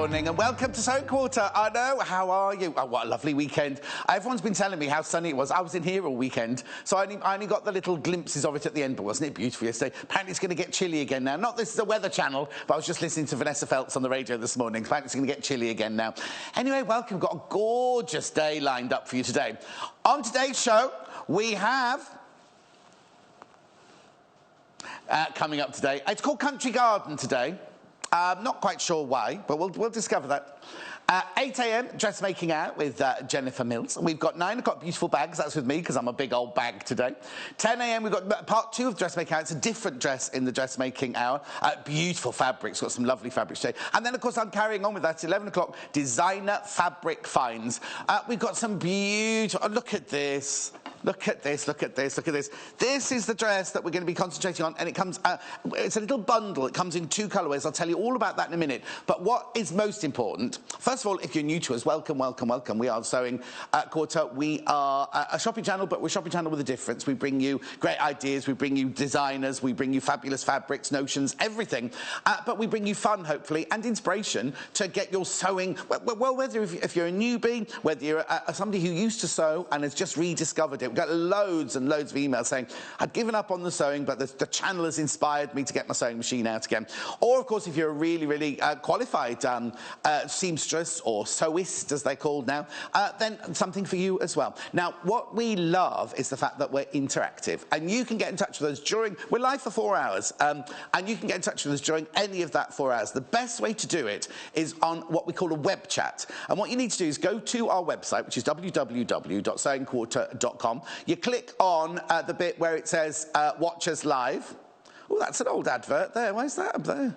morning and welcome to Sewing Quarter. I know, how are you? Oh, what a lovely weekend. Everyone's been telling me how sunny it was. I was in here all weekend, so I only got the little glimpses of it at the end, but wasn't it beautiful yesterday? Apparently it's going to get chilly again now. Not this is the Weather Channel, but I was just listening to Vanessa Feltz on the radio this morning. Apparently it's going to get chilly again now. Anyway, welcome. Got a gorgeous day lined up for you today. On today's show, we have... coming up today, it's called Country Garden today. Not quite sure why, but we'll discover that. 8 a.m, Dressmaking Hour with Jennifer Mills. We've got 9 o'clock Beautiful Bags, that's with me, because I'm a big old bag today. 10 a.m, we've got part 2 of Dressmaking Hour. It's a different dress in the Dressmaking Hour. Beautiful fabrics, got some lovely fabrics today. And then, of course, I'm carrying on with that. 11 o'clock, Designer Fabric Finds. We've got some beautiful... Oh, look at this. Look at this, look at this, look at this. This is the dress that we're going to be concentrating on, and it comes, it's a little bundle. It comes in 2 colourways. I'll tell you all about that in a minute. But what is most important, first of all, if you're new to us, welcome, welcome, welcome. We are Sewing Quarter. We are a shopping channel, but we're a shopping channel with a difference. We bring you great ideas, we bring you designers, we bring you fabulous fabrics, notions, everything. But we bring you fun, hopefully, and inspiration to get your sewing, well, whether if you're a newbie, whether you're somebody who used to sew and has just rediscovered it. We've got loads and loads of emails saying, I'd given up on the sewing, but the channel has inspired me to get my sewing machine out again. Or, of course, if you're a really, really qualified seamstress or sewist, as they're called now, then something for you as well. Now, what we love is the fact that we're interactive, and you can get in touch with us during... We're live for 4 hours, and you can get in touch with us during any of that 4 hours. The best way to do it is on what we call a web chat. And what you need to do is go to our website, which is www.sewingquarter.com. You click on the bit where it says Watch Us Live. Oh, that's an old advert there. Where's that up there?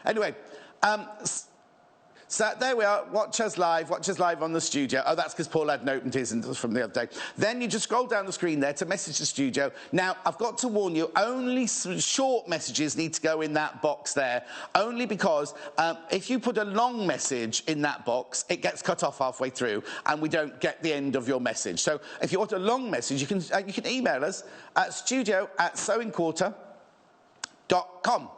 Anyway, so there we are, watch us live on the studio. Oh, that's because Paul hadn't opened his from the other day. Then you just scroll down the screen there to message the studio. Now, I've got to warn you, only short messages need to go in that box there, only because if you put a long message in that box, it gets cut off halfway through, and we don't get the end of your message. So if you want a long message, you can email us at studio@sewingquarter.com.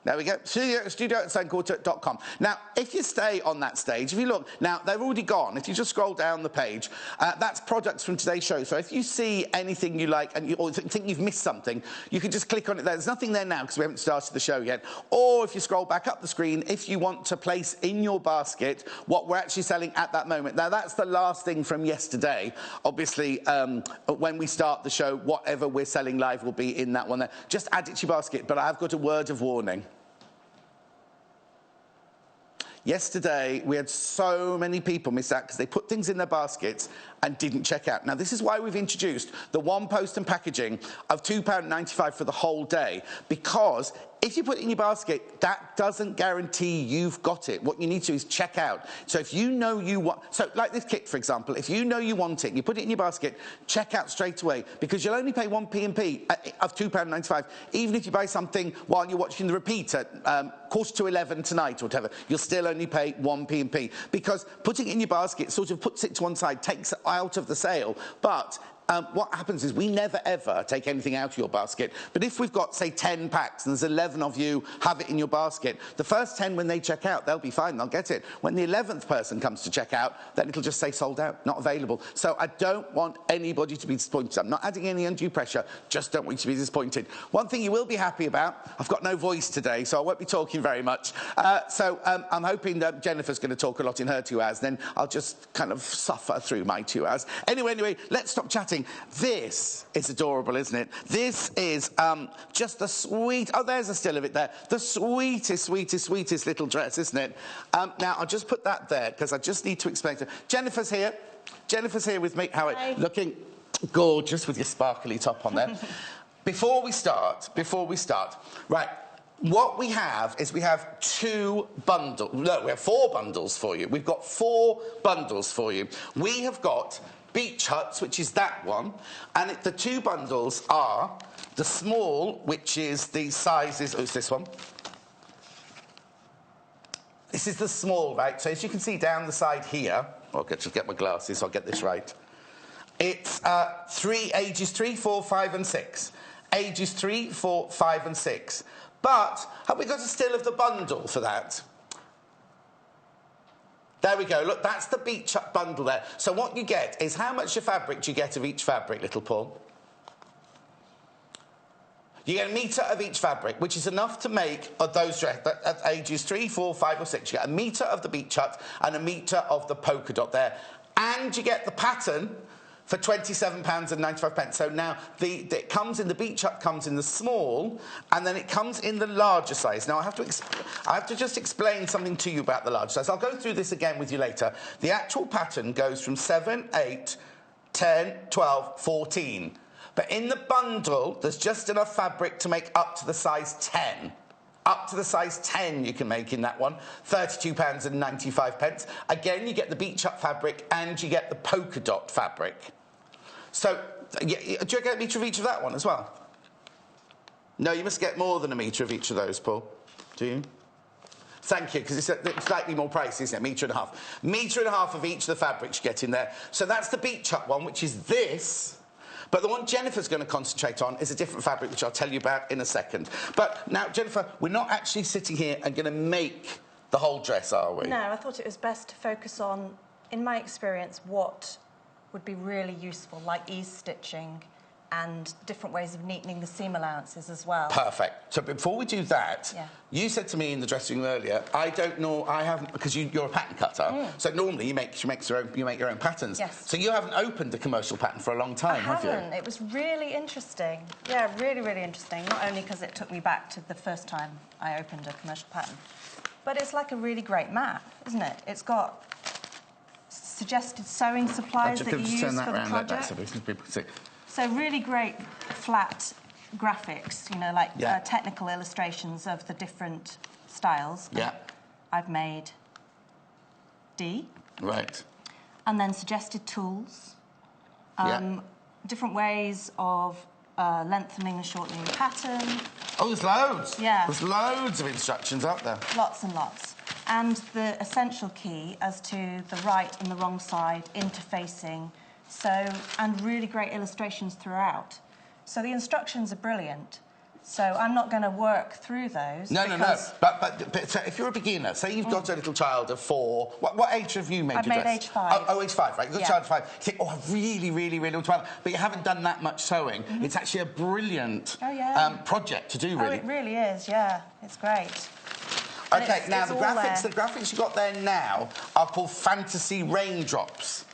There we go, studio@sewingquarter.com. Now, if you stay on that stage, if you look, now, they're already gone. If you just scroll down the page, that's products from today's show. So if you see anything you like or think you've missed something, you can just click on it there. There's nothing there now because we haven't started the show yet. Or if you scroll back up the screen, if you want to place in your basket what we're actually selling at that moment. Now, that's the last thing from yesterday. Obviously, when we start the show, whatever we're selling live will be in that one there. Just add it to your basket, but I've got a word of warning. Yesterday, we had so many people miss out because they put things in their baskets and didn't check out. Now, this is why we've introduced the one post and packaging of £2.95 for the whole day, because if you put it in your basket, that doesn't guarantee you've got it. What you need to do is check out. So if you know you want... So, like this kit, for example, if you know you want it, you put it in your basket, check out straight away, because you'll only pay 1p&p of £2.95, even if you buy something while you're watching the repeat at 11:15 tonight or whatever, you'll still only pay 1p&p, because putting it in your basket sort of puts it to one side, takes it out of the sale, but... what happens is we never, ever take anything out of your basket. But if we've got, say, 10 packs and there's 11 of you have it in your basket, the first 10, when they check out, they'll be fine, they'll get it. When the 11th person comes to check out, then it'll just say sold out, not available. So I don't want anybody to be disappointed. I'm not adding any undue pressure, just don't want you to be disappointed. One thing you will be happy about, I've got no voice today, so I won't be talking very much. I'm hoping that Jennifer's going to talk a lot in her 2 hours, then I'll just kind of suffer through my 2 hours. Anyway, let's stop chatting. This is adorable, isn't it? This is just the sweet... Oh, there's a still of it there. The sweetest, sweetest, sweetest little dress, isn't it? Now, I'll just put that there, because I just need to explain to... Jennifer's here. Jennifer's here with me. How are you? Looking gorgeous with your sparkly top on there. Before we start, right... What we have is we have 2 bundles. No, we have 4 bundles for you. We've got 4 bundles for you. We have got beach huts, which is that one, and the 2 bundles are the small, which is the sizes... Oh, it's this one. This is the small, right? So as you can see down the side here... Okay, just get my glasses so I'll get this right. It's ages 3, 4, 5 and 6. Ages 3, 4, 5 and 6. But have we got a still of the bundle for that? There we go. Look, that's the beach bundle there. So what you get is how much of fabric do you get of each fabric, little Paul? You get 1 metre of each fabric, which is enough to make those dresses at ages 3, 4, 5 or 6. You get 1 metre of the beach hut and 1 metre of the polka dot there. And you get the pattern for £27.95. So now it comes in, the beach hut comes in the small, and then it comes in the larger size. Now I have to just explain something to you about the large size. I'll go through this again with you later. The actual pattern goes from 7, 8, 10, 12, 14. But in the bundle, there's just enough fabric to make up to the size 10. Up to the size 10 you can make in that one, £32.95. Again, you get the beach hut fabric and you get the polka dot fabric. So, do you get 1 metre of each of that one as well? No, you must get more than 1 metre of each of those, Paul. Do you? Thank you, because it's slightly more pricey, isn't it? 1.5 metres. 1.5 metres of each of the fabrics you get in there. So that's the beach hut one, which is this. But the one Jennifer's going to concentrate on is a different fabric, which I'll tell you about in a second. But now, Jennifer, we're not actually sitting here and going to make the whole dress, are we? No, I thought it was best to focus on, in my experience, what would be really useful, like ease stitching and different ways of neatening the seam allowances as well. Perfect. So before we do that, you said to me in the dressing room earlier, I don't know, I haven't, because you're a pattern cutter, so normally you make your own patterns. Yes. So you haven't opened a commercial pattern for a long time, have you? I haven't. It was really interesting. Yeah, really, really interesting. Not only because it took me back to the first time I opened a commercial pattern, but it's like a really great map, isn't it? It's got suggested sewing supplies that you use for the project. So people see. So really great flat graphics, you know, like technical illustrations of the different styles. Yeah. I've made D. Right. And then suggested tools. Different ways of lengthening and shortening the pattern. Oh, there's loads. Yeah. There's loads of instructions out there. Lots and lots. And the essential key as to the right and the wrong side, interfacing. So, and really great illustrations throughout. So the instructions are brilliant. So I'm not going to work through those. No. But so if you're a beginner, say you've got a little child of 4. What age have you made your dress? I've made age 5. Oh, age 5, right? You've got a child of 5. You think, oh, I really want to try, but you haven't done that much sewing. It's actually a brilliant project to do, really. Oh, it really is, yeah. It's great. OK, now the graphics you've got there now are called Fantasy Raindrops.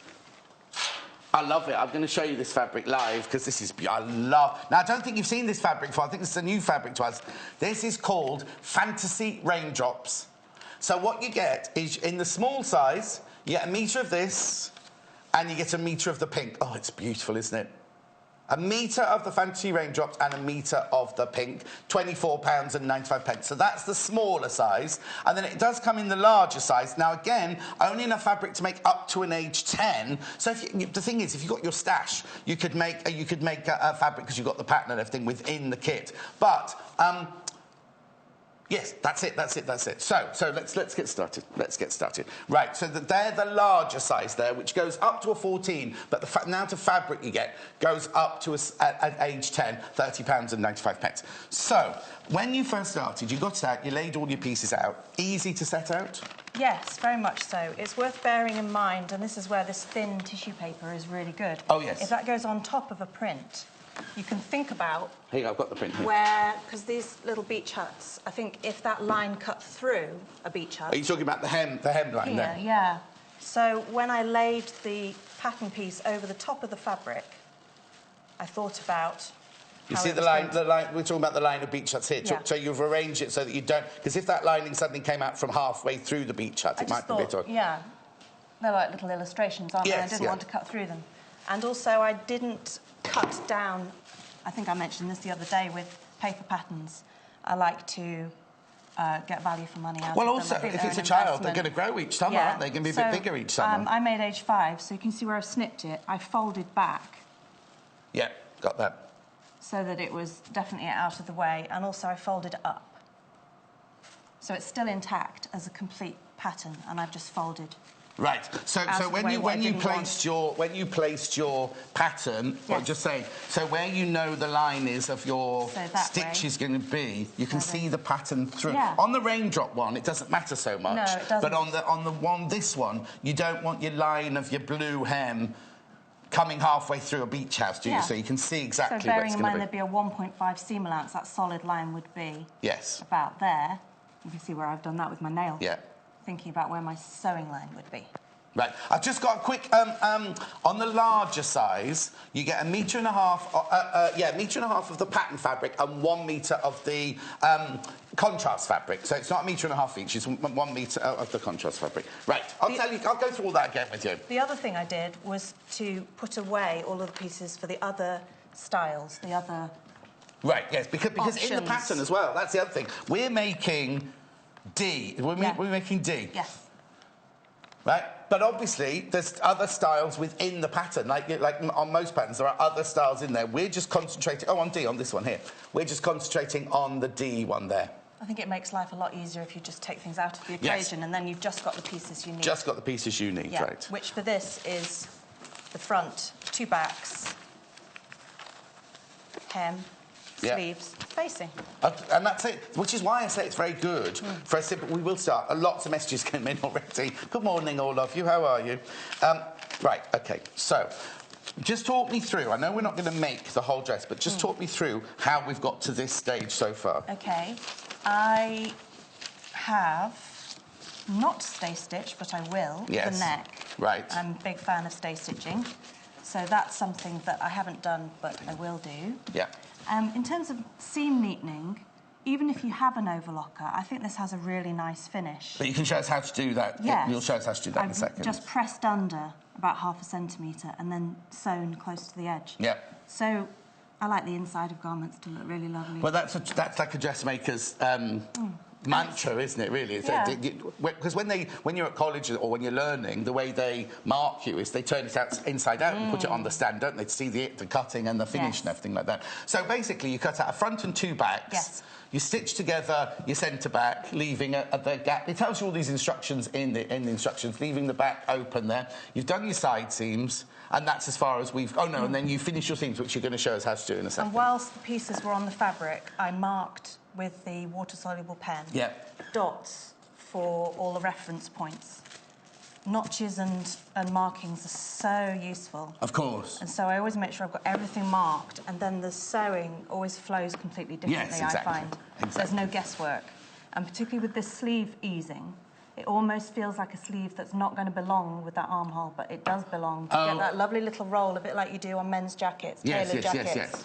I love it. I'm going to show you this fabric live because this is... I love... Now, I don't think you've seen this fabric before. I think this is a new fabric to us. This is called Fantasy Raindrops. So what you get is, in the small size, you get 1 metre of this and you get 1 metre of the pink. Oh, it's beautiful, isn't it? 1 metre of the Fantasy Raindrops and 1 metre of the pink, £24.95. So that's the smaller size. And then it does come in the larger size. Now, again, only enough fabric to make up to an age 10. So the thing is, if you've got your stash, you could make a fabric because you've got the pattern and everything within the kit. But... yes, that's it. So let's get started. Right, so they're the larger size there, which goes up to a 14, but the amount of fabric you get goes up to at age 10, £30.95. So, when you first started, you got it out, you laid all your pieces out. Easy to set out? Yes, very much so. It's worth bearing in mind, and this is where this thin tissue paper is really good. Oh, yes. If that goes on top of a print, you can think about... Here, I've got the print here. Where, because these little beach huts, I think if that line cut through a beach hut... Are you talking about the hem line there? Yeah. So when I laid the pattern piece over the top of the fabric, I thought about... You see the line, we're talking about the line of beach huts here. Yeah. So you've arranged it so that you don't... Because if that lining suddenly came out from halfway through the beach hut, it might be a bit odd. Yeah. They're like little illustrations, aren't they? I didn't want to cut through them. And also, I didn't cut down... I think I mentioned this the other day with paper patterns. I like to get value for money out of them. Well, also, if it's a child, they're going to grow each summer, aren't they? They're going to be a bit bigger each summer. I made age 5, so you can see where I've snipped it. I folded back. Yeah, got that. So that it was definitely out of the way, and also I folded it up. So it's still intact as a complete pattern, and I've just folded Right. So when you placed your pattern, Yes. well, just say, so where you know the line is of your stitch is going to be, you can see the pattern through. Yeah. On the raindrop one, it doesn't matter so much. No, it doesn't. But on this one, you don't want your line of your blue hem coming halfway through a beach house, do you? Yeah. So you can see exactly so where bearing it's in going mind to be. there'd be a 1.5 seam allowance, that solid line would be about there. You can see where I've done that with my nail. Yeah. Thinking about where my sewing line would be. Right. I've just got a quick... on the larger size, you get 1.5 meters, 1.5 meters of the pattern fabric and 1 metre of the contrast fabric. So it's not 1.5 meters each, it's 1 metre of the contrast fabric. Right. I'll go through all that again with you. The other thing I did was to put away all of the pieces for the other styles, the other... Right, yes, because in the pattern as well, that's the other thing. We're making D. We're making D. Yes. Right? But obviously, there's other styles within the pattern. Like on most patterns, there are other styles in there. We're just concentrating... Oh, on D, on this one here. We're just concentrating on the D one there. I think it makes life a lot easier if you just take things out of the equation and then you've just got the pieces you need. Just got the pieces you need, right. Which for this is the front, 2 backs, hem, sleeves, facing. And that's it, which is why I say it's very good for a simple... We will start. Lots of messages came in already. Good morning, all of you. How are you? Right, OK. So, just talk me through. I know we're not going to make the whole dress, but just talk me through how we've got to this stage so far. OK. I have not stay stitched, but I will, the neck. Right. I'm a big fan of stay stitching. So that's something that I haven't done, but I will do. Yeah. In terms of seam neatening, even if you have an overlocker, I think this has a really nice finish. But you can show us how to do that. Yes. You'll show us how to do that in a second. I've just pressed under about 0.5 centimetre and then sewn close to the edge. Yeah. So I like the inside of garments to look really lovely. Well, that's like a dressmaker's mantra, isn't it, really? Because when you're at college or when you're learning, the way they mark you is they turn it out inside out and put it on the stand, don't they, to see the cutting and the finish and everything like that. So basically, you cut out a front and 2 backs. Yes. You stitch together your centre back, leaving the gap. It tells you all these instructions in the instructions, leaving the back open there. You've done your side seams, and that's as far as we've... Oh, no, and then you finish your seams, which you're going to show us how to do in a second. And whilst the pieces were on the fabric, I marked with the water-soluble pen dots for all the reference points. Notches and markings are so useful. Of course. And so I always make sure I've got everything marked, and then the sewing always flows completely differently, I find. There's no guesswork. And particularly with this sleeve easing, it almost feels like a sleeve that's not going to belong with that armhole, but it does belong. To get that lovely little roll, a bit like you do on men's jackets, tailored jackets. Yes.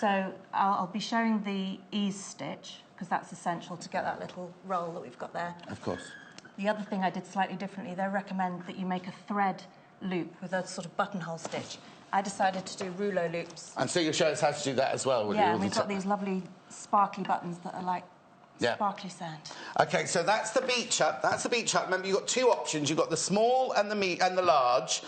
So I'll be showing the ease stitch, because that's essential to get that little roll that we've got there. Of course. The other thing I did slightly differently, they recommend that you make a thread loop with a sort of buttonhole stitch. I decided to do rouleau loops. And so you'll show us how to do that as well, will you? Yeah, and we've got these lovely sparkly buttons that are like sparkly sand. OK, so that's the beach hut. That's the beach hut. Remember, you've got 2 options. You've got the small and the large.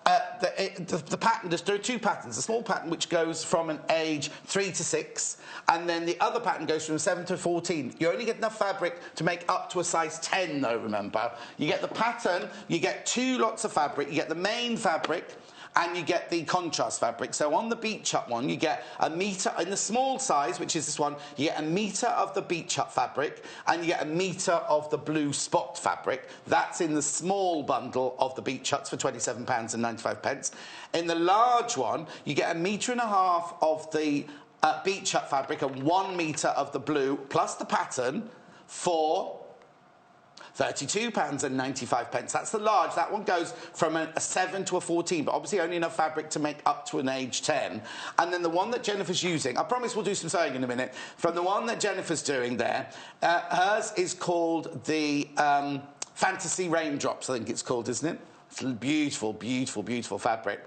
The pattern, there are 2 patterns. The small pattern, which goes from an age 3 to 6, and then the other pattern goes from 7 to 14. You only get enough fabric to make up to a size 10, though, remember. You get the pattern, you get 2 lots of fabric, you get the main fabric, and you get the contrast fabric. So on the beach hut one, you get 1 metre, in the small size, which is this one, you get 1 metre of the beach hut fabric, and you get 1 metre of the blue spot fabric. That's in the small bundle of the beach huts for £27.95. In the large one, you get 1.5 metres of the beach hut fabric and 1 metre of the blue, plus the pattern, for £32.95. That's the large. That one goes from a 7 to a 14, but obviously only enough fabric to make up to an age 10. And then the one that Jennifer's using, I promise we'll do some sewing in a minute, from the one that Jennifer's doing there, hers is called the Fantasy Raindrops, I think it's called, isn't it? It's beautiful, beautiful, beautiful fabric.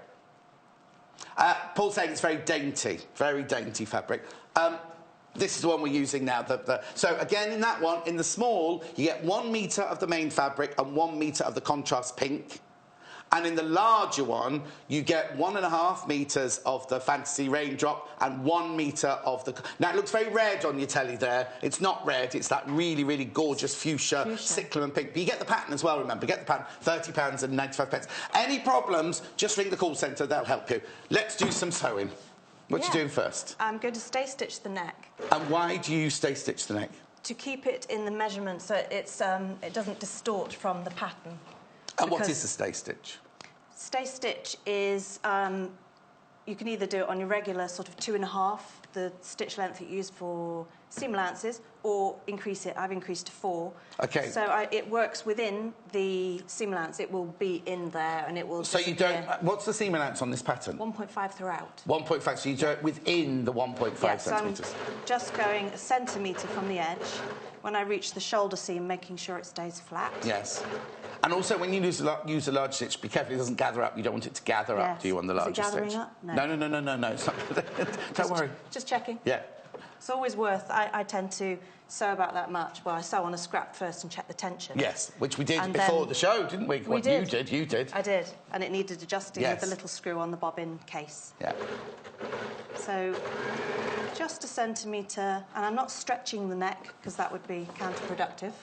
Paul's saying it's very dainty fabric. This is the one we're using now. So again, in that one, in the small, you get 1 metre of the main fabric and 1 metre of the contrast pink. And in the larger one, you get 1.5 metres of the fantasy raindrop and 1 metre of the... Now, it looks very red on your telly there. It's not red. It's that really, really gorgeous fuchsia. Cyclamen pink. But you get the pattern as well, remember. Get the pattern. £30 and 95 pence. Any problems, just ring the call centre. They'll help you. Let's do some sewing. What are you doing first? I'm going to stay stitch the neck. And why do you stay stitch the neck? To keep it in the measurement so it doesn't distort from the pattern. And what is the stay stitch? Stay stitch is, you can either do it on your regular sort of 2.5, the stitch length that you use for seam allowances, or increase it. I've increased to 4. Okay. So it works within the seam allowance. It will be in there and it will So disappear. you don't... What's the seam allowance on this pattern? 1.5 throughout. 1.5, so you do it within the 1.5 centimetres. So I'm just going 1 centimetre from the edge. When I reach the shoulder seam, making sure it stays flat. Yes. And also, when you use a large stitch, be careful it doesn't gather up. You don't want it to gather up, do you, on the larger stitch? Is it gathering up? No. It's not. Don't worry. Just checking. Yeah. It's always worth... I tend to sew about that much. Well, I sew on a scrap first and check the tension. Yes, which we did And before the show, didn't we? We did. You did. I did. And it needed adjusting Yes. with the little screw on the bobbin case. Yeah. So just 1 centimetre, and I'm not stretching the neck because that would be counterproductive.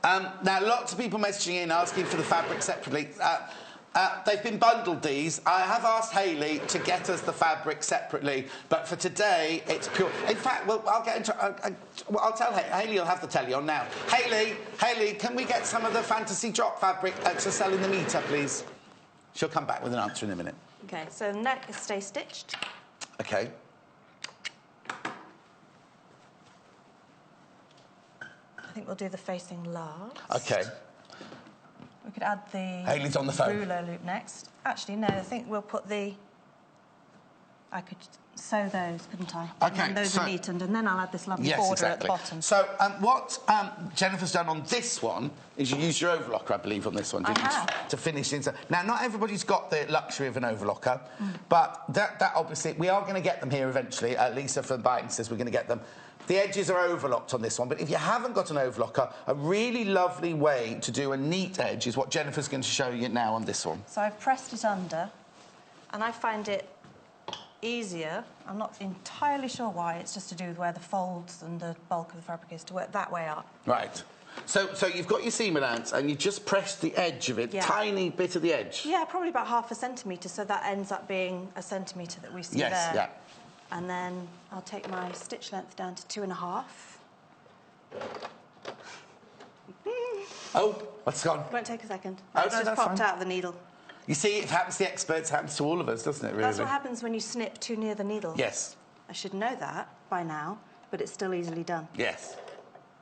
Now, lots of people messaging in asking for the fabric separately. They've been bundled, these. I have asked Hayley to get us the fabric separately, but for today, it's pure... In fact, well, I'll get into... I'll tell Hayley will have the telly on now. Hayley, can we get some of the fantasy drop fabric to sell in the meter, please? She'll come back with an answer in a minute. OK, so the neck is stay stitched. OK. I think we'll do the facing last. OK. We could add the... Hayley's on the phone. ...ruler loop next. Actually, no, I think we'll put the... I could sew those, couldn't I? OK, and those are neatened, and then I'll add this lovely border at the bottom. So what Jennifer's done on this one is you used your overlocker, I believe, on this one, didn't you? To finish inside. Now, not everybody's got the luxury of an overlocker, but that obviously... We are going to get them here eventually. Lisa from Byton says we're going to get them. The edges are overlocked on this one, but if you haven't got an overlocker, a really lovely way to do a neat edge is what Jennifer's going to show you now on this one. So I've pressed it under, and I find it easier. I'm not entirely sure why. It's just to do with where the folds and the bulk of the fabric is, to work that way up. Right. So you've got your seam allowance, and you just press the edge of it, tiny bit of the edge. Yeah, probably about 0.5 centimetre, so that ends up being 1 centimetre that we see there. Yes, yeah. And then I'll take my stitch length down to 2.5. Oh, what's gone? Won't take a second. Oh, It's no, just that's popped fine. out of the needle. You see, it happens to the experts, it happens to all of us, doesn't it, really? That's what happens when you snip too near the needle. Yes. I should know that by now, but it's still easily done. Yes.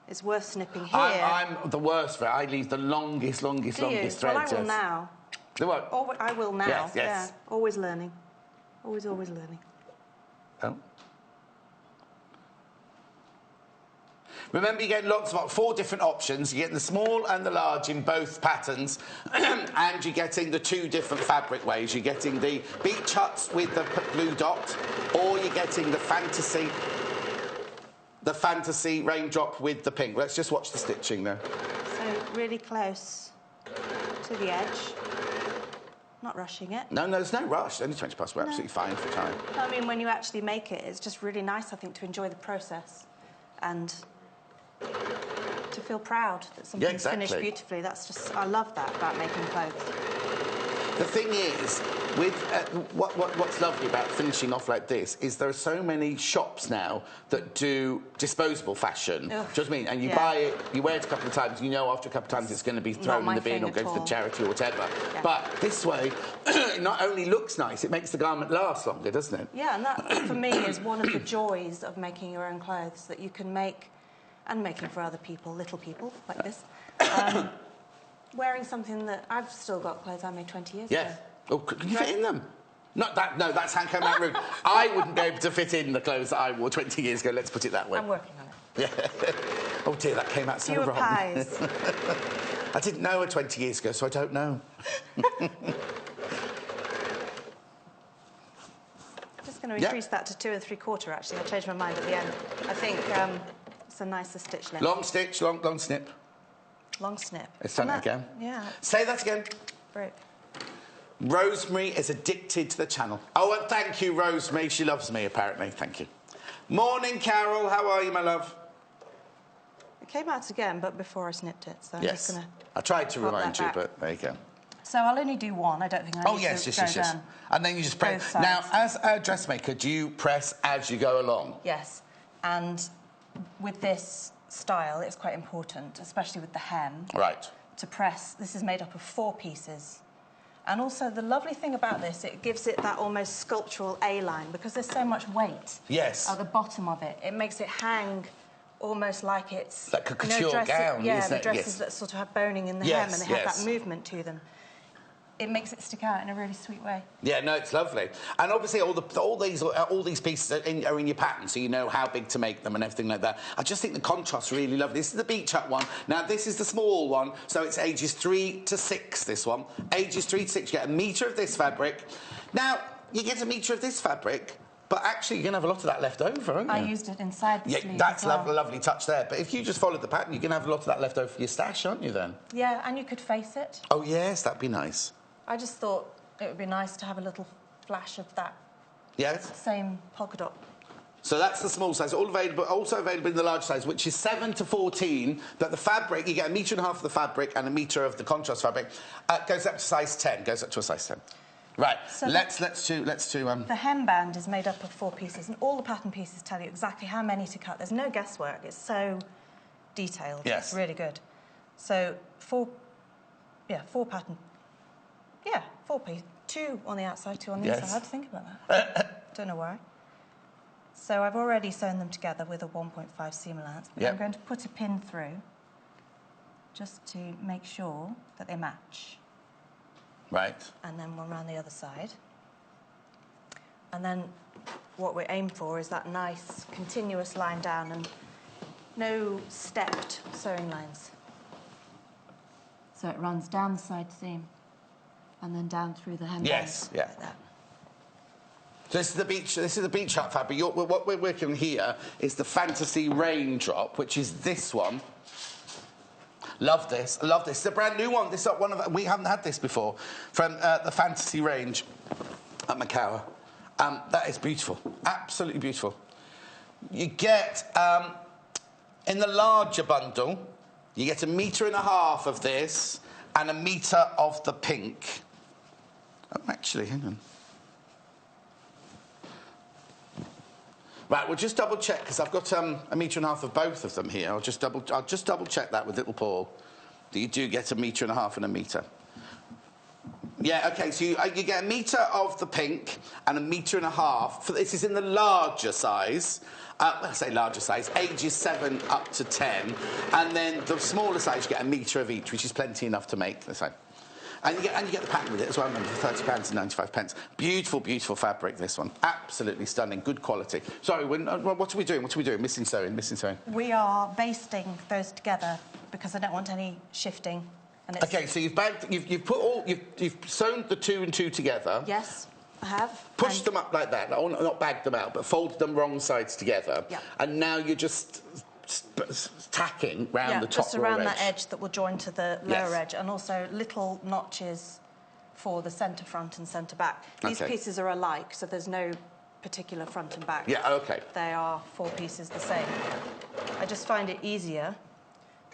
It's worth snipping here. I'm the worst for it. I leave the longest threads. Well, I will now. Do what? I will now. Yes. Yeah. Always learning. Always learning. Oh. Remember, you're getting lots of 4 different options. You're getting the small and the large in both patterns, and you're getting the 2 different fabric ways. You're getting the beach huts with the blue dot, or you're getting the fantasy raindrop with the pink. Let's just watch the stitching there. So really close to the edge. Not rushing it. No, there's no rush. Only 20 past. We're absolutely fine for time. I mean, when you actually make it, it's just really nice, I think, to enjoy the process and to feel proud that something's finished beautifully. That's just... I love that about making clothes. The thing is, with what's lovely about finishing off like this is there are so many shops now that do disposable fashion. Ugh. Do you know what I mean? And you buy it, you wear it a couple of times, you know after a couple of times it's going to be thrown in the bin or go to the charity or whatever. Yeah. But this way, it not only looks nice, it makes the garment last longer, doesn't it? Yeah, and that, for me, is one of the joys of making your own clothes, that you can make, and making for other people, little people like this. Wearing something that... I've still got clothes I made 20 years ago. Oh, can you fit in them? Not that... No, that's Hanko Mount Rude. I wouldn't be able to fit in the clothes that I wore 20 years ago, let's put it that way. I'm working on it. Yeah. Oh, dear, that came out so wrong. Pies. I didn't know her 20 years ago, so I don't know. Just going to increase that to 2 3/4, actually. I changed my mind at the end. I think it's a nicer stitch length. Long stitch, long snip. Long snip. It's done it again. Yeah. Say that again. Brick. Rosemary is addicted to the channel. Oh, and thank you, Rosemary. She loves me, apparently. Thank you. Morning, Carol. How are you, my love? It came out again, but before I snipped it, so I'm Yes. just going to... I tried to remind you, but there you go. So I'll only do one. I don't think I need to go down. And then you just press. Both Now, sides. as a dressmaker, do you press as you go along? Yes. And with this style, it's quite important, especially with the hem. Right. To press. This is made up of 4 pieces. And also, the lovely thing about this, it gives it that almost sculptural A-line, because there's so much weight Yes. at the bottom of it. It makes it hang almost like it's... Like a couture gown, yeah, isn't the it? dresses Yes. that sort of have boning in the hem, and they have that movement to them. It makes it stick out in a really sweet way. Yeah, no, it's lovely. And obviously, all these pieces are in your pattern, so you know how big to make them and everything like that. I just think the contrast's really lovely. This is the beach hut one. Now, this is the small one, so it's ages 3 to 6, this one. Ages 3 to 6, you get a metre of this fabric. Now, you get a metre of this fabric, but actually, you're going to have a lot of that left over, aren't you? I used it inside the sleeve that's as well. a lovely touch there. But if you just followed the pattern, you're going to have a lot of that left over for your stash, aren't you, then? Yeah, and you could face it. Oh, yes, that'd be nice. I just thought it would be nice to have a little flash of that Yes? same polka dot. So that's the small size, also available in the large size, which is 7 to 14. But the fabric, you get 1.5 meters of the fabric and 1 meter of the contrast fabric. Goes up to size 10. Goes up to a size 10. Right. So let's do. The hemband is made up of 4 pieces, and all the pattern pieces tell you exactly how many to cut. There's no guesswork. It's so detailed. Yes. It's really good. So 4 pattern. Yeah, 4 pieces. 2 on the outside, 2 on the inside. I had to think about that. Don't know why. So I've already sewn them together with a 1.5 seam allowance, but I'm going to put a pin through just to make sure that they match. Right. And then one round the other side. And then what we aim for is that nice continuous line down and no stepped sewing lines. So it runs down the side seam and then down through the hemband. Yes, yeah. Like that. So this is the beach hut fabric. What we're working on here is the Fantasy Raindrop, which is this one. Love this. I love this. It's a brand new one. This is we haven't had this before from the Fantasy range at McCalls. That is beautiful. Absolutely beautiful. You get in the larger bundle, you get 1.5 meters of this and 1 meter of the pink. Oh, actually, hang on. Right, we'll just double check because I've got 1.5 meters of both of them here. I'll just double check that with little Paul. That you do get 1.5 meters and 1 meter. Yeah, okay. So you get 1 meter of the pink and 1.5 meters. This is in the larger size. I say larger size, ages 7 up to 10, and then the smaller size you get 1 meter of each, which is plenty enough to make the same. And you get the pattern with it as well, remember, for £30.95. Beautiful, beautiful fabric, this one. Absolutely stunning, good quality. Sorry, what are we doing? Missing sewing. We are basting those together because I don't want any shifting. And it's... OK, so you've sewn the 2 and 2 together. Yes, I have. Pushed them up like that, not bagged them out, but folded them wrong sides together. Yeah. And now you're just tacking round the top just around row that edge that will join to the lower Yes. edge, and also little notches for the centre front and centre back. These pieces are alike, so there's no particular front and back. Yeah, OK. They are 4 pieces the same. I just find it easier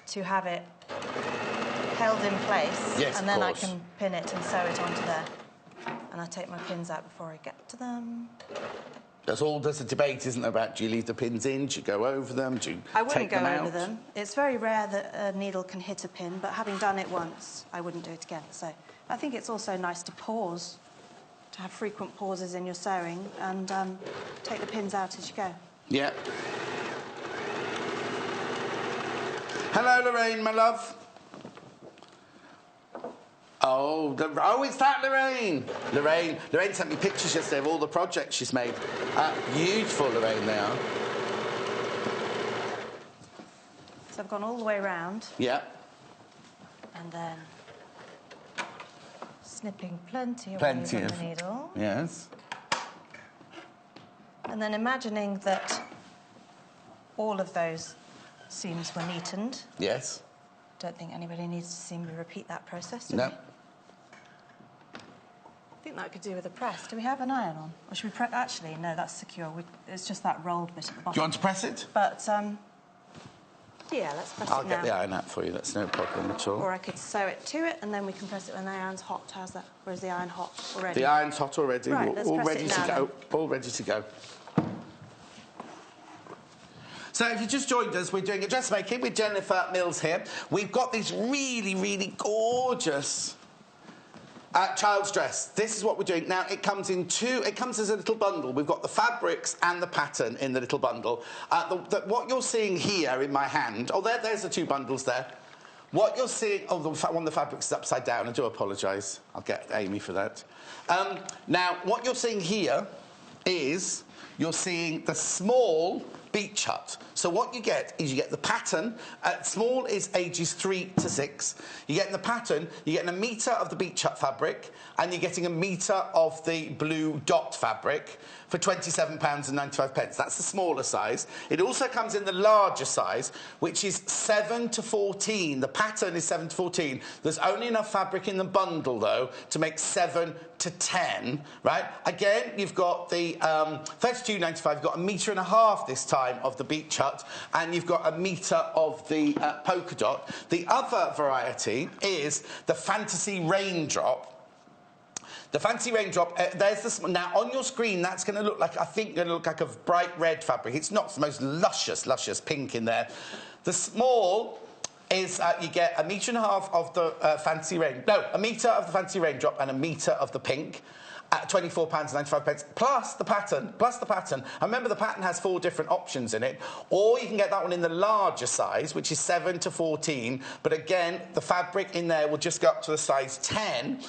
to have it held in place, Yes, and then of I course. can pin it and sew it onto there. And I take my pins out before I get to them. There's a debate, isn't there, about do you leave the pins in, do you go over them, do you I wouldn't take go them over out? them. It's very rare that a needle can hit a pin, but having done it once, I wouldn't do it again. So I think it's also nice to pause, to have frequent pauses in your sewing, and take the pins out as you go. Yeah. Hello, Lorraine, my love. Oh, it's that Lorraine. Lorraine sent me pictures yesterday of all the projects she's made. Beautiful, Lorraine, they are. So I've gone all the way round. Yeah. And then snipping plenty of Plenty the needle. Yes. And then imagining that all of those seams were neatened. Yes. Don't think anybody needs to see me repeat that process, do No. they? think that could do with a press. Do we have an iron on? Or should we press? Actually, no, that's secure. It's just that rolled bit at the bottom. Do you want to press it? But, yeah, let's press it now. I'll get the iron out for you, that's no problem at all. Or I could sew it to it, and then we can press it when the iron's hot. How's that? Or is the iron hot already? The iron's hot already. Right, We're let's all press ready it to now, go. All ready to go. So if you just joined us, we're doing a dressmaking with Jennifer Mills here. We've got this really, really gorgeous child's dress. This is what we're doing. Now, it comes as a little bundle. We've got the fabrics and the pattern in the little bundle. What you're seeing here in my hand, there's the two bundles there. What you're seeing, one of the fabrics is upside down. I do apologise. I'll get Amy for that. Now, what you're seeing here is you're seeing the small beach hut. So what you get is you get the pattern. Small is ages 3 to 6. You get in the pattern, you're getting a metre of the beach hut fabric, and you're getting a metre of the blue dot fabric for £27.95. That's the smaller size. It also comes in the larger size, which is 7 to 14. The pattern is 7 to 14. There's only enough fabric in the bundle, though, to make 7 to 10, right? Again, you've got the £32.95. You've got a metre and a half this time of the beach hut, and you've got a metre of the polka dot. The other variety is the fantasy raindrop. The fancy raindrop, now on your screen, that's going to look like, I think, going to look like a bright red fabric. It's not the most luscious pink in there. The small is, you get a metre and a half of the a metre of the fancy raindrop and a metre of the pink at £24.95, plus the pattern. And remember, the pattern has 4 different options in it. Or you can get that one in the larger size, which is 7 to 14. But again, the fabric in there will just go up to the size 10.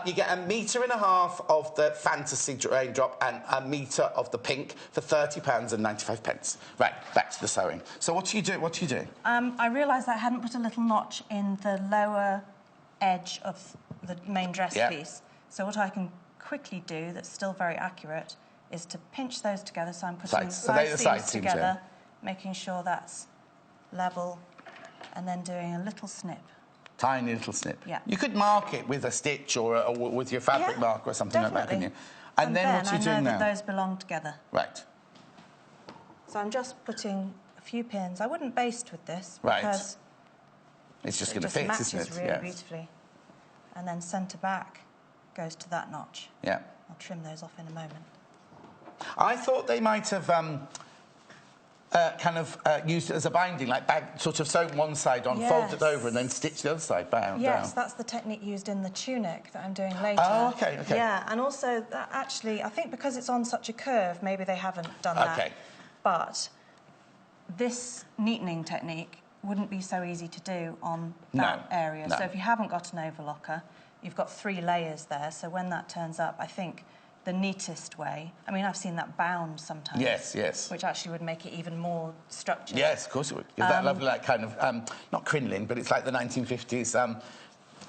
You get a metre and a half of the fantasy raindrop and a metre of the pink for £30.95. Right, back to the sewing. So what are you doing? I realised I hadn't put a little notch in the lower edge of the main dress piece. So what I can quickly do that's still very accurate is to pinch those together. So I'm putting both seams together, making sure that's level, and then doing a little snip. Tiny little snip. Yeah. You could mark it with a stitch or with your fabric marker or something like that, couldn't you? And then what are you doing now? That those belong together. Right. So I'm just putting a few pins. I wouldn't baste with this because it's just going to fit, isn't it? It really beautifully. And then centre back goes to that notch. Yeah. I'll trim those off in a moment. I thought they might have used it as a binding, like sort of sewn one side on, fold it over, and then stitch the other side down. Yes, that's the technique used in the tunic that I'm doing later. Oh, okay. Yeah, and also, actually, I think because it's on such a curve, maybe they haven't done that. Okay. But this neatening technique wouldn't be so easy to do on that area. No. So if you haven't got an overlocker, you've got 3 layers there. So when that turns up, I think the neatest way, I mean, I've seen that bound sometimes. Yes. Which actually would make it even more structured. Yes, of course it would. Give that lovely, like, kind of, not crinoline, but it's like the 1950s,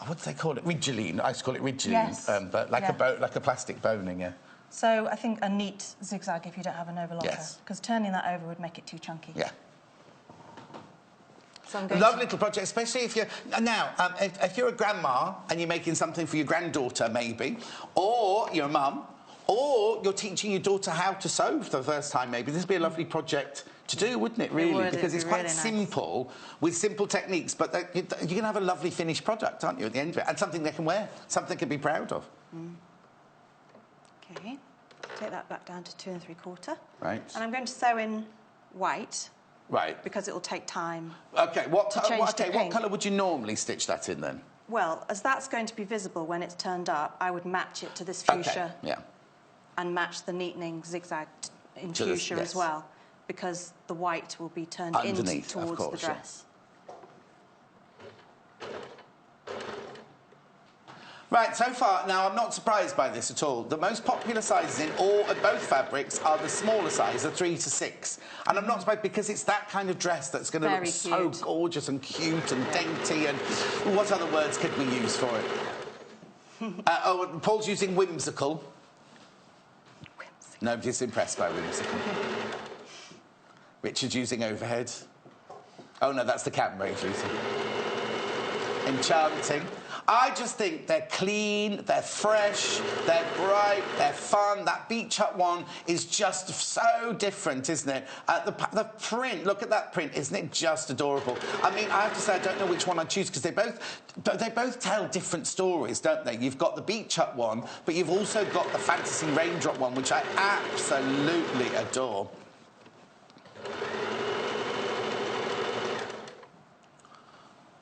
what do they call it? Ridgeline. I used to call it ridgeline. Yes. But like a plastic boning, yeah. So I think a neat zigzag if you don't have an overlocker. Yes. Because turning that over would make it too chunky. Yeah. So I'm a lovely little project, especially if you're... Now, if you're a grandma and you're making something for your granddaughter, maybe, or your mum, or you're teaching your daughter how to sew for the first time, maybe, this would be a lovely project to do, wouldn't it, really? It would, because it's be quite really simple, with simple techniques, but you're going to have a lovely finished product, aren't you, at the end of it? And something they can wear, something they can be proud of. OK. Take that back down to 2 3/4. Right. And I'm going to sew in white. Right. Because it will take time. OK, what what colour would you normally stitch that in, then? Well, as that's going to be visible when it's turned up, I would match it to this fuchsia. OK, yeah. And match the neatening zigzag in fuchsia as well, because the white will be turned underneath, towards the dress. Right, so far, now I'm not surprised by this at all. The most popular sizes in both fabrics are the smaller size, the 3 to 6. And I'm not surprised because it's that kind of dress that's going to look so gorgeous and cute and dainty and... What other words could we use for it? Paul's using whimsical. Nobody's impressed by whimsical. Richard's using overhead. Oh, no, that's the camera he's using. Enchanting. I just think they're clean, they're fresh, they're bright, they're fun. That beach hut one is just so different, isn't it? The print, look at that print, isn't it just adorable? I mean, I have to say, I don't know which one I'd choose because they both tell different stories, don't they? You've got the beach hut one, but you've also got the fantasy raindrop one, which I absolutely adore.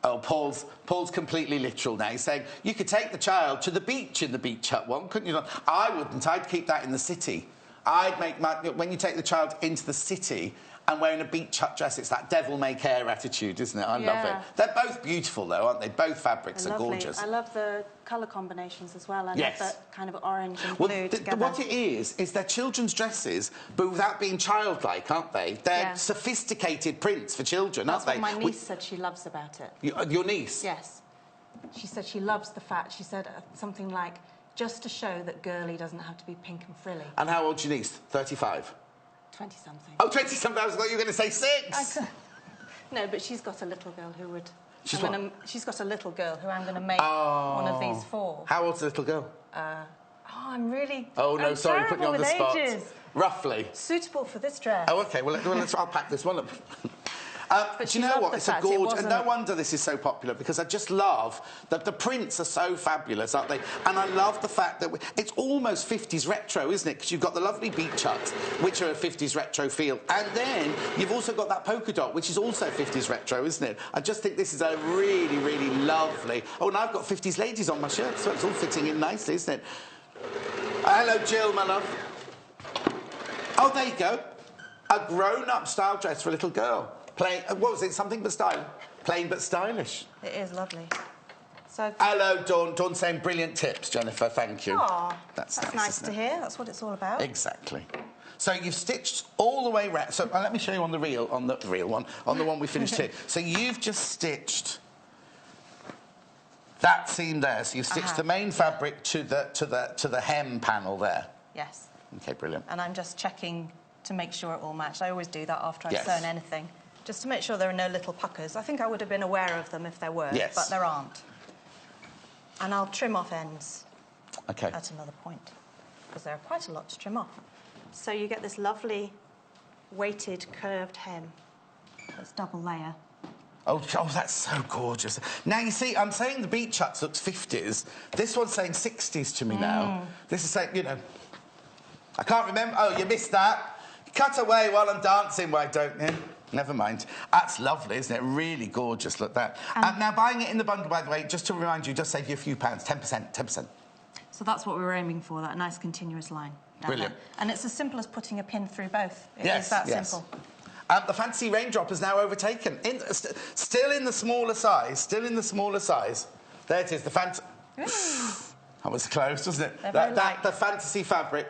Oh, Paul's completely literal now. He's saying, you could take the child to the beach in the beach hut one, couldn't you not? I wouldn't. I'd keep that in the city. I'd make when you take the child into the city and wearing a beach hut dress, it's that devil-may-care attitude, isn't it? I love it. They're both beautiful, though, aren't they? Both fabrics are gorgeous. I love the colour combinations as well. I love that kind of orange and well, blue together. What it is they're children's dresses, but without being childlike, aren't they? They're sophisticated prints for children, aren't they? That's what my niece said she loves about it. Your niece? Yes. She said she loves the fact, she said something like, just to show that girly doesn't have to be pink and frilly. And how old's your niece? 35? 20-something. Oh, 20-something. I thought you were going to say 6. No, but she's got a little girl who would... She's got a little girl who I'm going to make one of these for. How old's the little girl? I'm really... Oh, no, sorry, put you on the spot. Ages. Roughly. Suitable for this dress. Oh, OK, well, I'll pack this one up. Do you know what? It's a gorgeous... No wonder this is so popular, because I just love that the prints are so fabulous, aren't they? And I love the fact that it's almost 50s retro, isn't it? Because you've got the lovely beach huts, which are a 50s retro feel, and then you've also got that polka dot, which is also 50s retro, isn't it? I just think this is a really, really lovely... Oh, and I've got 50s ladies on my shirt, so it's all fitting in nicely, isn't it? Hello, Jill, my love. Oh, there you go. A grown-up style dress for a little girl. What was it? Something but stylish. Plain but stylish. It is lovely. So. Hello, Dawn. Dawn saying brilliant tips, Jennifer. Thank you. Aww, that's nice to hear. That's what it's all about. Exactly. So you've stitched all the way round. So let me show you on the real one, on the one we finished here. So you've just stitched that seam there. So you've stitched the main fabric to the hem panel there. Yes. Okay, brilliant. And I'm just checking to make sure it all matched. I always do that after I've sewn anything, just to make sure there are no little puckers. I think I would have been aware of them if there were, but there aren't. And I'll trim off ends at another point, because there are quite a lot to trim off. So you get this lovely weighted curved hem. That's double layer. Oh, that's so gorgeous. Now, you see, I'm saying the beach huts looks 50s. This one's saying 60s to me now. This is saying, you know... I can't remember... Oh, you missed that. Cut away while I'm dancing, why don't you? Never mind. That's lovely, isn't it? Really gorgeous, look that. Now, buying it in the bundle, by the way, just to remind you, just save you a few pounds, 10%, 10%. So that's what we were aiming for, that nice continuous line. Brilliant. And it's as simple as putting a pin through both. It is that simple. The fancy raindrop is now overtaken. Still in the smaller size, There it is, the fancy... That was close, wasn't it? The fantasy fabric.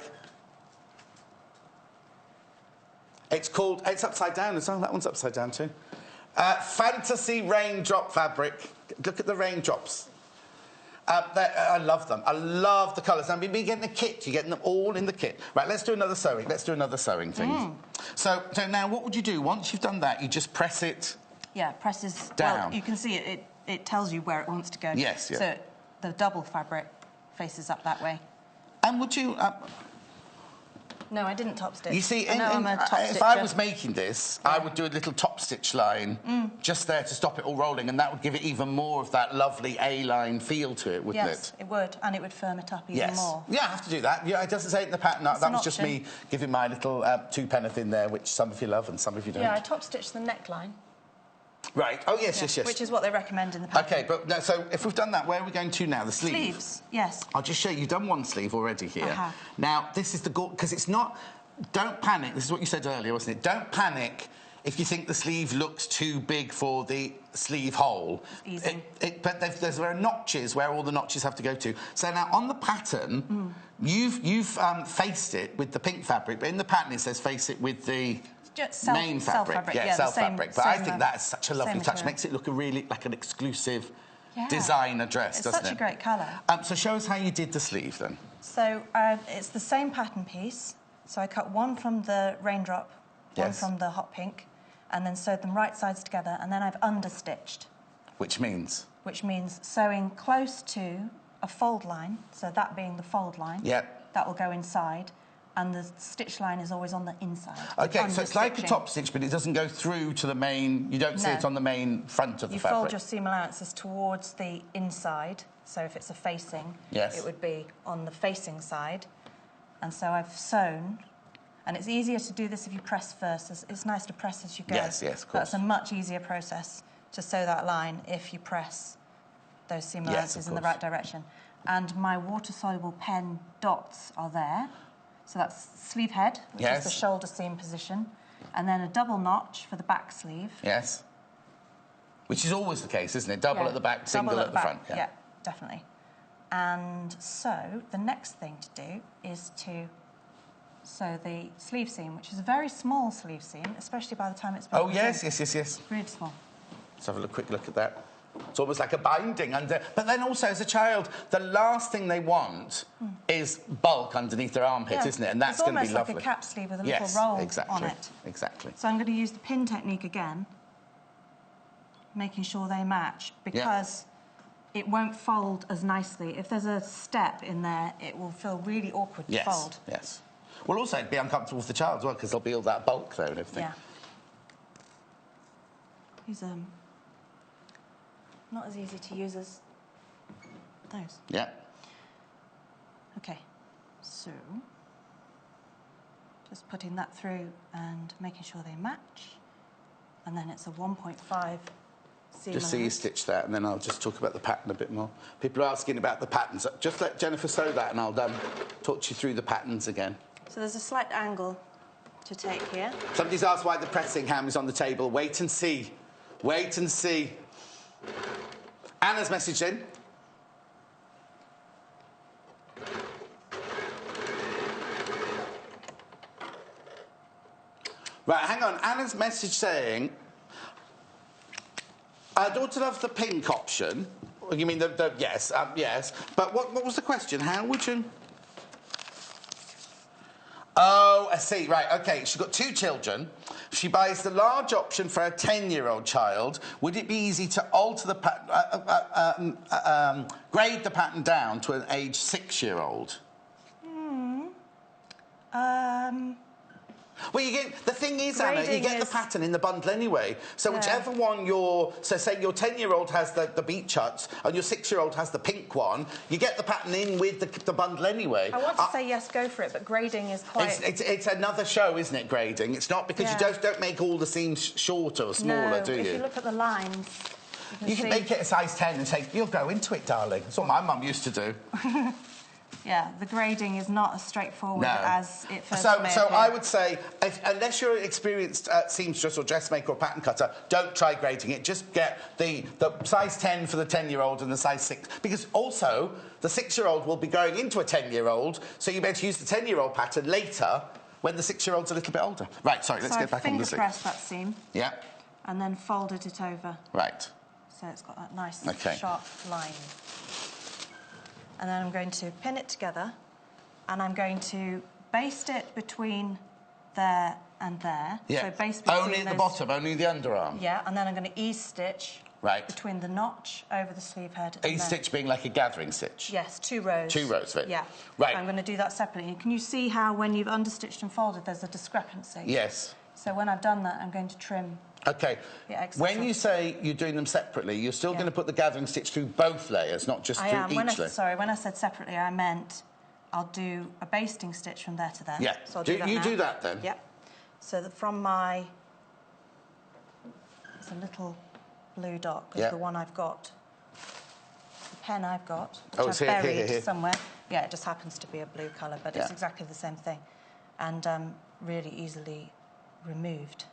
It's upside down as well. That one's upside down too. Fantasy raindrop fabric. Look at the raindrops. I love them. I love the colours. I mean, you're getting a kit. You're getting them all in the kit. Right, let's do another sewing. Let's do another sewing thing. So now what would you do? Once you've done that, you just press it... Yeah, presses down. Well, you can see it tells you where it wants to go. Yes, yeah. So the double fabric faces up that way. And would you... No, I didn't top stitch. You see, if I was making this, I would do a little top stitch line just there to stop it all rolling, and that would give it even more of that lovely A-line feel to it, wouldn't it? Yes, it would, and it would firm it up even more. Yeah, I have to do that. Yeah, it doesn't say it in the pattern. That was just me giving my little two-penneth in there, which some of you love and some of you don't. Yeah, I top stitched the neckline. Right. Oh, yes, yes. Which is what they recommend in the pattern. OK, but no, so if we've done that, where are we going to now? The sleeve? Sleeves, yes. I'll just show you. You've done one sleeve already here. I have. Now, this is the... Because it's not... Don't panic. This is what you said earlier, wasn't it? Don't panic if you think the sleeve looks too big for the sleeve hole. It's easy. But there are notches where all the notches have to go to. So now, on the pattern, you've faced it with the pink fabric, but in the pattern it says face it with the... main fabric. Yeah, self fabric. But I think that is such a lovely touch. Makes it look like an exclusive designer dress, doesn't it? It's such a great colour. So show us how you did the sleeve, then. So it's the same pattern piece. So I cut one from the raindrop, one from the hot pink, and then sewed them right sides together, and then I've understitched. Which means? which means sewing close to a fold line, so that being the fold line. Yep. That will go inside, and the stitch line is always on the inside. Okay, so it's like a top stitch, but it doesn't go through to the main... You don't see it on the main front of the fabric. You fold your seam allowances towards the inside, so if it's a facing, it would be on the facing side. And so I've sewn, and it's easier to do this if you press first. It's nice to press as you go. Yes, of course. That's a much easier process to sew that line if you press those seam allowances in the right direction. And my water-soluble pen dots are there. So that's sleeve head, which is the shoulder seam position, and then a double notch for the back sleeve. Yes. Which is always the case, isn't it? Double at the back, single at the front. Yeah, definitely. And so the next thing to do is to sew the sleeve seam, which is a very small sleeve seam, especially by the time it's been yes. really small. Let's have a quick look at that. It's almost like a binding under... But then also, as a child, the last thing they want is bulk underneath their armpit, isn't it? And that's going to be lovely. It's almost like a cap sleeve with a little roll on it. Exactly. So I'm going to use the pin technique again, making sure they match, because it won't fold as nicely. If there's a step in there, it will feel really awkward to fold. Yes. Well, also, it'd be uncomfortable for the child as well, because there'll be all that bulk there and everything. Yeah. These not as easy to use as those. Yeah. Okay, so just putting that through and making sure they match, and then it's a 1.5 seam. Just so you stitch that, and then I'll just talk about the pattern a bit more. People are asking about the patterns. Just let Jennifer sew that, and I'll talk you through the patterns again. So there's a slight angle to take here. Somebody's asked why the pressing ham is on the table. Wait and see. Wait and see. Anna's messaged in. Right, hang on. Anna's message saying, our daughter loves the pink option. You mean yes, yes. But what was the question? How would you... Oh, I see. Right, OK. She's got 2 children. She buys the large option for a 10-year-old child. Would it be easy to alter the grade the pattern down to an age 6-year-old? Well, the thing is, Anna, you get the pattern in the bundle anyway. So whichever one so say your 10-year-old has the beach huts and your 6-year-old has the pink one, you get the pattern in with the bundle anyway. I want to say yes, go for it, but grading is quite... It's another show, isn't it, grading? It's not because you don't make all the seams shorter or smaller, do you? If you look at the lines... You can make it a size 10 and say, you'll go into it, darling. That's what my mum used to do. Yeah, the grading is not as straightforward as it first may So appear. I would say, unless you're an experienced seamstress or dressmaker or pattern cutter, don't try grading it. Just get the size 10 for the 10-year-old and the size 6. Because also, the 6-year-old will be going into a 10-year-old, so you better use the 10-year-old pattern later when the 6-year-old's a little bit older. Right, sorry, let's get back on the seam. So finger press that seam. Yeah. And then folded it over. Right. So it's got that nice, sharp line. And then I'm going to pin it together, and I'm going to baste it between there and there. Yeah. So baste between only the bottom, only the underarm. Yeah, and then I'm going to ease-stitch between the notch over the sleeve head. Ease-stitch being like a gathering stitch? Yes, 2 rows. 2 rows of it? Yeah. Right. I'm going to do that separately. And can you see how when you've understitched and folded, there's a discrepancy? Yes. So when I've done that, I'm going to trim. OK. When you say you're doing them separately, you're still going to put the gathering stitch through both layers, not just through each layer? Sorry, when I said separately, I meant I'll do a basting stitch from there to there. Yeah. So I'll do that now. Do that then? Yep. So that from my... It's a little blue dot, because the one I've got... The pen I've got, which I've buried somewhere. Yeah, it just happens to be a blue colour, but it's exactly the same thing. And really easily removed.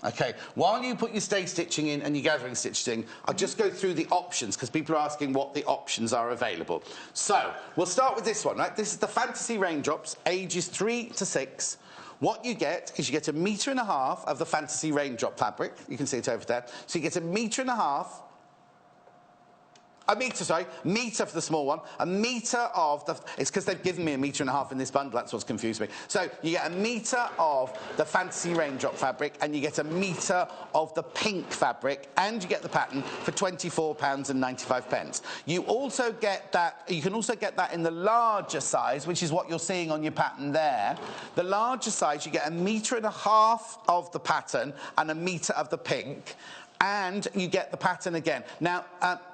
OK. While you put your stay stitching in and your gathering stitching, I'll just go through the options, because people are asking what the options are available. So, we'll start with this one, right? This is the Fantasy Raindrops, ages 3 to 6. What you get is you get 1.5 metres of the Fantasy Raindrop fabric. You can see it over there. So you get 1.5 metres A metre, sorry. Metre for the small one. A metre of the... It's because they've given me 1.5 metres in this bundle. That's what's confused me. So you get a metre of the fantasy raindrop fabric, and you get a metre of the pink fabric, and you get the pattern for £24.95. You also get that... You can also get that in the larger size, which is what you're seeing on your pattern there. The larger size, you get 1.5 metres of the pattern and 1 metre of the pink. And you get the pattern again. Now,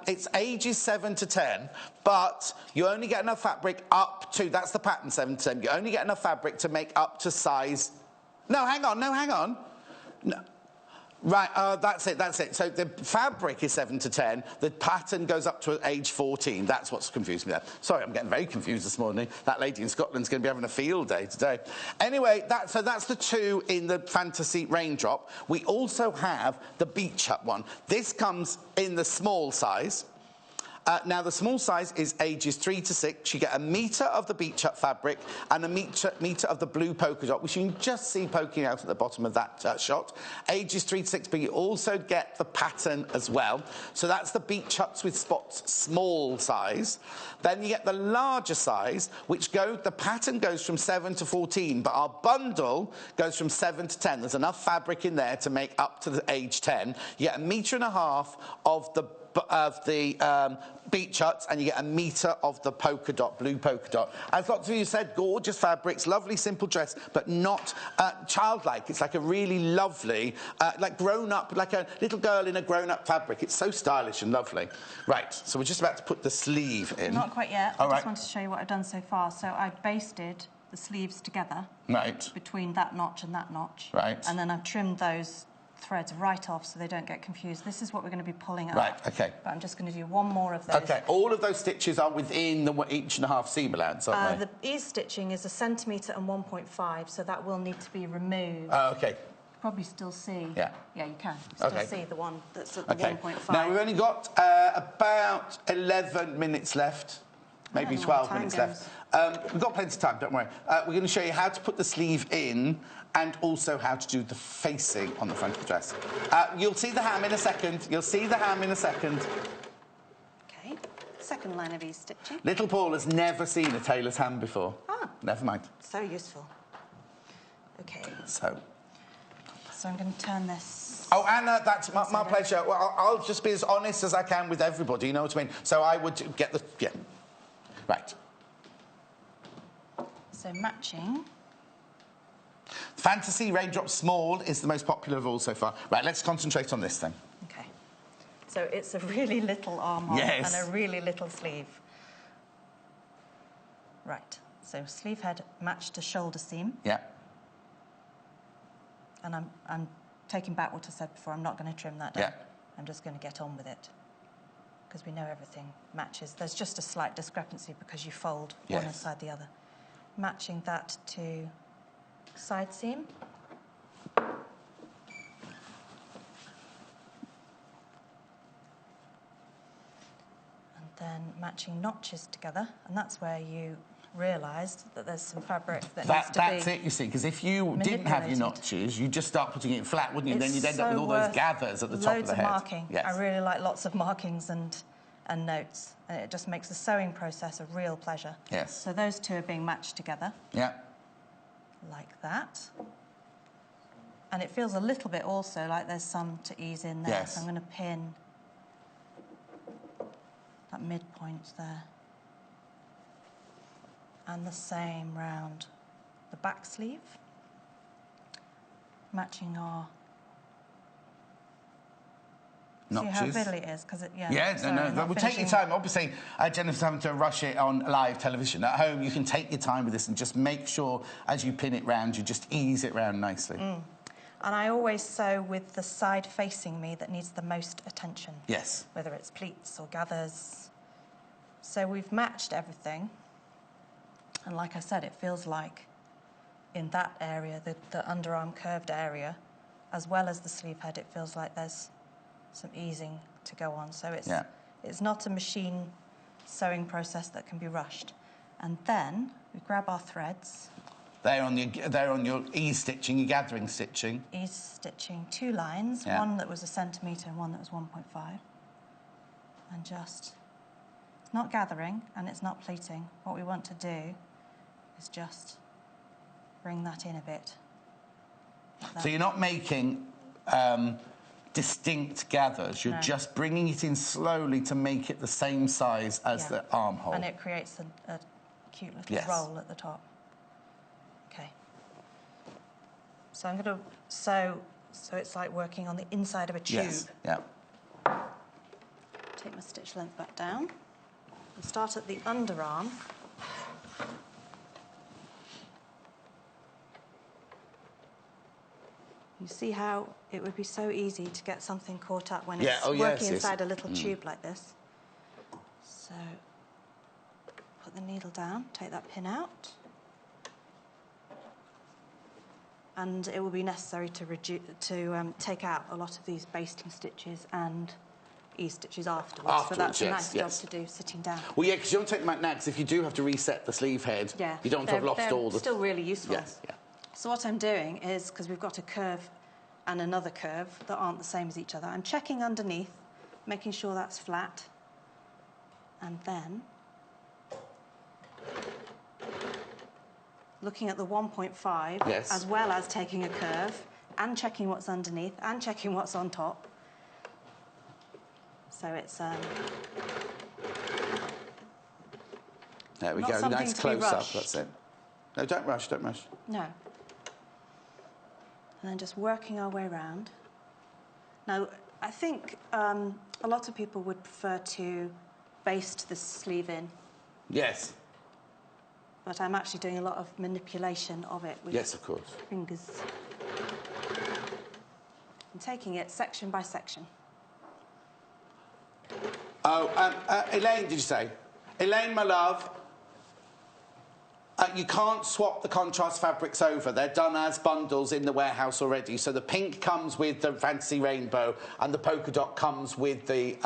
it's ages 7 to 10, but you only get enough fabric up to... That's the pattern, 7 to 10. You only get enough fabric to make up to size... No, hang on. No. Right, that's it. So the fabric is 7 to 10. The pattern goes up to age 14. That's what's confused me there. Sorry, I'm getting very confused this morning. That lady in Scotland's going to be having a field day today. Anyway, so that's the 2 in the fantasy raindrop. We also have the beach hut one. This comes in the small size. Now, the small size is ages 3 to 6. You get 1 metre of the beach hut fabric and 1 metre of the blue polka dot, which you can just see poking out at the bottom of that shot. Ages 3 to 6, but you also get the pattern as well. So that's the beach huts with spots, small size. Then you get the larger size, the pattern goes from 7 to 14, but our bundle goes from 7 to 10. There's enough fabric in there to make up to the age 10. You get 1.5 metres of the beach huts, and you get 1 metre of the polka dot, blue polka dot. As lots of you said, gorgeous fabrics, lovely simple dress, but not childlike. It's like a really lovely, like grown-up, like a little girl in a grown-up fabric. It's so stylish and lovely. Right, so we're just about to put the sleeve in. Not quite yet. All I right. just wanted to show you what I've done so far. So I've basted the sleeves together. Right. Between that notch and that notch. Right. And then I've trimmed those threads right off so they don't get confused. This is what we're going to be pulling up. Right, OK. But I'm just going to do one more of those. OK, all of those stitches are within the 1.5 seam allowance, aren't they? The ease stitching is 1 centimetre and 1.5, so that will need to be removed. Oh, OK. Probably still see. Yeah. Yeah, you can. Still see the one that's at the 1.5. Now, we've only got about 11 minutes left. Maybe 12 minutes left. We've got plenty of time, don't worry. We're going to show you how to put the sleeve in and also how to do the facing on the front of the dress. You'll see the ham in a second. OK. Second line of ease stitching. Little Paul has never seen a tailor's ham before. Ah. Never mind. So useful. OK. So I'm going to turn this... Oh, Anna, that's my pleasure. Well, I'll just be as honest as I can with everybody, you know what I mean? So I would get the... Yeah. Right. So matching... Fantasy Raindrop Small is the most popular of all so far. Right, let's concentrate on this then. OK. So it's a really little armhole and a really little sleeve. Right. So sleeve head matched to shoulder seam. Yeah. And I'm taking back what I said before. I'm not going to trim that down. Yeah. I'm just going to get on with it. Because we know everything matches. There's just a slight discrepancy because you fold one inside the other. Matching that to side seam. And then matching notches together. And that's where you realised that there's some fabric that needs to be... That's it, you see, because if you didn't have your notches, you'd just start putting it flat, wouldn't you? Then you'd end up with all those gathers at the top of the head. Loads of marking. Yes. I really like lots of markings and notes. And it just makes the sewing process a real pleasure. Yes. So those two are being matched together. Yeah. Like that. And it feels a little bit also like there's some to ease in there. Yes. So I'm going to pin that midpoint there. And the same round the back sleeve. Matching our... Notches. See how fiddly it is? Because it, We'll take your time. Obviously, Jennifer's having to rush it on live television. At home, you can take your time with this and just make sure, as you pin it round, you just ease it round nicely. And I always sew with the side facing me that needs the most attention. Yes. Whether it's pleats or gathers. So we've matched everything. And like I said, it feels like in that area, the underarm curved area, as well as the sleeve head, it feels like there's some easing to go on. So it's not a machine sewing process that can be rushed. And then we grab our threads. They're on your ease stitching, your gathering stitching. Ease stitching 2 lines, one that was 1 centimetre and one that was 1.5. And just not gathering and it's not pleating. What we want to do is just bring that in a bit. Like so you're not making distinct gathers, you're just bringing it in slowly to make it the same size as the armhole. And it creates a cute little roll at the top. Okay. So I'm going to... So it's like working on the inside of a tube. Yes, yeah. Take my stitch length back down and start at the underarm. You see how it would be so easy to get something caught up when it's working inside a little tube like this. So put the needle down, take that pin out. And it will be necessary to take out a lot of these basting stitches and E-stitches afterwards. So that's a nice job to do sitting down. Well, yeah, because you don't take them out now, because if you do have to reset the sleeve head, you don't want to have lost all the... They're still really useful. Yes, yeah. So what I'm doing is, because we've got a curve and another curve that aren't the same as each other, I'm checking underneath, making sure that's flat, and then looking at the 1.5, as well as taking a curve, and checking what's underneath, and checking what's on top. So it's... there we go, nice close-up, that's it. No, don't rush, don't rush. No. And then just working our way around. Now, I think a lot of people would prefer to baste the sleeve in. Yes. But I'm actually doing a lot of manipulation of it with of course. fingers. I'm taking it section by section. Oh, Elaine, did you say? Elaine, my love, you can't swap the contrast fabrics over. They're done as bundles in the warehouse already. So the pink comes with the fantasy rainbow and the polka dot comes with the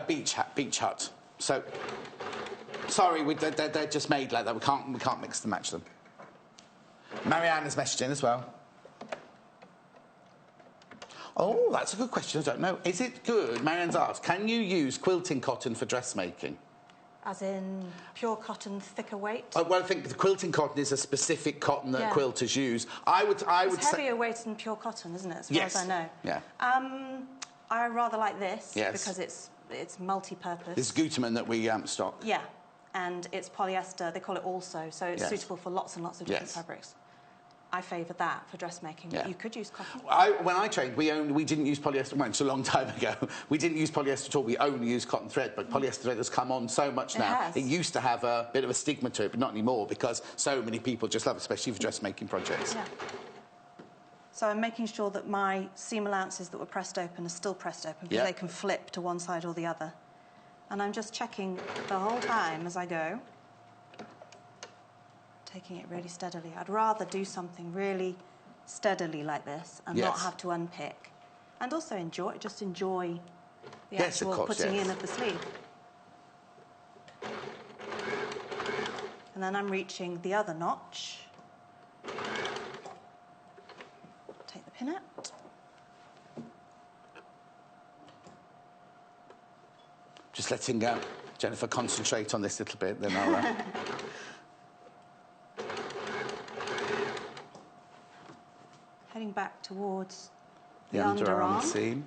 beach hut. So, sorry, they're just made like that. We can't mix and match them. Marianne has messaged in as well. Oh, that's a good question. I don't know. Is it good? Marianne's asked, can you use quilting cotton for dressmaking? As in pure cotton, thicker weight? Well, I think the quilting cotton is a specific cotton that quilters use. I would say... It's heavier weight than pure cotton, isn't it, as far as I know? Yeah. I rather like this because it's multi-purpose. This Gutermann that we stock. Yeah, and it's polyester. They call it also, so it's suitable for lots and lots of different fabrics. I favour that for dressmaking, but you could use cotton. When I trained, we didn't use polyester. Well, it's a long time ago. We didn't use polyester at all. We only used cotton thread, but polyester thread has come on so much now. It used to have a bit of a stigma to it, but not anymore, because so many people just love it, especially for dressmaking projects. Yeah. So I'm making sure that my seam allowances that were pressed open are still pressed open, because they can flip to one side or the other. And I'm just checking the whole time as I go, taking it really steadily. I'd rather do something really steadily like this and not have to unpick. And also enjoy the actual putting in of the sleeve. And then I'm reaching the other notch. Take the pin out. Just letting Jennifer concentrate on this little bit, then I'll... Heading back towards the underarm seam.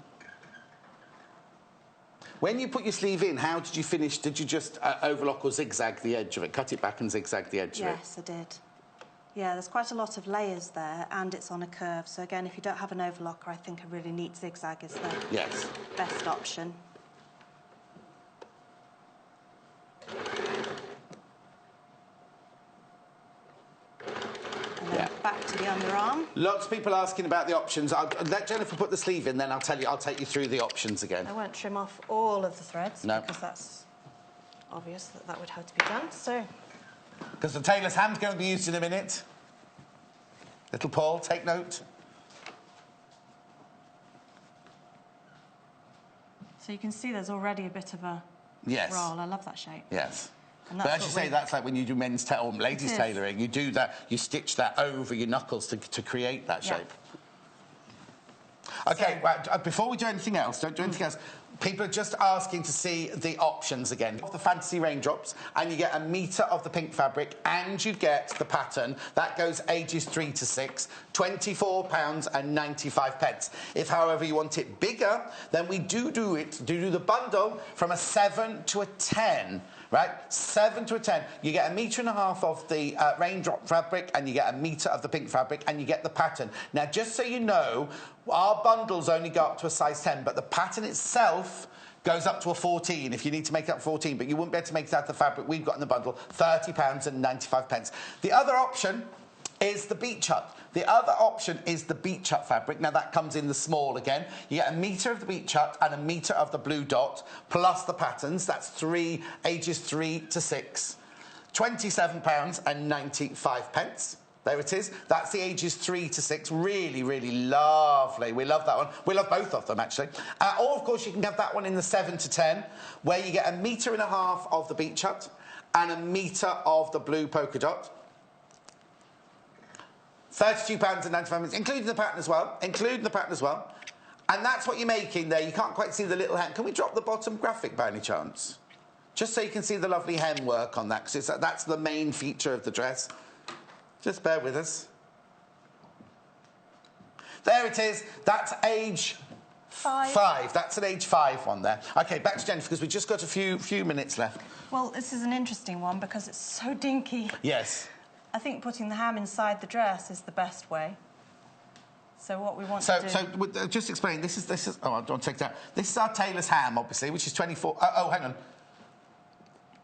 When you put your sleeve in, how did you finish? Did you just overlock or zigzag the edge of it? Cut it back and zigzag the edge of it? Yes, I did. Yeah, there's quite a lot of layers there, and it's on a curve. So again, if you don't have an overlocker, I think a really neat zigzag is the best option. Back to the underarm. Lots of people asking about the options. I'll let Jennifer put the sleeve in, then I'll take you through the options again. I won't trim off all of the threads because that's obvious that would have to be done. So, because the tailor's hand's going to be used in a minute. Little Paul, take note. So you can see there's already a bit of a roll. I love that shape. Yes. But as you say, that's like when you do men's or ladies' tailoring. You do that, you stitch that over your knuckles to create that shape. Okay, So- right, before we do anything else, don't do anything else. People are just asking to see the options again. Of the fantasy raindrops, and you get a metre of the pink fabric, and you get the pattern. That goes ages 3 to 6, £24.95. If, however, you want it bigger, then we do the bundle from a 7 to a 10. Right, 7 to a 10. You get a metre and a half of the raindrop fabric, and you get a metre of the pink fabric, and you get the pattern. Now, just so you know, our bundles only go up to a size 10, but the pattern itself goes up to a 14 if you need to make it up 14, but you wouldn't be able to make it out of the fabric we've got in the bundle, £30.95. The other option is the beach hut. The other option is the beach hut fabric. Now, that comes in the small again. You get a metre of the beach hut and a metre of the blue dot, plus the patterns. That's ages 3 to 6. £27.95. There it is. That's the ages 3 to 6. Really, really lovely. We love that one. We love both of them, actually. Or, of course, you can have that one in the 7 to 10, where you get a metre and a half of the beach hut and a metre of the blue polka dot. £32.95, including the pattern as well. And that's what you're making there. You can't quite see the little hem. Can we drop the bottom graphic by any chance? Just so you can see the lovely hem work on that, because that's the main feature of the dress. Just bear with us. There it is. That's age 5. That's an age 5 one there. OK, back to Jennifer, because we've just got a few minutes left. Well, this is an interesting one because it's so dinky. Yes. I think putting the ham inside the dress is the best way. So what we want to do... So just explain, this is... Oh, I don't take that. This is our tailor's ham, obviously, which is 24... Oh, hang on.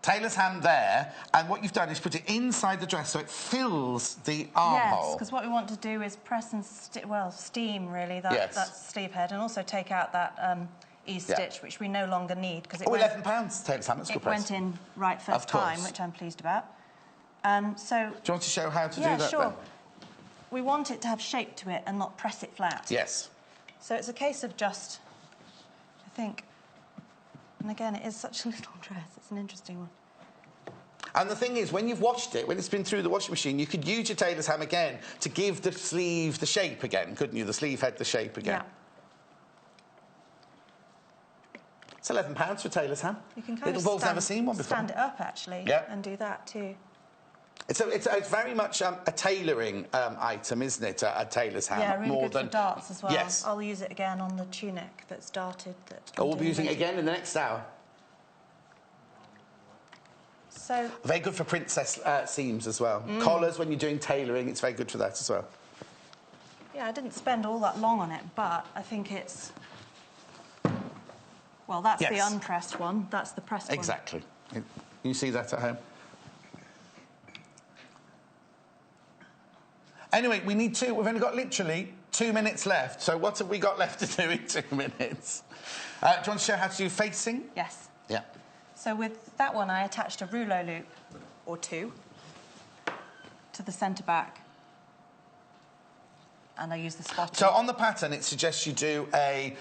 Tailor's ham there, and what you've done is put it inside the dress so it fills the armhole. Yes, because what we want to do is press and... steam, really, that sleeve head, and also take out that E-stitch, which we no longer need, because it £11, tailor's ham, that's good price. It went in right first time, which I'm pleased about. So... Do you want to show how to do that? Yeah, sure. Then? We want it to have shape to it and not press it flat. Yes. So it's a case of just, I think... And again, it is such a little dress. It's an interesting one. And the thing is, when you've washed it, when it's been through the washing machine, you could use your tailor's ham again to give the sleeve the shape again, couldn't you? The sleeve head the shape again. Yeah. It's £11 for tailor's ham. You can kind Little of Ball's never seen one before. Stand it up, actually, and do that too. It's very much a tailoring item, isn't it? A tailor's ham. Yeah, really more good than for darts as well. Yes. I'll use it again on the tunic that's darted. We'll be using it again in the next hour. So very good for princess seams as well. Collars, when you're doing tailoring, it's very good for that as well. Yeah, I didn't spend all that long on it, but I think it's... Well, that's the unpressed one. That's the pressed one. Exactly. You see that at home? Anyway, we've only got literally 2 minutes left. So what have we got left to do in 2 minutes? Do you want to show how to do facing? Yes. Yeah. So with that one, I attached a rouleau loop, or 2, to the centre back. And I use the spotting. So on the pattern, it suggests you do a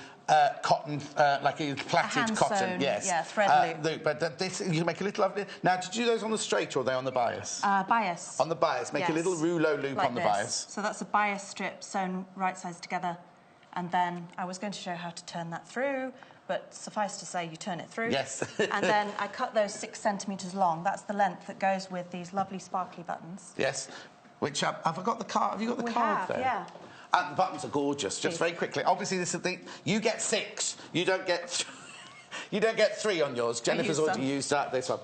cotton, like a plaited cotton. Yes. Yeah, thread loop. But this, you can make a little... Now, did you do those on the straight or are they on the bias? Bias. On the bias. Make a little rouleau loop like on the this. bias. So that's a bias strip sewn right sides together. And then I was going to show how to turn that through, but suffice to say, you turn it through. Yes. And then I cut those 6 centimetres long. That's the length that goes with these lovely sparkly buttons. Yes. Which, have I got the card? Have you got the card there? Yeah. And the buttons are gorgeous. Just very quickly. Obviously, this is the... You get 6. You don't get... you don't get 3 on yours. Jennifer's already used this one.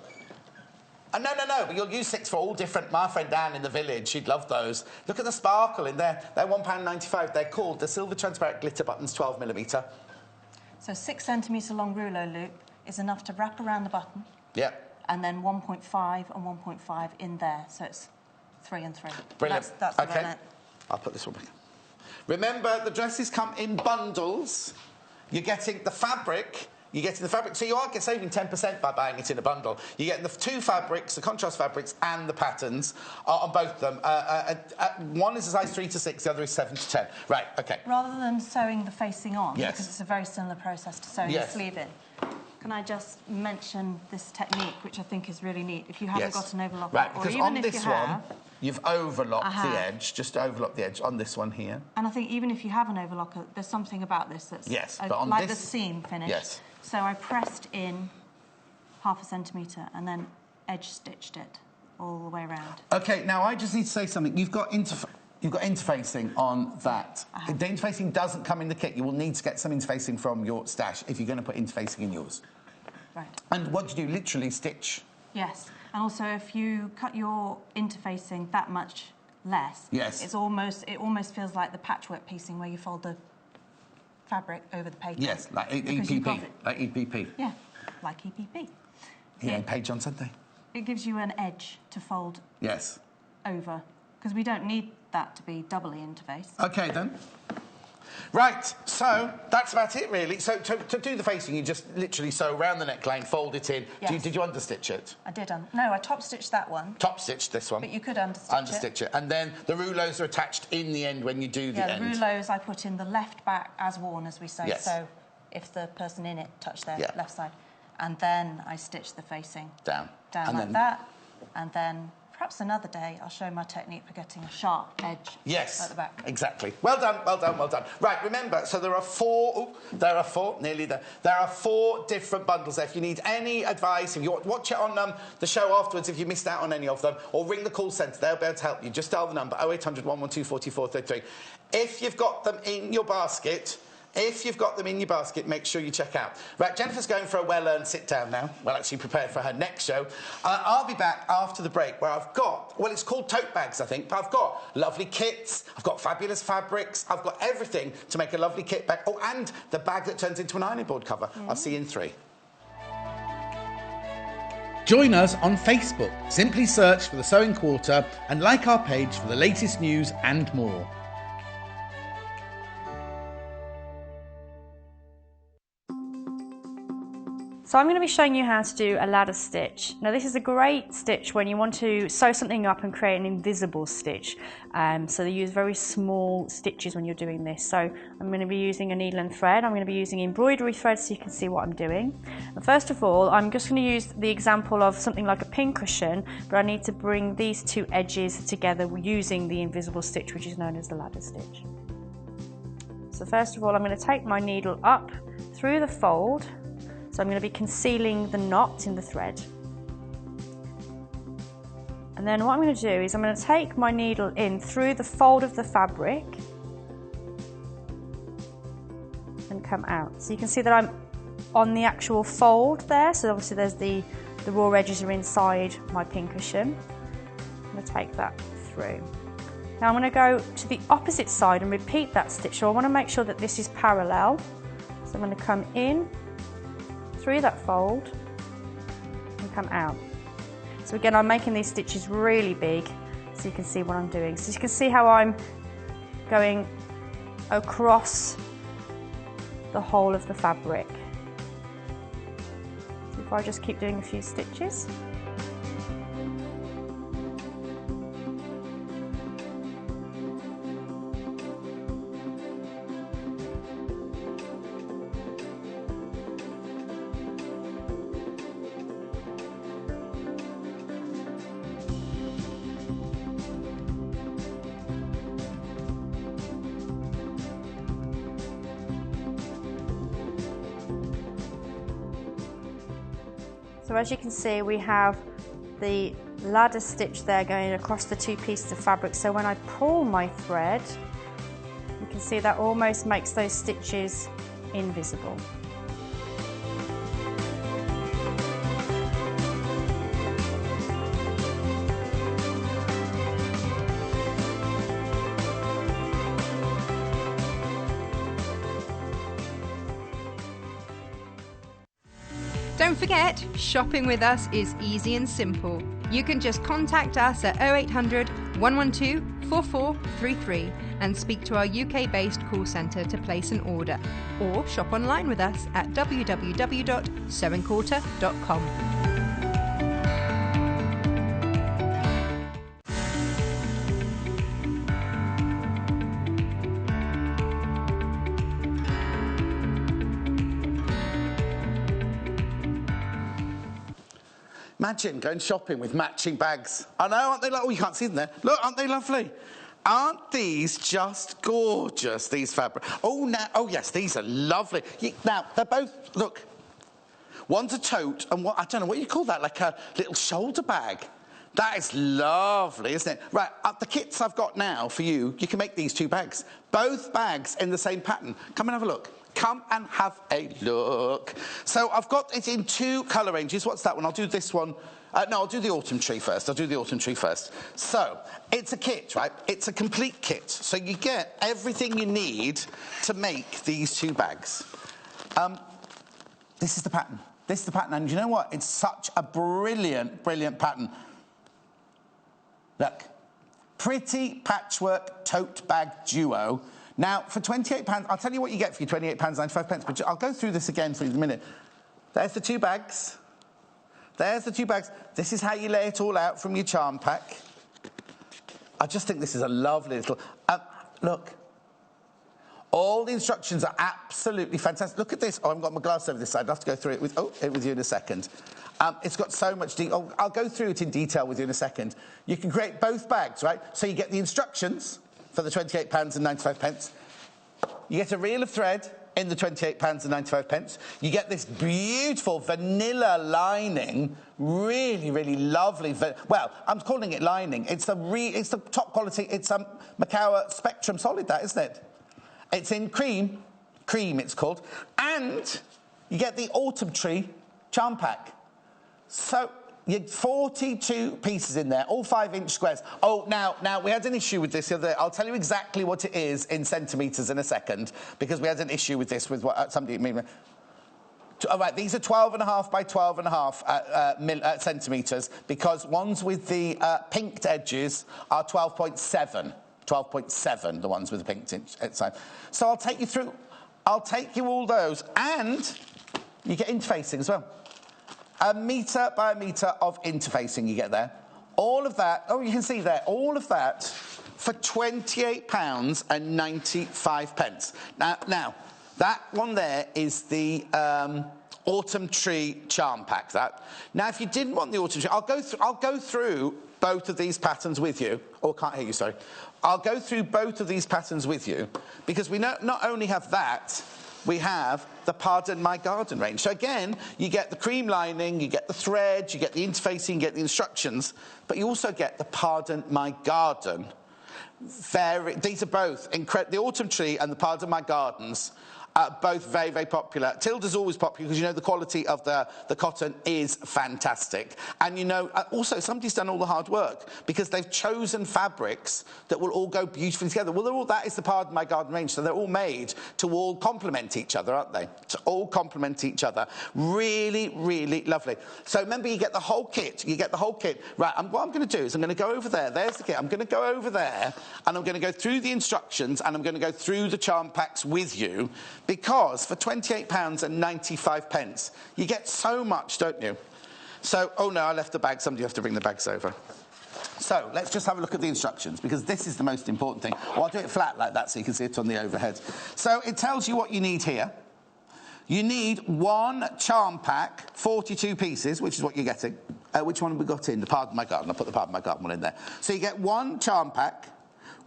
No, but you'll use 6 for all different... My friend Dan in the village, she'd love those. Look at the sparkle in there. They're £1.95. They're called the Silver Transparent Glitter Buttons 12mm. So 6 centimetre long rouleau loop is enough to wrap around the button. Yeah. And then 1.5 and 1.5 in there. So it's 3 and 3. Brilliant. That's the length. I'll put this one back. Remember, the dresses come in bundles. You're getting the fabric. So you are saving 10% by buying it in a bundle. You're getting the 2 fabrics, the contrast fabrics, and the patterns on both of them. One is a size 3 to 6, the other is 7 to 10. Right, OK. Rather than sewing the facing on, because it's a very similar process to sewing the sleeve in, can I just mention this technique, which I think is really neat? If you haven't got an overlock, right, or because even on if this you have, you've overlocked the edge, just overlocked the edge on this one here. And I think even if you have an overlocker, there's something about this that's but on like this, the seam finish. Yes. So I pressed in 0.5 centimetre and then edge stitched it all the way around. Okay, now I just need to say something. You've got interfacing on that. The interfacing doesn't come in the kit. You will need to get some interfacing from your stash if you're going to put interfacing in yours. Right. And what do you do? Literally stitch? Yes. And also, if you cut your interfacing that much less, it almost feels like the patchwork piecing where you fold the fabric over the paper. Yes, like EPP. Like EPP. Yeah, like EPP. Yeah, page on Sunday. It gives you an edge to fold over, because we don't need that to be doubly interfaced. OK, then. Right, so that's about it, really. So to do the facing, you just literally sew around the neckline, fold it in. Yes. Did you understitch it? I did. No, I top-stitched that one. Top-stitched this one? But you could understitch it. And then the rouleaus are attached in the end when you do the end. Yeah, the rouleaus I put in the left back as worn, as we say. Yes. So if the person in it touched their left side. And then I stitched the facing. Down like that. And then perhaps another day I'll show my technique for getting a sharp edge at the back. Exactly. Well done, well done, well done. Right, remember, so there are four, nearly there. There are 4 different bundles there. If you need any advice, if you watch it on the show afterwards, if you missed out on any of them, or ring the call centre, they'll be able to help you. Just dial the number, 0800 112 4433. If you've got them in your basket, make sure you check out. Right, Jennifer's going for a well-earned sit-down now. Well, actually prepared for her next show. I'll be back after the break where I've got, well, it's called tote bags, I think, but I've got lovely kits, I've got fabulous fabrics, I've got everything to make a lovely kit bag. Oh, and the bag that turns into an ironing board cover. I'll see you in 3. Join us on Facebook. Simply search for The Sewing Quarter and like our page for the latest news and more. So I'm going to be showing you how to do a ladder stitch. Now this is a great stitch when you want to sew something up and create an invisible stitch. So they use very small stitches when you're doing this. So I'm going to be using a needle and thread. I'm going to be using embroidery thread so you can see what I'm doing. And first of all, I'm just going to use the example of something like a pincushion, but I need to bring these 2 edges together using the invisible stitch, which is known as the ladder stitch. So first of all, I'm going to take my needle up through the fold. So I'm going to be concealing the knot in the thread. And then what I'm going to do is I'm going to take my needle in through the fold of the fabric and come out. So you can see that I'm on the actual fold there. So obviously there's the raw edges are inside my pincushion. I'm going to take that through. Now I'm going to go to the opposite side and repeat that stitch. So I want to make sure that this is parallel. So I'm going to come in through that fold and come out. So again, I'm making these stitches really big so you can see what I'm doing. So you can see how I'm going across the whole of the fabric. So if I just keep doing a few stitches. So as you can see, we have the ladder stitch there going across the 2 pieces of fabric. So when I pull my thread, you can see that almost makes those stitches invisible. Don't forget, shopping with us is easy and simple. You can just contact us at 0800 112 4433 and speak to our UK-based call centre to place an order, or shop online with us at www.sewingquarter.com. Imagine going shopping with matching bags. I know, aren't they? Oh, you can't see them there. Look, aren't they lovely? Aren't these just gorgeous, these fabric? Oh, now, oh yes, these are lovely. Now, they're both, look, one's a tote and what, I don't know what you call that, like a little shoulder bag. That is lovely, isn't it? Right, the kits I've got now for you, you can make these 2 bags. Both bags in the same pattern. Come and have a look. Come and have a look. So I've got it in 2 colour ranges. What's that one? I'll do this one. No, I'll do the autumn tree first. So, it's a kit, right? It's a complete kit. So you get everything you need to make these 2 bags. This is the pattern. And you know what? It's such a brilliant, brilliant pattern. Look. Pretty patchwork tote bag duo. Now, for £28, I'll tell you what you get for your £28.95, but I'll go through this again for you in a minute. There's the 2 bags. This is how you lay it all out from your charm pack. I just think this is a lovely little... look. All the instructions are absolutely fantastic. Look at this. Oh, I haven't got my glass over this side. I'll have to go through it with you in a second. It's got so much detail. I'll go through it in detail with you in a second. You can create both bags, right? So you get the instructions for the £28.95. You get a reel of thread in the £28.95. You get this beautiful vanilla lining, really, really lovely. Well, I'm calling it lining. It's the top quality. It's a McCalls Spectrum Solid, that, isn't it? It's in cream it's called, and you get the autumn tree charm pack. So you had 42 pieces in there, all 5-inch squares. Oh, now we had an issue with this the other day. I'll tell you exactly what it is in centimetres in a second, because we had an issue with this with what somebody made. All right, these are 12.5 by 12.5 centimetres, because ones with the pinked edges are 12.7. 12.7, the ones with the pink inside. So I'll take you through all those, and you get interfacing as well. 1 metre by 1 metre of interfacing you get there. All of that, oh, you can see there, all of that for £28.95. Now, that one there is the autumn tree charm pack, that. Now, if you didn't want the autumn tree, I'll go through both of these patterns with you. Oh, I can't hear you, sorry. I'll go through both of these patterns with you, because we not only have that, we have the Pardon My Garden range. So again, you get the cream lining, you get the thread, you get the interfacing, you get the instructions, but you also get the Pardon My Garden. These are both the autumn tree and the Pardon My Gardens. Both very, very popular. Tilda's always popular because, you know, the quality of the cotton is fantastic. And, you know, also somebody's done all the hard work, because they've chosen fabrics that will all go beautifully together. Well, that is the Pardon My Garden range, so they're all made to all complement each other, aren't they? To all complement each other. Really, really lovely. So remember, you get the whole kit. Right, what I'm going to do is I'm going to go over there. There's the kit. I'm going to go over there, and I'm going to go through the instructions, and I'm going to go through the charm packs with you, because for £28.95, you get so much, don't you? So, oh no, I left the bag. Somebody have to bring the bags over. So, let's just have a look at the instructions, because this is the most important thing. Well, I'll do it flat like that so you can see it on the overhead. So, it tells you what you need here. You need 1 charm pack, 42 pieces, which is what you're getting. Which one have we got in? The Pardon My Garden. I'll put the Pardon My Garden one in there. So, you get 1 charm pack.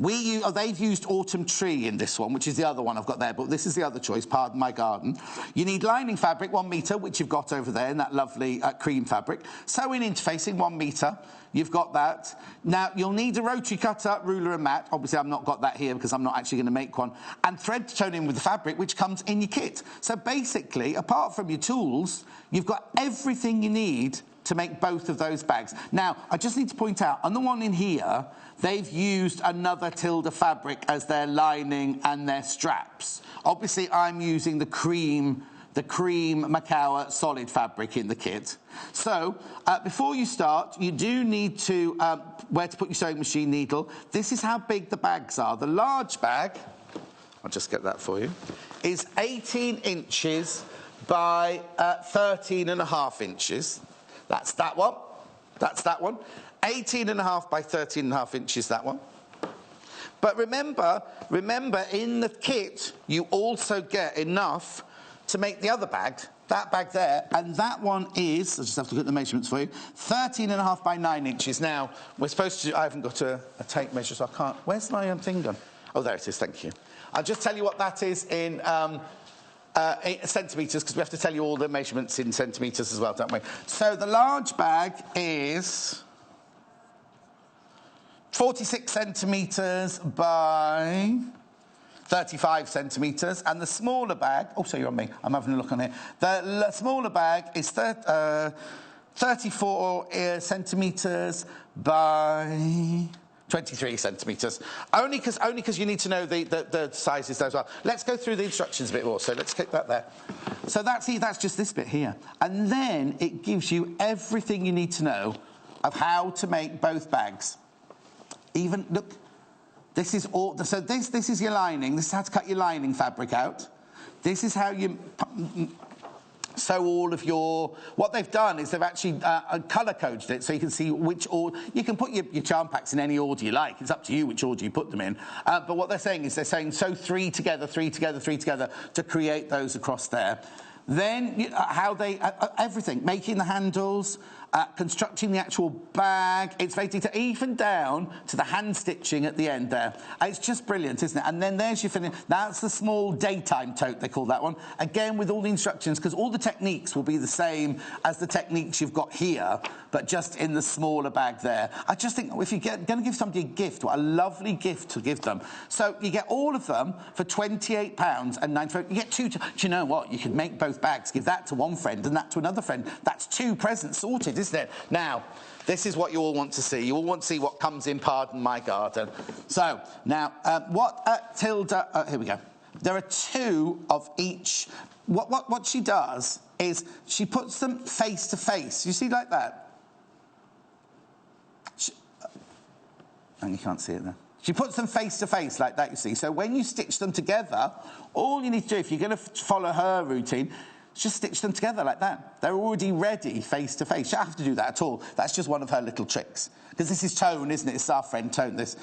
They've used autumn tree in this one, which is the other one I've got there, but this is the other choice, Pardon My Garden. You need lining fabric, 1 metre, which you've got over there in that lovely cream fabric. Sewing interfacing, 1 metre. You've got that. Now, you'll need a rotary cutter, ruler and mat. Obviously, I've not got that here because I'm not actually going to make one. And thread to sewn in with the fabric, which comes in your kit. So basically, apart from your tools, you've got everything you need to make both of those bags. Now, I just need to point out, on the one in here, they've used another Tilda fabric as their lining and their straps. Obviously, I'm using the cream McCalls solid fabric in the kit. So, before you start, you do need to, where to put your sewing machine needle. This is how big the bags are. The large bag, I'll just get that for you, is 18 inches by 13.5 inches. That's that one. 18.5 by 13.5 inches, that one. But remember, in the kit, you also get enough to make the other bag, that bag there, and that one is, I just have to get the measurements for you, 13.5 by 9 inches. Now, we're supposed to, I haven't got a tape measure, so I can't, where's my thing gone? Oh, there it is, thank you. I'll just tell you what that is in centimetres, because we have to tell you all the measurements in centimetres as well, don't we? So the large bag is 46 centimetres by 35 centimetres, and the smaller bag, oh, so you're on me, I'm having a look on here. The smaller bag is 34 centimetres by 23 centimetres. Only because you need to know the sizes as well. Let's go through the instructions a bit more, so let's keep that there. So that's just this bit here. And then it gives you everything you need to know of how to make both bags. Even, look, this is all, so this is your lining. This is how to cut your lining fabric out. This is how you sew all of your, what they've done is they've actually colour-coded it so you can see which order, you can put your charm packs in any order you like. It's up to you which order you put them in. But what they're saying is sew 3 together, 3 together, 3 together to create those across there. Then how they, everything, making the handles, constructing the actual bag. It's very detailed, even down to the hand stitching at the end there. It's just brilliant, isn't it? And then there's your finish. That's the small daytime tote, they call that one. Again, with all the instructions, because all the techniques will be the same as the techniques you've got here, but just in the smaller bag there. I just think if you're going to give somebody a gift, what a lovely gift to give them. So you get all of them for £28.95. You get 2. Do you know what? You can make both bags, give that to one friend and that to another friend. That's 2 presents sorted, isn't it? Now, this is what you all want to see. You all want to see what comes in Pardon My Garden. So, now, Tilda... here we go. There are 2 of each. What she does is she puts them face to face. You see like that? And you can't see it there. She puts them face to face like that, you see. So when you stitch them together, all you need to do, if you're going to follow her routine, just stitch them together like that. They're already ready face to face. You don't have to do that at all. That's just one of her little tricks. Because this is Tone, isn't it? It's our friend Tone, this.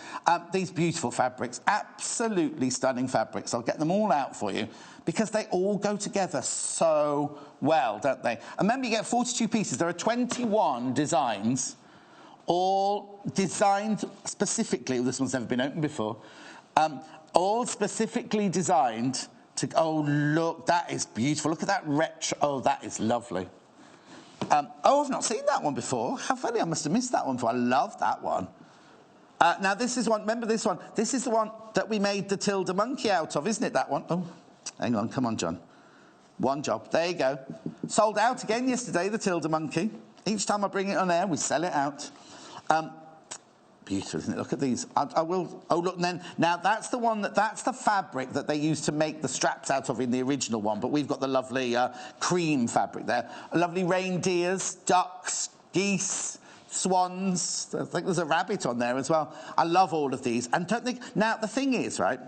These beautiful fabrics, absolutely stunning fabrics. I'll get them all out for you because they all go together so well, don't they? And remember, you get 42 pieces. There are 21 designs, all designed specifically. This one's never been opened before. All specifically designed to... Oh, look, that is beautiful. Look at that retro... Oh, that is lovely. Oh, I've not seen that one before. How funny, I must have missed that one before. I love that one. Now, this is one... Remember this one? This is the one that we made the Tilda monkey out of, isn't it, that one? Oh, hang on. Come on, John. One job. There you go. Sold out again yesterday, the Tilda monkey. Each time I bring it on air, we sell it out. Beautiful, isn't it? Look at these. I will... Oh, look, and then... Now, that's the one that's the fabric that they used to make the straps out of in the original one, but we've got the lovely cream fabric there. Lovely reindeers, ducks, geese, swans. I think there's a rabbit on there as well. I love all of these. And don't think... Now, the thing is, right,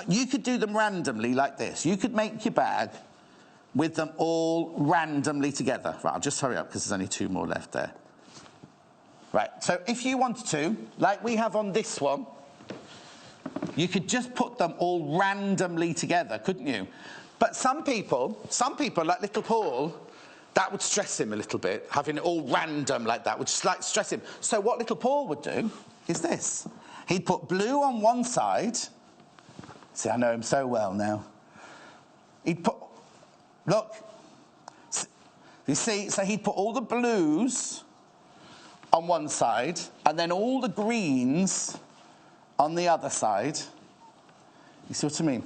you could do them randomly like this. You could make your bag with them all randomly together. Right, I'll just hurry up because there's only 2 more left there. Right, so if you wanted to, like we have on this one, you could just put them all randomly together, couldn't you? But some people, like little Paul, that would stress him a little bit. Having it all random like that would just like stress him. So what little Paul would do is this. He'd put blue on one side. See, I know him so well now. He'd put... Look. You see, so he'd put all the blues on one side, and then all the greens on the other side. You see what I mean?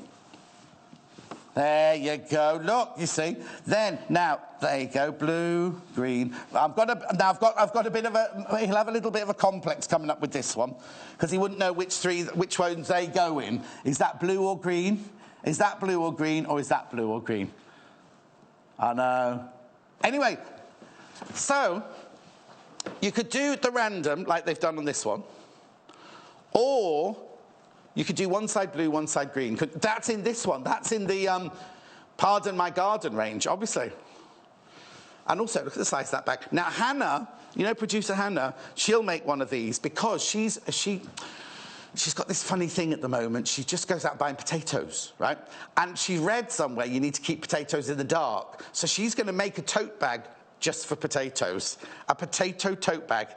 There you go. Look, you see. Then now, there you go. Blue, green. I've got a bit of a. He'll have a little bit of a complex coming up with this one because he wouldn't know which ones they go in. Is that blue or green? Is that blue or green? Or is that blue or green? I know. Anyway, so. You could do the random, like they've done on this one, or you could do one side blue, one side green. That's in this one. That's in the Pardon My Garden range, obviously. And also, look at the size of that bag. Now, Hannah, you know, producer Hannah, she'll make one of these because she she's got this funny thing at the moment. She just goes out buying potatoes, right? And she read somewhere you need to keep potatoes in the dark. So she's going to make a tote bag just for potatoes, a potato tote bag.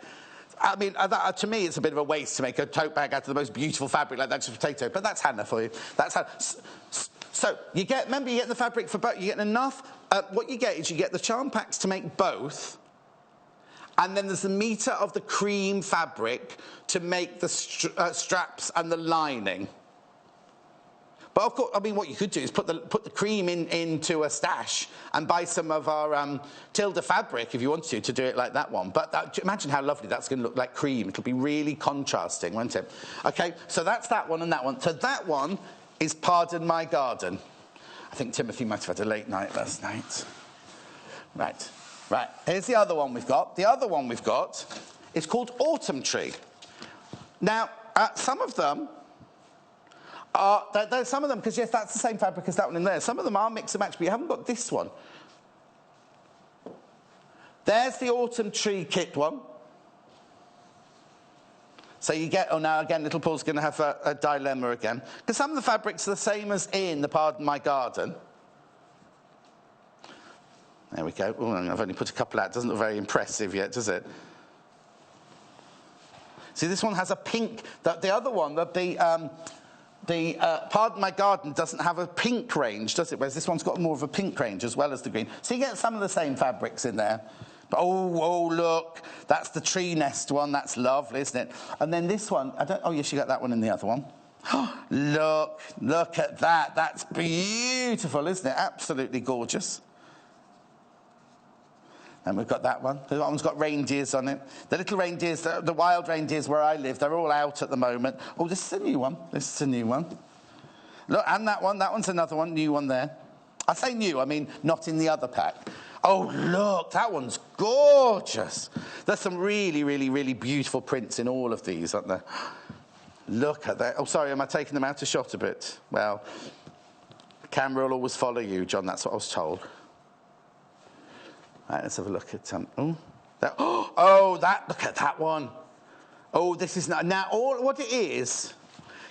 I mean, to me, it's a bit of a waste to make a tote bag out of the most beautiful fabric like that, just potato. But that's Hannah for you. That's Hannah. So you get, remember, you get the fabric for both. You get enough. What you get is you get the charm packs to make both. And then there's the metre of the cream fabric to make the straps and the lining. But of course, I mean, what you could do is put the cream into a stash and buy some of our Tilda fabric if you want to do it like that one. But imagine how lovely that's going to look like cream. It'll be really contrasting, won't it? Okay, so that's that one and that one. So that one is Pardon My Garden. I think Timothy might have had a late night last night. Right. Here's the other one we've got. The other one we've got is called Autumn Tree. Now, some of them there's some of them, because yes, that's the same fabric as that one in there. Some of them are mix and match, but you haven't got this one. There's the Autumn Tree kit one. So you get, oh, now again, little Paul's going to have a dilemma again. Because some of the fabrics are the same as in the Pardon My Garden. There we go. Oh, I've only put a couple out. Doesn't look very impressive yet, does it? See, this one has a pink. The other one, the Pardon My Garden doesn't have a pink range, does it? Whereas this one's got more of a pink range as well as the green. So you get some of the same fabrics in there. But oh, look, that's the tree nest one. That's lovely, isn't it? And then this one, oh, yes, you got that one in the other one. Look at that. That's beautiful, isn't it? Absolutely gorgeous. And we've got that one. That one's got reindeers on it. The little reindeers, the wild reindeers where I live, they're all out at the moment. Oh, this is a new one. This is a new one. Look, and that one. That one's another one, new one there. I say new, I mean not in the other pack. Oh, look, that one's gorgeous. There's some really, really, really beautiful prints in all of these, aren't there? Look at that. Oh, sorry, am I taking them out of shot a bit? Well, the camera will always follow you, John. That's what I was told. Right, let's have a look at look at that one. Oh, this is now what it is.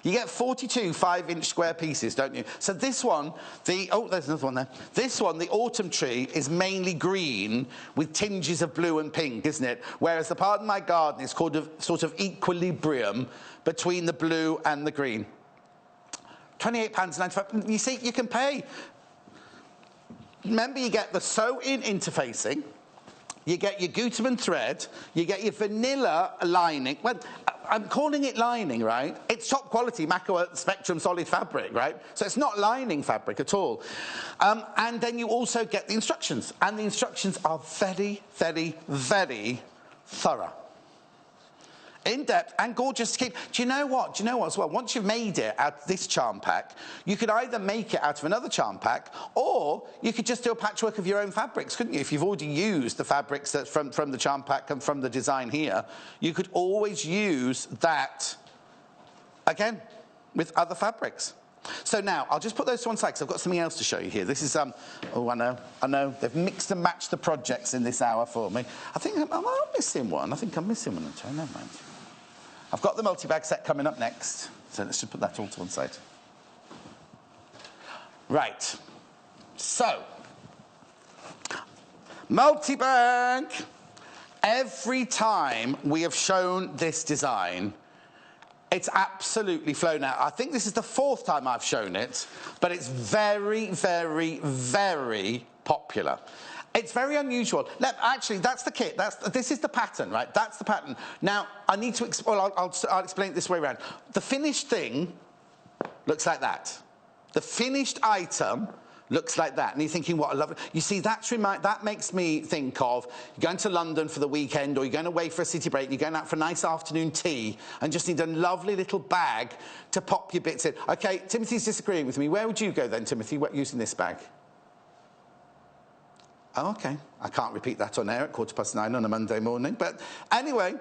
You get 42 5-inch square pieces, don't you? So this one, there's another one there. This one, the Autumn Tree, is mainly green with tinges of blue and pink, isn't it? Whereas the Pardon My Garden is called a sort of equilibrium between the blue and the green. £28.95. You see, you can pay. Remember, you get the sew-in interfacing, you get your Gutermann thread, you get your vanilla lining. Well, I'm calling it lining, right? It's top quality Macca Spectrum solid fabric, right? So it's not lining fabric at all. And then you also get the instructions. And the instructions are very, very, very thorough. In-depth and gorgeous to keep. Do you know what as well? Once you've made it out of this charm pack, you could either make it out of another charm pack, or you could just do a patchwork of your own fabrics, couldn't you? If you've already used the fabrics that from the charm pack and from the design here, you could always use that, again, with other fabrics. So now, I'll just put those to one side, because I've got something else to show you here. This is, I know, they've mixed and matched the projects in this hour for me. I think I'm missing one. I think I'm missing one. Never mind. I've got the multi-bag set coming up next, so let's just put that all to one side. Right. So, multi-bag. Every time we have shown this design, it's absolutely flown out. I think this is the 4th time I've shown it, but it's very, very, very popular. It's very unusual. Actually, that's the kit. This is the pattern, right? That's the pattern. Now, I need to I'll explain it this way around. The finished thing looks like that. The finished item looks like that. And you're thinking, what a lovely... You see, that makes me think of going to London for the weekend, or you're going away for a city break, you're going out for a nice afternoon tea, and just need a lovely little bag to pop your bits in. OK, Timothy's disagreeing with me. Where would you go then, Timothy, using this bag? Oh, OK. I can't repeat that on air at 9:15 on a Monday morning. But anyway,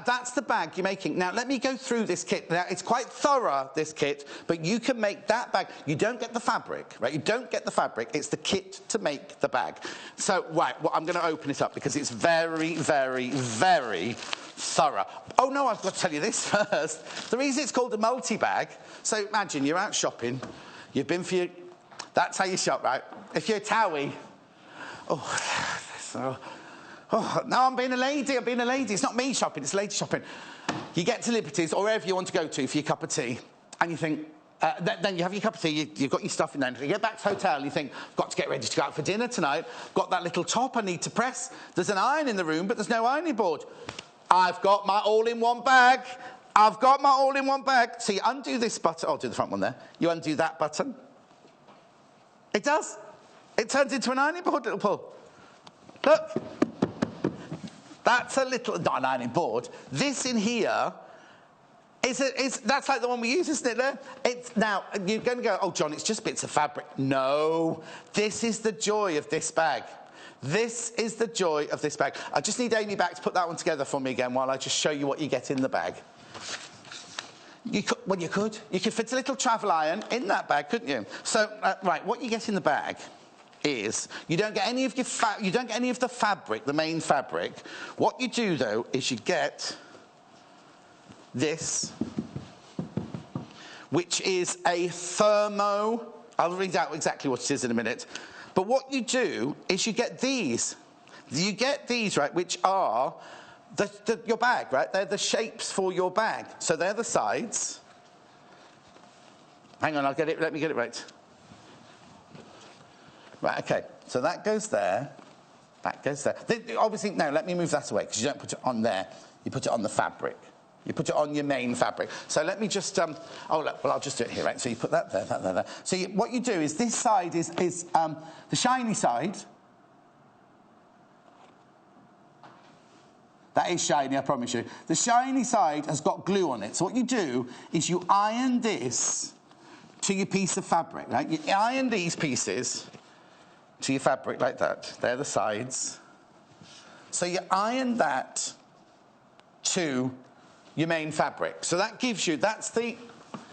that's the bag you're making. Now, let me go through this kit. Now, it's quite thorough, this kit, but you can make that bag. You don't get the fabric, right? You don't get the fabric. It's the kit to make the bag. So, right, well, I'm going to open it up because it's very, very, very thorough. Oh no, I've got to tell you this first. The reason it's called a multi-bag, so imagine you're out shopping, you've been for your, that's how you shop, right? If you're a Towie, no, I'm being a lady, It's not me shopping, it's lady shopping. You get to Liberty's or wherever you want to go to for your cup of tea, and you think, then you have your cup of tea, you've got your stuff in there. You get back to the hotel, you think, I've got to get ready to go out for dinner tonight. Got that little top I need to press. There's an iron in the room, but there's no ironing board. I've got my all-in-one bag. So you undo this button. I'll do the front one there. You undo that button. It does. It turns into an ironing board, little Paul. Look. That's a little, not an ironing board. This in here that's like the one we use, isn't it, there? Now, you're going to go, oh, John, it's just bits of fabric. No, this is the joy of this bag. This is the joy of this bag. I just need Amy back to put that one together for me again while I just show you what you get in the bag. You could fit a little travel iron in that bag, couldn't you? So, right, what you get in the bag is you don't get any of your the fabric, the main fabric. What you do though is you get this, which is a thermo. I'll read out exactly what it is in a minute. But what you do is you get these. You get these, right, which are your bag, right? They're the shapes for your bag. So they're the sides. Hang on, let me get it right. Right, okay. So that goes there. That goes there. Obviously, no, let me move that away, because you don't put it on there. You put it on the fabric. You put it on your main fabric. So let me just, I'll just do it here, right? So you put that there, that there, there. So what you do is this side is the shiny side. That is shiny, I promise you. The shiny side has got glue on it. So what you do is you iron this to your piece of fabric, right? You iron these pieces to your fabric like that. They're the sides. So you iron that to your main fabric. So that gives you, that's the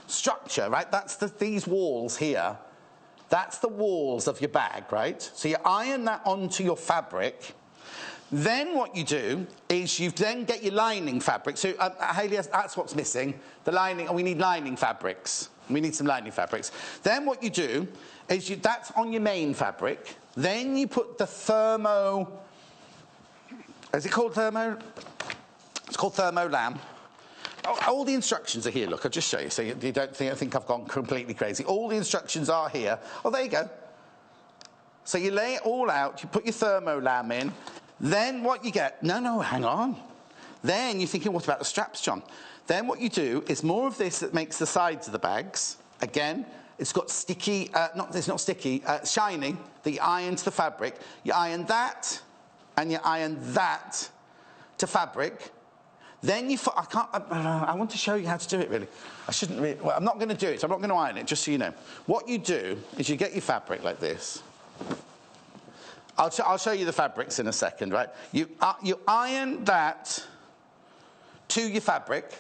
structure, right? That's these walls here. That's the walls of your bag, right? So you iron that onto your fabric. Then what you do is you then get your lining fabric. So Hayley, that's what's missing. The lining, we need lining fabrics. We need some lining fabrics. Then what you do is that's on your main fabric. Then you put the thermo, is it called thermo? It's called thermo lamb. All the instructions are here, look, I'll just show you, so you don't think I've gone completely crazy. All the instructions are here. Oh, there you go. So you lay it all out, you put your thermo lamb in, then what you get, no, hang on. Then you're thinking, what about the straps, John? Then what you do is more of this that makes the sides of the bags. Again, it's got sticky, it's not sticky, shiny, that you iron to the fabric. You iron that, and you iron that to fabric. Then I want to show you how to do it, really. I shouldn't really, well, I'm not going to do it. I'm not going to iron it, just so you know. What you do is you get your fabric like this. I'll show you the fabrics in a second, right? You iron that to your fabric.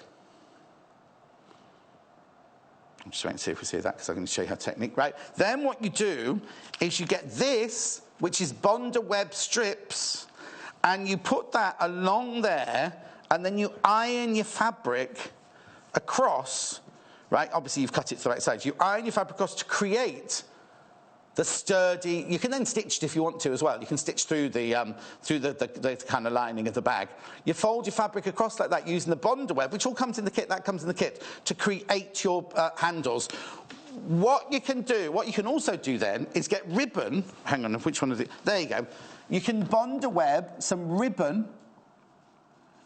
I'm just waiting to see if we see that, because I'm going to show you how technique, right? Then what you do is you get this, which is Bonder web strips, and you put that along there, and then you iron your fabric across, right? Obviously, you've cut it to the right side. You iron your fabric across to create the sturdy. You can then stitch it if you want to as well. You can stitch through the kind of lining of the bag. You fold your fabric across like that using the Bonder web, which all comes in the kit. That comes in the kit to create your handles. What you can also do then is get ribbon. Hang on, which one is it? There you go. You can Bonder web some ribbon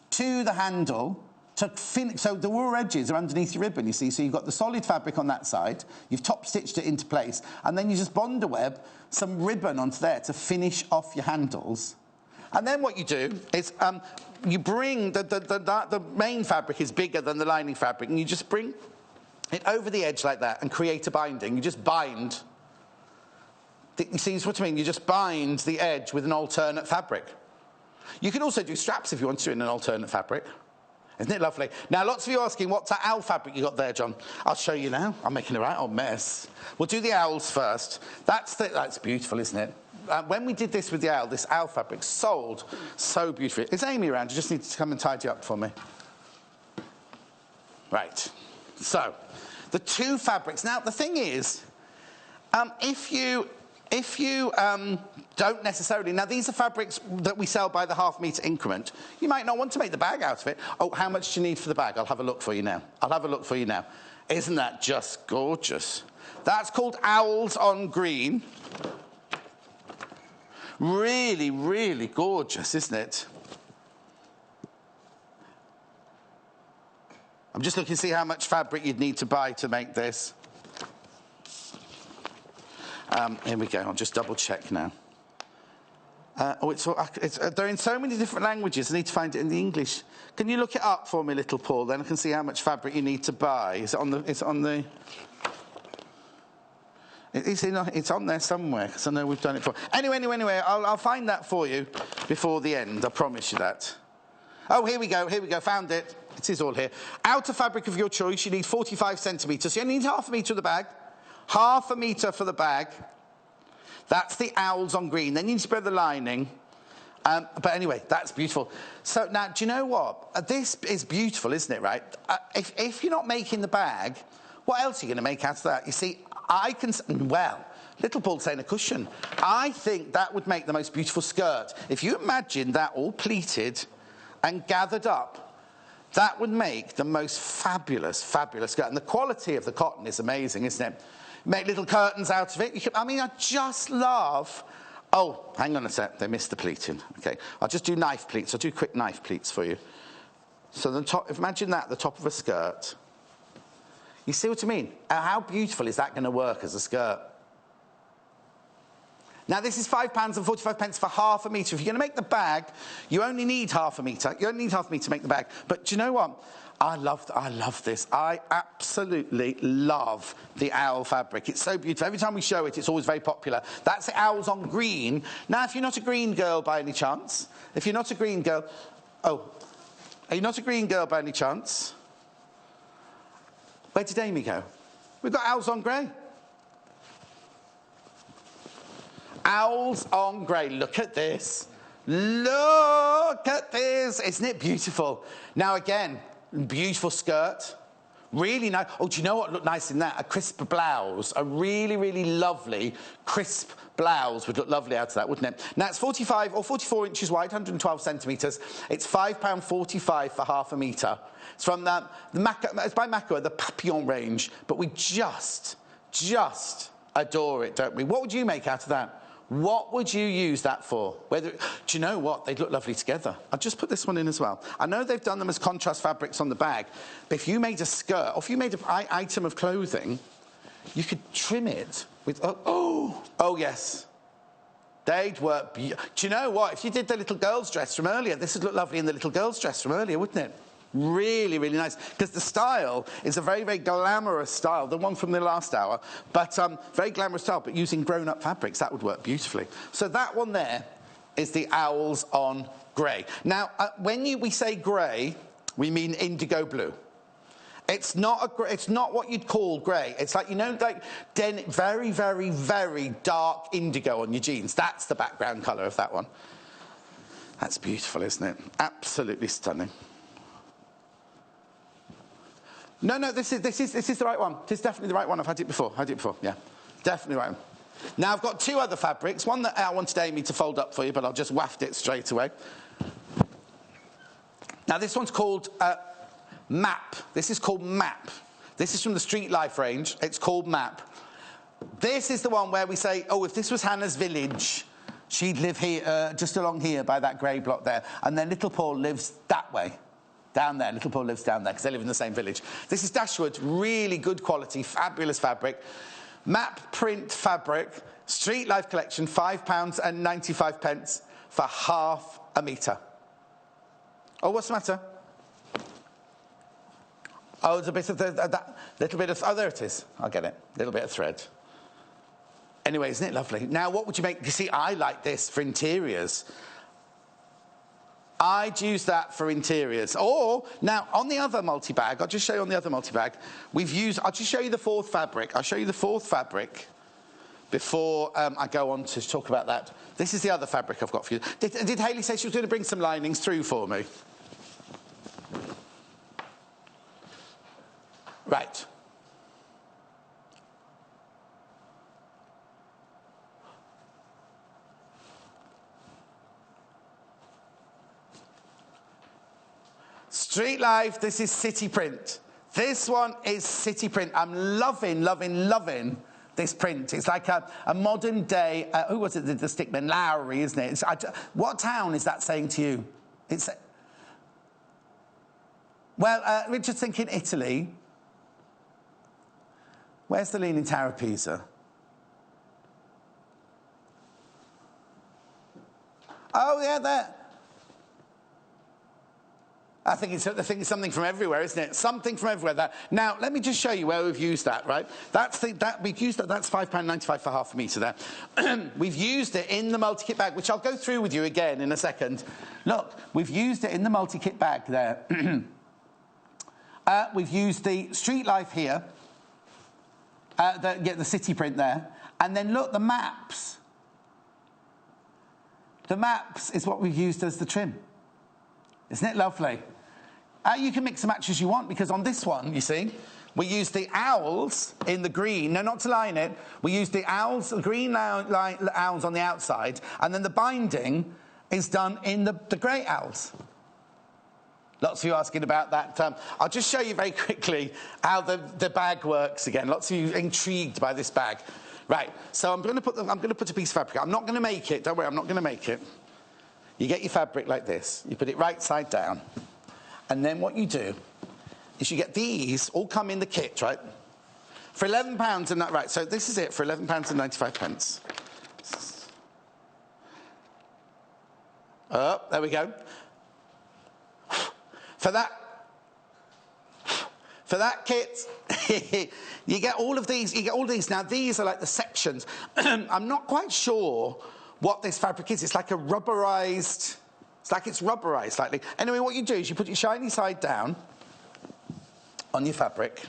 to the handle to finish. So the raw edges are underneath your ribbon, you see. So you've got the solid fabric on that side, you've top stitched it into place, and then you just Bonder web some ribbon onto there to finish off your handles. And then what you do is you bring the main fabric is bigger than the lining fabric, and you just bring it over the edge like that and create a binding. You just bind. You see what I mean? You just bind the edge with an alternate fabric. You can also do straps if you want to in an alternate fabric. Isn't it lovely? Now, lots of you are asking, what's that owl fabric you got there, John? I'll show you now. I'm making a right old mess. We'll do the owls first. That's beautiful, isn't it? when we did this with the owl, this owl fabric sold so beautifully. Is Amy around? You just need to come and tidy up for me. Right. So, the two fabrics. Now, the thing is, if you don't necessarily... Now, these are fabrics that we sell by the half-metre increment. You might not want to make the bag out of it. Oh, how much do you need for the bag? I'll have a look for you now. Isn't that just gorgeous? That's called Owls on Green. Really, really gorgeous, isn't it? I'm just looking to see how much fabric you'd need to buy to make this. Here we go. I'll just double check now. They're in so many different languages. I need to find it in the English. Can you look it up for me, little Paul? Then I can see how much fabric you need to buy. Is it on the? It's on the. It's on there somewhere because I know we've done it before. Anyway. I'll find that for you before the end. I promise you that. Oh, here we go. Found it. It is all here. Outer fabric of your choice. You need 45 centimetres. So you only need half a metre of the bag. Half a metre for the bag. That's the Owls on Green. Then you need to spread the lining. But anyway, that's beautiful. So now, do you know what? This is beautiful, isn't it, right? If you're not making the bag, what else are you going to make out of that? You see, little Paul's saying a cushion. I think that would make the most beautiful skirt. If you imagine that all pleated and gathered up, that would make the most fabulous, fabulous skirt. And the quality of the cotton is amazing, isn't it? Make little curtains out of it. I just love... Oh, hang on a sec. They missed the pleating. Okay, I'll just do knife pleats. I'll do quick knife pleats for you. So the top, imagine that, the top of a skirt. You see what I mean? How beautiful is that going to work as a skirt? Now, this is £5.45 for half a metre. If you're going to make the bag, you only need half a metre. You only need half a metre to make the bag. But do you know what? I love this. I absolutely love the owl fabric. It's so beautiful. Every time we show it, it's always very popular. That's the Owls on Green. Now, if you're not a green girl by any chance, are you not a green girl by any chance? Where did Amy go? We've got Owls on Grey. Owls on Grey. Look at this. Look at this. Isn't it beautiful? Now, again, beautiful skirt. Really nice. Oh, do you know what looked nice in that? A crisp blouse. A really, really lovely crisp blouse would look lovely out of that, wouldn't it? Now, it's 45 or 44 inches wide, 112 centimetres. It's £5.45 for half a metre. It's from it's by Macca, the Papillon range. But we just adore it, don't we? What would you make out of that? What would you use that for? Do you know what? They'd look lovely together. I'll just put this one in as well. I know they've done them as contrast fabrics on the bag, but if you made a skirt, or if you made an item of clothing, you could trim it with... Oh, yes. They'd work... Do you know what? If you did the little girl's dress from earlier, this would look lovely in the little girl's dress from earlier, wouldn't it? Really, really nice. Because the style is a very, very glamorous style, the one from the last hour, but very glamorous style, but using grown-up fabrics, that would work beautifully. So that one there is the Owls on Grey. Now, when we say grey, we mean indigo blue. It's not what you'd call grey. It's like, very, very, very dark indigo on your jeans. That's the background colour of that one. That's beautiful, isn't it? Absolutely stunning. No, this is the right one. This is definitely the right one. I've had it before. Yeah, definitely the right one. Now, I've got two other fabrics. One that I wanted Amy to fold up for you, but I'll just waft it straight away. Now, this one's called Map. This is called Map. This is from the Street Life range. It's called Map. This is the one where we say, if this was Hannah's village, she'd live here, just along here by that grey block there. And then little Paul lives that way. Down there. Little Paul lives down there because they live in the same village. This is Dashwood. Really good quality, fabulous fabric. Map print fabric. Street Life collection, £5.95 for half a metre. Oh, what's the matter? Oh, there's a bit of that little bit of... Oh, there it is. I'll get it. A little bit of thread. Anyway, isn't it lovely? Now, what would you make? You see, I like this for interiors. I'd use that for interiors. Or, now, on the other multi-bag, I'll just show you on the other multi-bag, I'll just show you the fourth fabric. I'll show you the fourth fabric. before I go on to talk about that. This is the other fabric I've got for you. Did Hayley say she was going to bring some linings through for me? Right. Street Life, this is city print. This one is city print. I'm loving, loving, loving this print. It's like a modern day, who was it, the stickman? Lowry, isn't it? What town is that saying to you? Well, Richard's thinking Italy. Where's the Leaning Tower of Pisa? Oh, yeah, there. I think it's something from everywhere, isn't it? Something from everywhere. Now, let me just show you where we've used that, right? We've used that. That's £5.95 for half a metre there. We've used it in the multi-kit bag, which I'll go through with you again in a second. Look, we've used it in the multi-kit bag there. We've used the Street Life here, the city print there, and then look, the maps. The maps is what we've used as the trim. Isn't it lovely? You can mix and match as you want, because on this one, you see, we use the owls in the green. No, not to line it. We use the owls, the green owls on the outside, and then the binding is done in the grey owls. Lots of you asking about that. I'll just show you very quickly how the bag works again. Lots of you intrigued by this bag. Right, so I'm going to put a piece of fabric. I'm not going to make it. Don't worry, I'm not going to make it. You get your fabric like this. You put it right side down. And then what you do is you get these, all come in the kit, right? For £11 and that, right, so this is it for £11.95. Oh, there we go. For that kit, you get all of these. Now, these are like the sections. I'm not quite sure what this fabric is. It's like a rubberized... It's rubberized slightly. Anyway, what you do is you put your shiny side down on your fabric,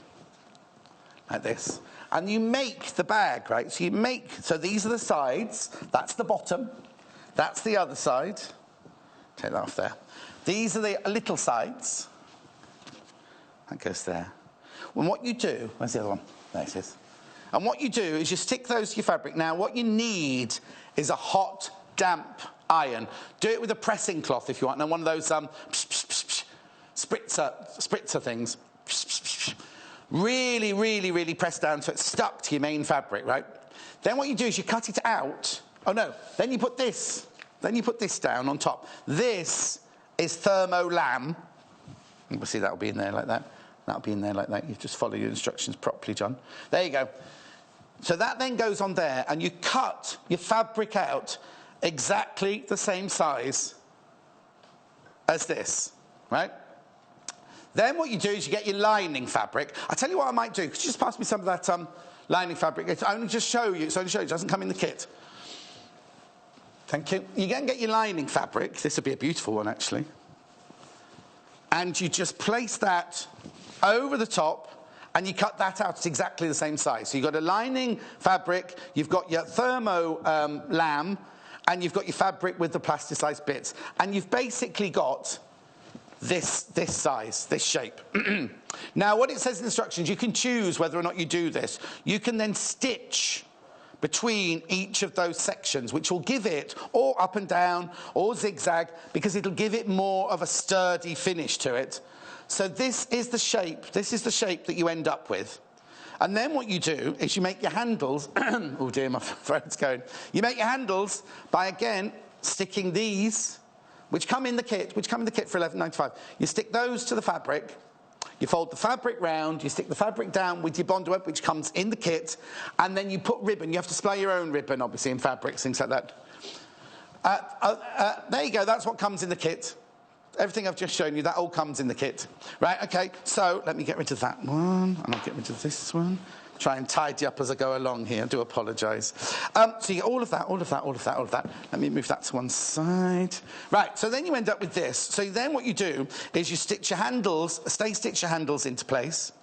like this, and you make the bag, right? So these are the sides. That's the bottom. That's the other side. Take that off there. These are the little sides. That goes there. And what you do... Where's the other one? There it is. And what you do is you stick those to your fabric. Now, what you need is a hot, damp iron. Do it with a pressing cloth if you want. And one of those spritzer things. Really, really, really press down so it's stuck to your main fabric, right? Then what you do is you cut it out. Oh, no. Then you put this. Then you put this down on top. This is thermo lamb. You can see that'll be in there like that. That'll be in there like that. You just follow your instructions properly, John. There you go. So that then goes on there, and you cut your fabric out exactly the same size as this, right? Then what you do is you get your lining fabric. I tell you what I might do. Could you just pass me some of that lining fabric? It's only to show you. It's only to show you. It doesn't come in the kit. Thank you. You can get your lining fabric. This would be a beautiful one, actually. And you just place that over the top, and you cut that out. It's exactly the same size. So you've got a lining fabric, you've got your thermo lamb, and you've got your fabric with the plasticized bits. And you've basically got this size, this shape. Now, what it says in the instructions, you can choose whether or not you do this. You can then stitch between each of those sections, which will give it, or up and down, or zigzag, because it'll give it more of a sturdy finish to it. So this is the shape that you end up with. And then what you do is you make your handles. Oh dear, my throat's going. You make your handles by, again, sticking these, which come in the kit for £11.95. You stick those to the fabric. You fold the fabric round, you stick the fabric down with your bond web, which comes in the kit, and then you put ribbon. You have to supply your own ribbon, obviously, in fabrics, things like that. There you go, that's what comes in the kit. Everything I've just shown you, that all comes in the kit. Right, okay, so let me get rid of that one, and I'll get rid of this one. Try and tidy up as I go along here. I do apologise. So you get all of that. Let me move that to one side. Right, so then you end up with this. So then what you do is you stitch your handles, stitch your handles into place.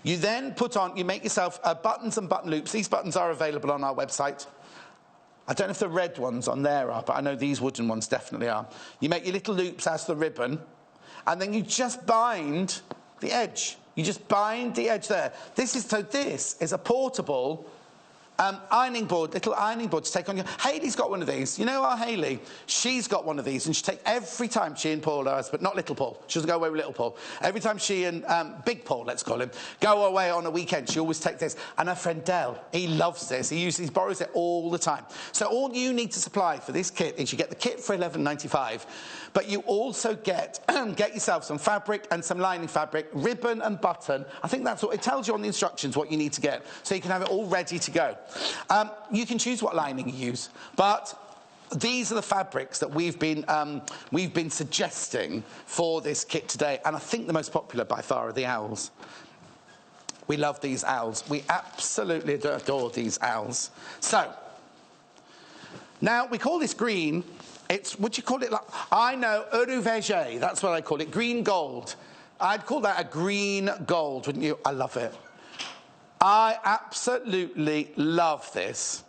You then put on, you make yourself buttons and button loops. These buttons are available on our website. I don't know if the red ones on there are, but I know these wooden ones definitely are. You make your little loops out of the ribbon, and then you just bind the edge. You just bind the edge there. This is a portable ironing board, little ironing board to take on your... Hayley's got one of these. You know our Hayley? She's got one of these, and she take every time she and Paul does, but not little Paul. She doesn't go away with little Paul. Every time she and big Paul, let's call him, go away on a weekend, she always takes this. And her friend Dell, he loves this. He borrows it all the time. So all you need to supply for this kit is you get the kit for $11.95, but you also get yourself some fabric and some lining fabric, ribbon and button. I think that's what it tells you on the instructions what you need to get, so you can have it all ready to go. You can choose what lining you use, but these are the fabrics that we've been suggesting for this kit today, and I think the most popular by far are the owls. We love these owls. We absolutely adore these owls. So now we call this green. Would you call it like, I know, Uruvege, that's what I call it, green gold. I'd call that a green gold, wouldn't you? I love it. I absolutely love this.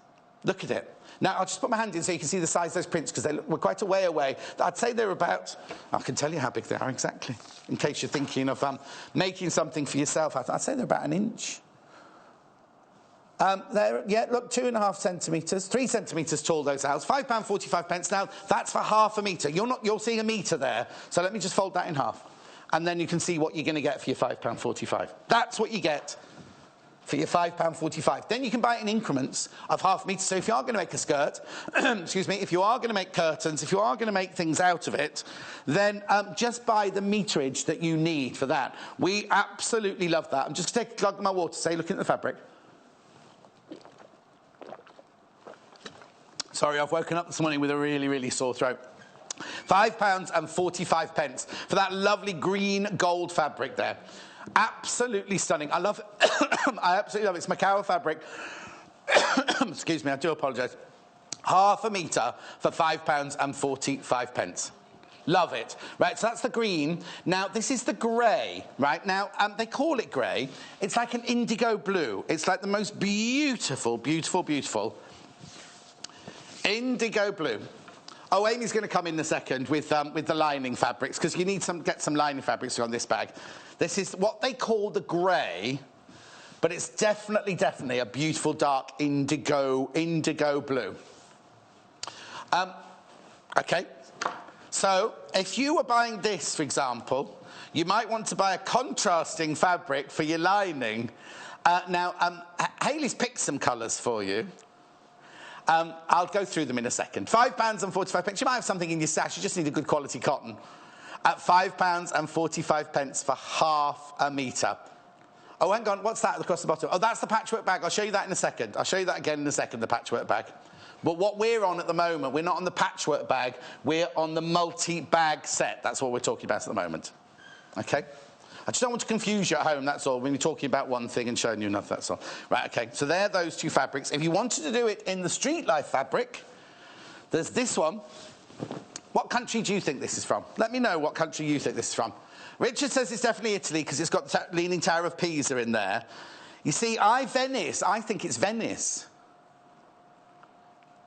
Look at it. Now, I'll just put my hand in so you can see the size of those prints, because we're quite a way away. I'd say they're about, I can tell you how big they are exactly, in case you're thinking of making something for yourself. I'd say they're about an inch. Look, 2.5 centimetres, 3 centimetres tall, those owls. £5.45. Now, that's for half a metre. You're seeing a metre there, so let me just fold that in half. And then you can see what you're going to get for your £5.45. That's what you get for your £5.45. Then you can buy it in increments of half a metre. So if you are going to make a skirt, excuse me, if you are going to make curtains, if you are going to make things out of it, then just buy the meterage that you need for that. We absolutely love that. I'm just going to take a glug of my water, say, look at the fabric. Sorry, I've woken up this morning with a really, really sore throat. £5.45 for that lovely green gold fabric there. Absolutely stunning. I love it. I absolutely love it. It's McCalls fabric. Excuse me, I do apologise. Half a metre for £5.45. Love it. Right, so that's the green. Now, this is the grey, right? Now, they call it grey. It's like an indigo blue. It's like the most beautiful, beautiful, beautiful indigo blue. Oh, Amy's going to come in a second with the lining fabrics, because you need get some lining fabrics on this bag. This is what they call the grey, but it's definitely a beautiful dark indigo blue. Okay, so if you were buying this, for example, you might want to buy a contrasting fabric for your lining. Now, Hayley's picked some colours for you. I'll go through them in a second. £5.45. You might have something in your stash. You just need a good quality cotton. At £5.45 for half a metre. Oh, hang on. What's that across the bottom? Oh, that's the patchwork bag. I'll show you that in a second. I'll show you that again in a second, the patchwork bag. But what we're on at the moment, we're not on the patchwork bag. We're on the multi-bag set. That's what we're talking about at the moment. OK? I just don't want to confuse you at home, that's all, when you're talking about one thing and showing you another, that's all. Right, OK, so there are those two fabrics. If you wanted to do it in the Street Life fabric, there's this one. What country do you think this is from? Let me know what country you think this is from. Richard says it's definitely Italy, because it's got the Leaning Tower of Pisa in there. You see, I think it's Venice.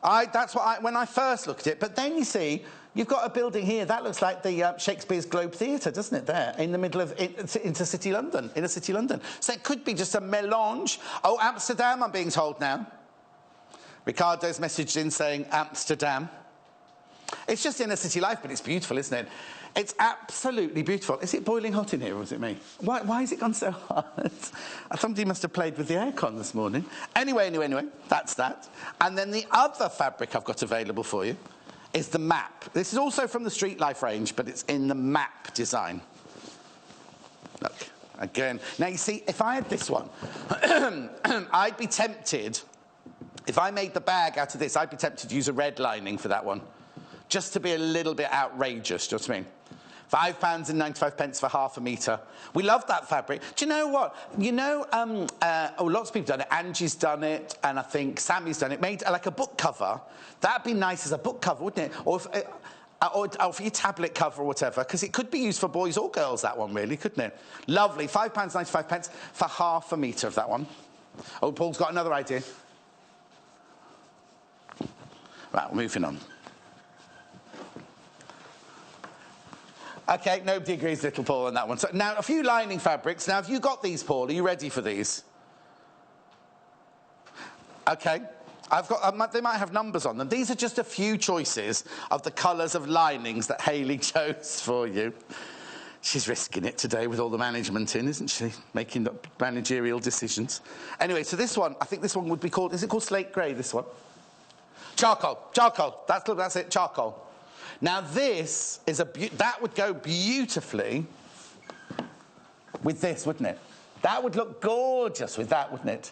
That's what when I first looked at it, but then you see, you've got a building here that looks like the Shakespeare's Globe Theatre, doesn't it? There, in the middle of inner city London. So it could be just a melange. Oh, Amsterdam, I'm being told now. Ricardo's messaged in saying Amsterdam. It's just inner city life, but it's beautiful, isn't it? It's absolutely beautiful. Is it boiling hot in here, or is it me? Why has it gone so hot? Somebody must have played with the aircon this morning. Anyway, that's that. And then the other fabric I've got available for you is the map. This is also from the Street Life range, but it's in the map design. Look, again. Now, you see, if I had this one, I'd be tempted, if I made the bag out of this, I'd be tempted to use a red lining for that one, just to be a little bit outrageous, do you know what I mean? £5.95 for half a metre. We love that fabric. Do you know what? You know, lots of people have done it. Angie's done it, and I think Sammy's done it. Made like a book cover. That'd be nice as a book cover, wouldn't it? Or if, Or for your tablet cover or whatever, because it could be used for boys or girls, that one, really, couldn't it? Lovely. £5.95 for half a metre of that one. Oh, Paul's got another idea. Right, we're moving on. OK, nobody agrees, little Paul, on that one. So now, a few lining fabrics. Now, have you got these, Paul? Are you ready for these? OK. They might have numbers on them. These are just a few choices of the colours of linings that Hayley chose for you. She's risking it today with all the management in, isn't she? Making managerial decisions. Anyway, so this one, I think this one would be called... Is it called slate grey, this one? Charcoal. Charcoal. That's it, charcoal. Now, this is that would go beautifully with this, wouldn't it? That would look gorgeous with that, wouldn't it?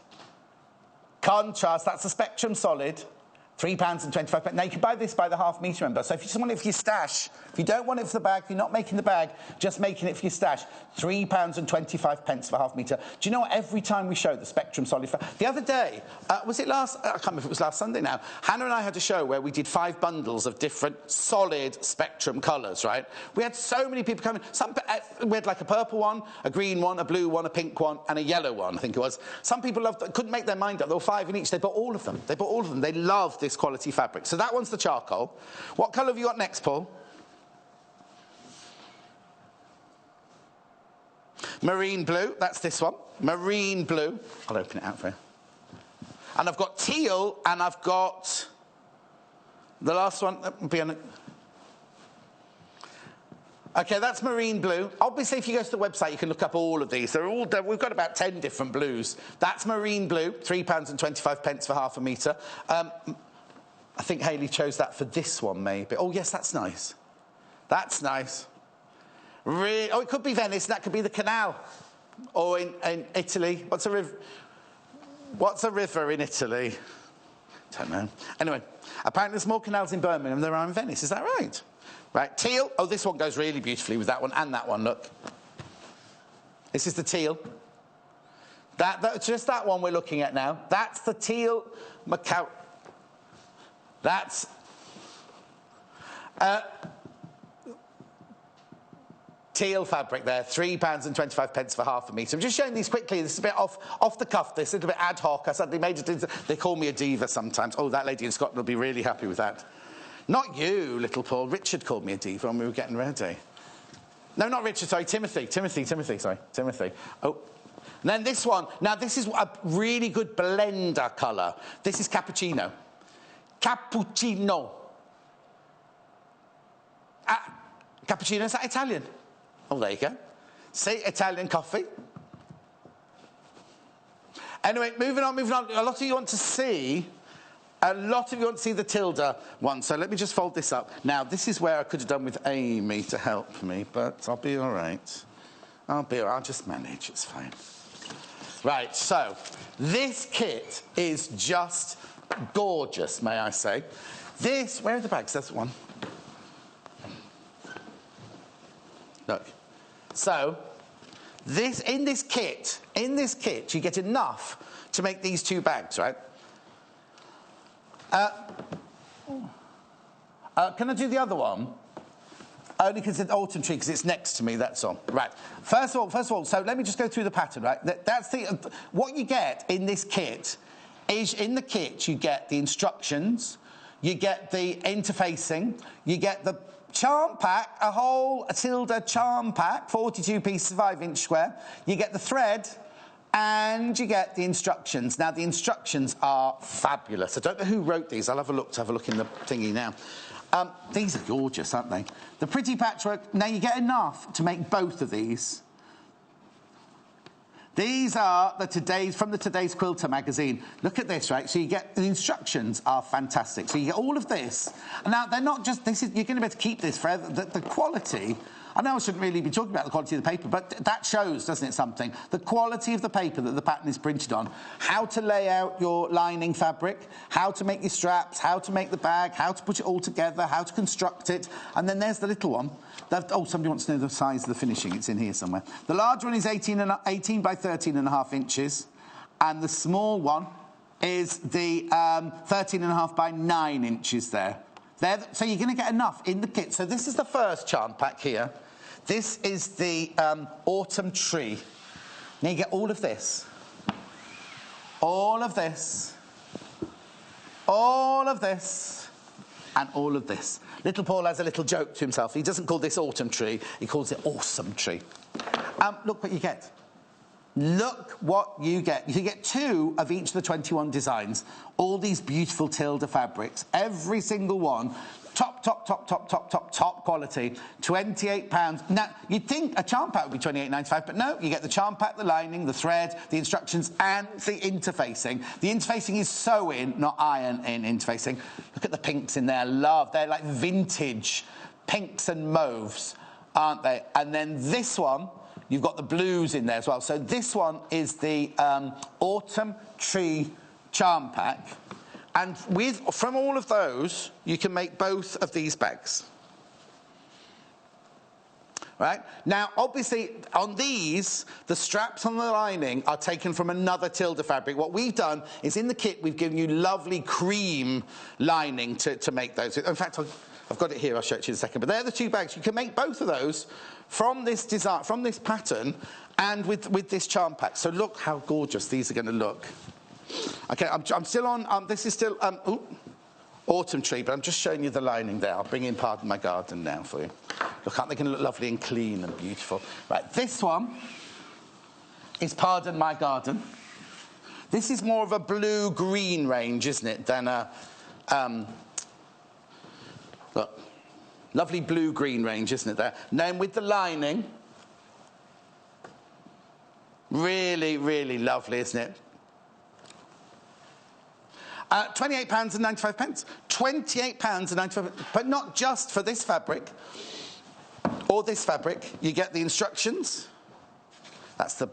Contrast, that's a Spectrum Solid, £3.25. Now, you can buy this by the half metre, remember. So if you just want it for your stash, if you don't want it for the bag, if you're not making the bag, just making it for your stash, £3.25 for half metre. Do you know what? Every time we show the Spectrum Solid... The other day, was it last... I can't remember if it was last Sunday now. Hannah and I had a show where we did 5 bundles of different solid Spectrum colours, right? We had so many people coming. We had like a purple one, a green one, a blue one, a pink one, and a yellow one, I think it was. Some people couldn't make their mind up. There were 5 in each. They bought all of them. They loved this quality fabric. So that one's the charcoal. What colour have you got next, Paul? Marine blue. That's this one. Marine blue. I'll open it out for you. And I've got teal, and I've got the last one. OK, that's marine blue. Obviously, if you go to the website, you can look up all of these. We've got about 10 different blues. That's marine blue, £3.25 for half a metre. I think Hayley chose that for this one, maybe. Oh, yes, that's nice. That's nice. Oh, it could be Venice. That could be the canal. Or in Italy. What's a river in Italy? Don't know. Anyway, apparently there's more canals in Birmingham than there are in Venice. Is that right? Right, teal. Oh, this one goes really beautifully with that one and that one, look. This is the teal. Just that one we're looking at now. That's the teal McCalls. That's... teal fabric there, £3.25 for half a metre. I'm just showing these quickly. This is a bit off the cuff, this, a little bit ad hoc. I suddenly made it into... They call me a diva sometimes. Oh, that lady in Scotland will be really happy with that. Not you, little Paul. Richard called me a diva when we were getting ready. No, not Richard, sorry, Timothy, sorry. Oh. And then this one. Now, this is a really good blender colour. This is cappuccino. Cappuccino. Cappuccino, is that Italian? Oh, there you go. See, Italian coffee. Anyway, moving on. A lot of you want to see the Tilda one, so let me just fold this up. Now, this is where I could have done with Amy to help me, but I'll be all right. I'll just manage, it's fine. Right, so this kit is just gorgeous, may I say. Where are the bags? That's one. Look. So, in this kit, you get enough to make these 2 bags, right? Can I do the other one? Only because it's autumn tree, because it's next to me, that's all. Right. First of all, so let me just go through the pattern, right? That's what you get in this kit is, in the kit, you get the instructions, you get the interfacing, you get the charm pack, a whole Tilda charm pack, 42 pieces, 5-inch square. You get the thread, and you get the instructions. Now, the instructions are fabulous. I don't know who wrote these. I'll have a look in the thingy now. These are gorgeous, aren't they? The pretty patchwork. Now, you get enough to make both of these. These are from the Today's Quilter magazine. Look at this, right? So you get... The instructions are fantastic. So you get all of this. And now, they're not just... You're going to be able to keep this forever. The quality... I know I shouldn't really be talking about the quality of the paper, but that shows, doesn't it, something? The quality of the paper that the pattern is printed on, how to lay out your lining fabric, how to make your straps, how to make the bag, how to put it all together, how to construct it. And then there's the little one. Somebody wants to know the size of the finishing. It's in here somewhere. The large one is 18 by 13.5 inches, and the small one is the 13.5 by 9 inches there. So you're going to get enough in the kit. So this is the first charm pack here. This is the autumn tree. Now you get all of this. All of this. All of this. And all of this. Little Paul has a little joke to himself. He doesn't call this autumn tree. He calls it awesome tree. Look what you get. Look what you get. You get 2 of each of the 21 designs. All these beautiful Tilda fabrics. Every single one. Top quality. £28. Now, you'd think a charm pack would be £28.95, but no, you get the charm pack, the lining, the thread, the instructions, and the interfacing. The interfacing is sew-in, not iron-in interfacing. Look at the pinks in there. Love. They're like vintage pinks and mauves, aren't they? And then this one, you've got the blues in there as well. So this one is the autumn tree charm pack. And from all of those, you can make both of these bags. Right? Now, obviously, on these, the straps on the lining are taken from another Tilda fabric. What we've done is in the kit, we've given you lovely cream lining to make those. In fact, I've got it here. I'll show it to you in a second. But they're the 2 bags. You can make both of those from this design, from this pattern, and with this charm pack. So look how gorgeous these are going to look. Okay, I'm still on, this is still, autumn tree, but I'm just showing you the lining there. I'll bring in Pardon My Garden now for you. Look, aren't they going to look lovely and clean and beautiful? Right, this one is Pardon My Garden. This is more of a blue-green range, isn't it, than a, look, lovely blue-green range, isn't it there? And then with the lining, really, really lovely, isn't it? £28.95. £28.95, but not just for this fabric or this fabric. You get the instructions. That's the...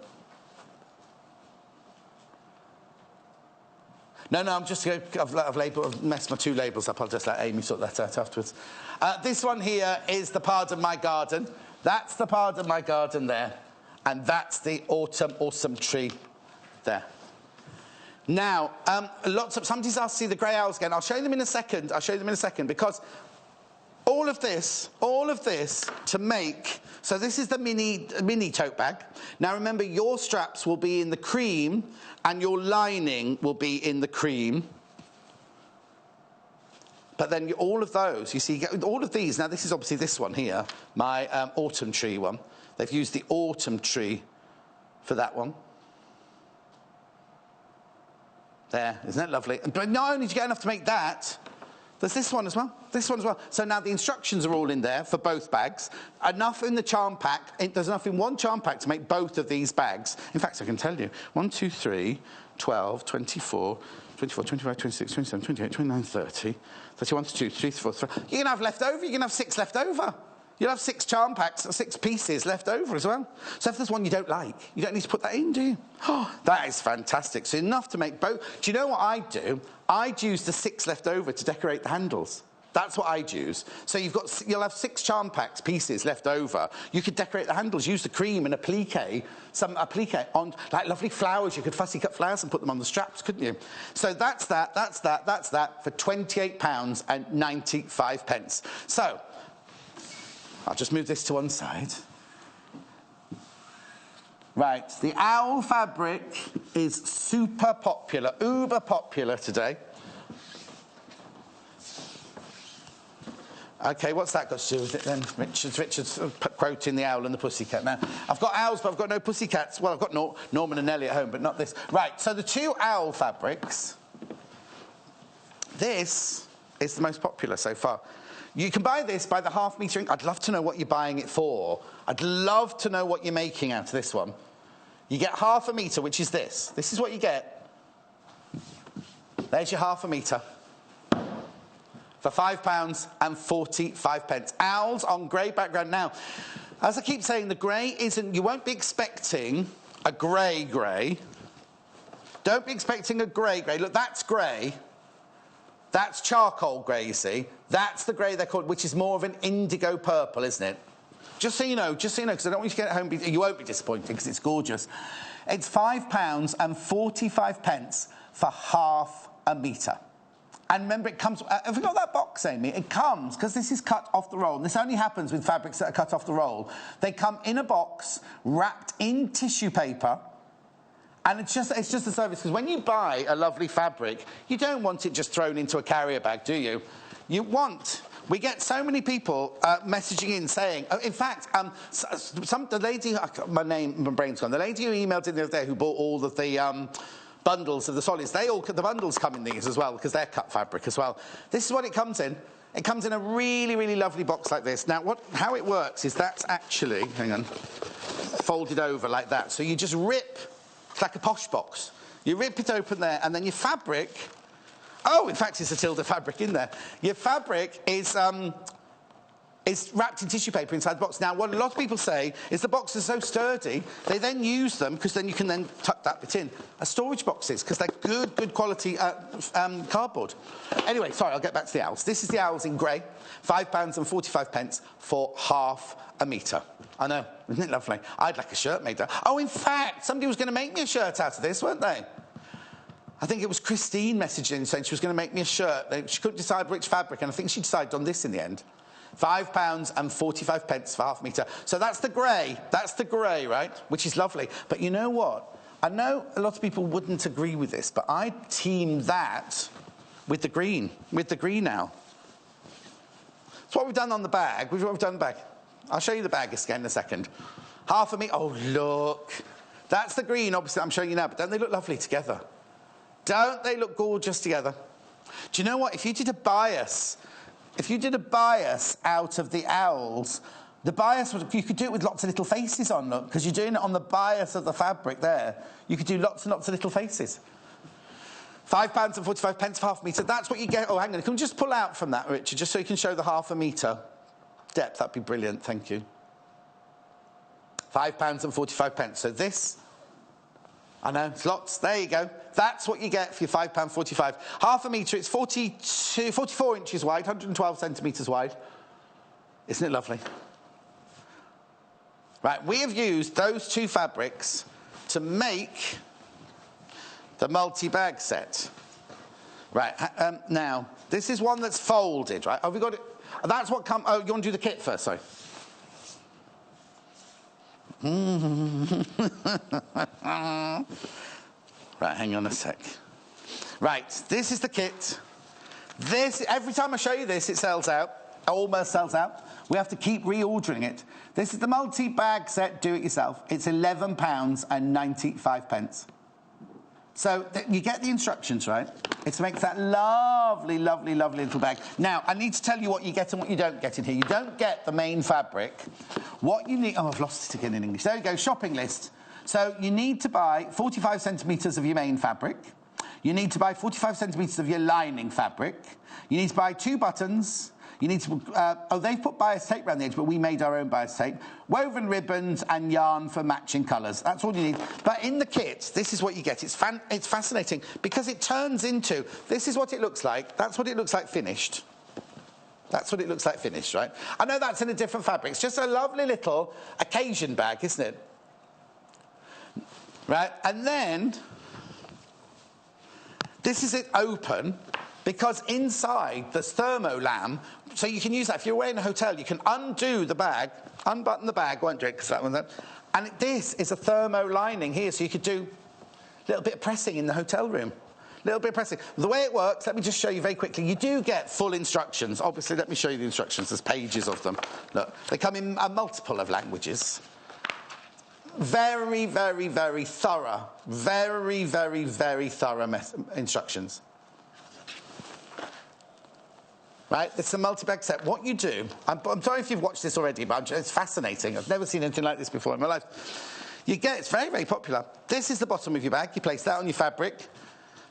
No, I'm just going to... I've messed my 2 labels up. I'll just let Amy sort that out afterwards. This one here is the Pardon My Garden. That's the Pardon My Garden there. And that's the awesome tree there. Now, somebody's asked to see the grey owls again. I'll show them in a second. Because all of this to make... So this is the mini tote bag. Now, remember, your straps will be in the cream and your lining will be in the cream. But then all of those, you see, you get all of these. Now, this is obviously this one here, my autumn tree one. They've used the autumn tree for that one. There, isn't that lovely? But not only do you get enough to make that, there's this one as well. So now the instructions are all in there for both bags. Enough in the charm pack. There's enough in one charm pack to make both of these bags. In fact, I can tell you. 1, 2, 3, 12, 24, 25, 26, 27, 28, 29, 30, 31, 32, 33, 34. You're going to have left over. You're going to have 6 left over. You'll have 6 charm packs, 6 pieces left over as well. So if there's one you don't like, you don't need to put that in, do you? Oh, that is fantastic. So enough to make both. Do you know what I'd do? I'd use the 6 left over to decorate the handles. That's what I'd use. So you'll have 6 charm packs pieces left over. You could decorate the handles, use the cream and a applique on, like lovely flowers. You could fussy cut flowers and put them on the straps, couldn't you? So that's that for £28.95. So I'll just move this to one side. Right, the owl fabric is super popular, uber popular today. OK, what's that got to do with it then? Richard's quoting the owl and the pussycat. Now, I've got owls, but I've got no pussycats. Well, I've got Norman and Nellie at home, but not this. Right, so the 2 owl fabrics. This is the most popular so far. You can buy this by the ½ metre. I'd love to know what you're buying it for. I'd love to know what you're making out of this one. You get ½ metre, which is this. This is what you get. There's your ½ metre. For £5.45. Owls on grey background. Now, as I keep saying, the grey isn't... You won't be expecting a grey. Don't be expecting a grey. Look, that's grey. That's charcoal grey, you see. That's the grey they're called, which is more of an indigo purple, isn't it? Just so you know, because I don't want you to get it home. You won't be disappointed because it's gorgeous. It's £5.45 for ½ metre. And remember, it comes... have we got that box, Amy? It comes, because this is cut off the roll, and this only happens with fabrics that are cut off the roll. They come in a box, wrapped in tissue paper, and it's just a service, because when you buy a lovely fabric, you don't want it just thrown into a carrier bag, do you? You want... We get so many people messaging in saying... in fact, the lady... my brain's gone. The lady who emailed in the other day who bought all of the... bundles of the solids, the bundles come in these as well, because they're cut fabric as well. This is what it comes in. It comes in a really, really lovely box like this. Now, how it works is that's actually, hang on, folded over like that. So you just rip, it's like a posh box. You rip it open there, and then your fabric, oh, in fact, it's a Tilda fabric in there. Your fabric is wrapped in tissue paper inside the box. Now, what a lot of people say is the boxes are so sturdy, they then use them, because then you can then tuck that bit in, as storage boxes, because they're good quality cardboard. Anyway, sorry, I'll get back to the owls. This is the owls in grey, £5.45 for half a metre. I know, isn't it lovely? I'd like a shirt made there. Oh, in fact, somebody was going to make me a shirt out of this, weren't they? I think it was Christine messaging saying she was going to make me a shirt. She couldn't decide which fabric, and I think she decided on this in the end. £5.45 for half a metre. So that's the grey. That's the grey, right? Which is lovely. But you know what? I know a lot of people wouldn't agree with this, but I teamed that with the green owl. That's what we've done on the bag. What we've done on the bag. I'll show you the bag again in a second. Half a metre. Oh, look. That's the green, obviously, I'm showing you now, but don't they look lovely together? Don't they look gorgeous together? Do you know what? If you did a bias out of the owls, the bias, you could do it with lots of little faces on, look, because you're doing it on the bias of the fabric there. You could do lots and lots of little faces. £5.45 for half a metre. That's what you get. Oh, hang on. Can we just pull out from that, Richard, just so you can show the half a metre depth? That'd be brilliant. Thank you. £5.45. So this... I know, it's lots. There you go. That's what you get for your £5.45. Half a metre, it's 44 inches wide, 112 centimetres wide. Isn't it lovely? Right, we have used those two fabrics to make the multi-bag set. Right, now, this is one that's folded, right? Have we got it? That's what comes... Oh, you want to do the kit first, sorry. Right, hang on a sec. Right, this is the kit. This, every time I show you this, it sells out. Almost sells out. We have to keep reordering it. This is the multi-bag set, do-it-yourself. It's £11.95. So you get the instructions, right? It makes that lovely, lovely, lovely little bag. Now, I need to tell you what you get and what you don't get in here. You don't get the main fabric. What you need... Oh, I've lost it again in English. There you go, shopping list. So you need to buy 45 centimetres of your main fabric. You need to buy 45 centimetres of your lining fabric. You need to buy 2 buttons. You need to... oh, they've put bias tape around the edge, but we made our own bias tape. Woven ribbons and yarn for matching colours. That's all you need. But in the kit, this is what you get. It's fascinating because it turns into... This is what it looks like. That's what it looks like finished. That's what it looks like finished, right? I know that's in a different fabric. It's just a lovely little occasion bag, isn't it? Right? And then... This is it open... Because inside there's thermolam, so you can use that. If you're away in a hotel, you can undo the bag, unbutton the bag, won't do it because that one there. And this is a thermo lining here, so you could do a little bit of pressing in the hotel room. A little bit of pressing. The way it works, let me just show you very quickly. You do get full instructions. Obviously, let me show you the instructions. There's pages of them. Look, they come in a multiple of languages. Very, very, very thorough. Very, very, very thorough instructions. Right, it's a multi-bag set. What you do, I'm sorry if you've watched this already, but it's fascinating. I've never seen anything like this before in my life. It's very, very popular. This is the bottom of your bag. You place that on your fabric.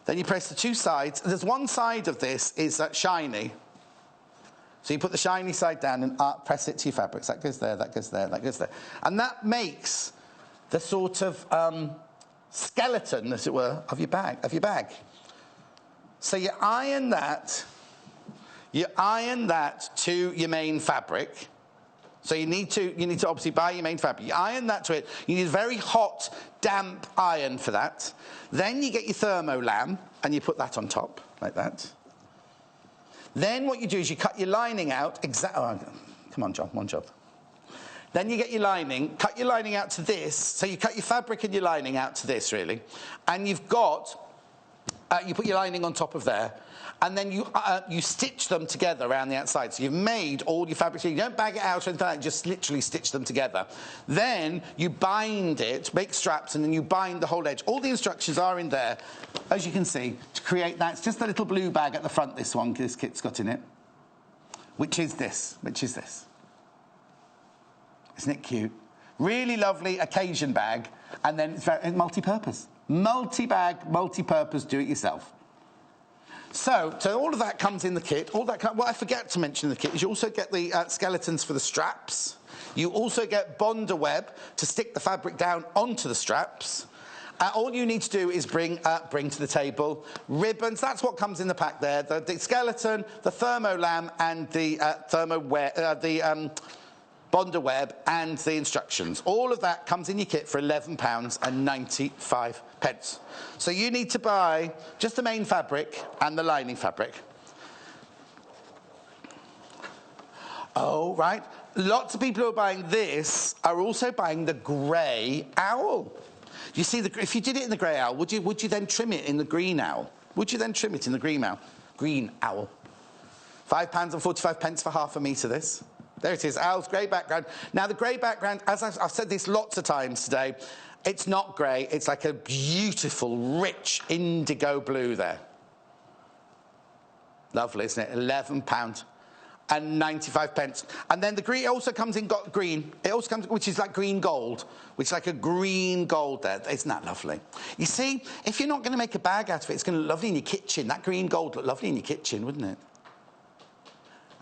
Then you press the 2 sides. There's one side of this is shiny. So you put the shiny side down and press it to your fabrics. That goes there, that goes there, that goes there. And that makes the sort of skeleton, as it were, of your bag. So you iron that... You iron that to your main fabric. So you need to obviously buy your main fabric. You iron that to it. You need a very hot, damp iron for that. Then you get your thermolam and you put that on top, like that. Then what you do is you cut your lining out. Oh, come on, John, one job. Then you get your lining, cut your lining out to this. So you cut your fabric and your lining out to this, really. And you've got, you put your lining on top of there. And then you stitch them together around the outside. So you've made all your fabric. So you don't bag it out or anything like that, just literally stitch them together. Then you bind it, make straps, and then you bind the whole edge. All the instructions are in there, as you can see, to create that. It's just a little blue bag at the front, this one, this kit's got in it. Which is this. Isn't it cute? Really lovely occasion bag, and then it's very multi-purpose. Multi-bag, multi-purpose, do-it-yourself. So all of that comes in the kit. What I forget to mention in the kit is you also get the skeletons for the straps. You also get bonder web to stick the fabric down onto the straps. All you need to do is bring to the table ribbons. That's what comes in the pack there. The skeleton, the thermo lamb, and the bonder web and the instructions. All of that comes in your kit for £11.95. So you need to buy just the main fabric and the lining fabric. Oh, right. Lots of people who are buying this are also buying the grey owl. You see, if you did it in the grey owl, would you then trim it in the green owl? Would you then trim it in the green owl? Green owl. £5.45 for half a metre, this. There it is, owl's grey background. Now, the grey background, as I've said this lots of times today, it's not grey. It's like a beautiful, rich indigo blue there. Lovely, isn't it? £11.95. And then the green also comes in green. It also comes, which is like green gold, which is like a green gold there. Isn't that lovely? You see, if you're not going to make a bag out of it, it's going to look lovely in your kitchen. That green gold look lovely in your kitchen, wouldn't it?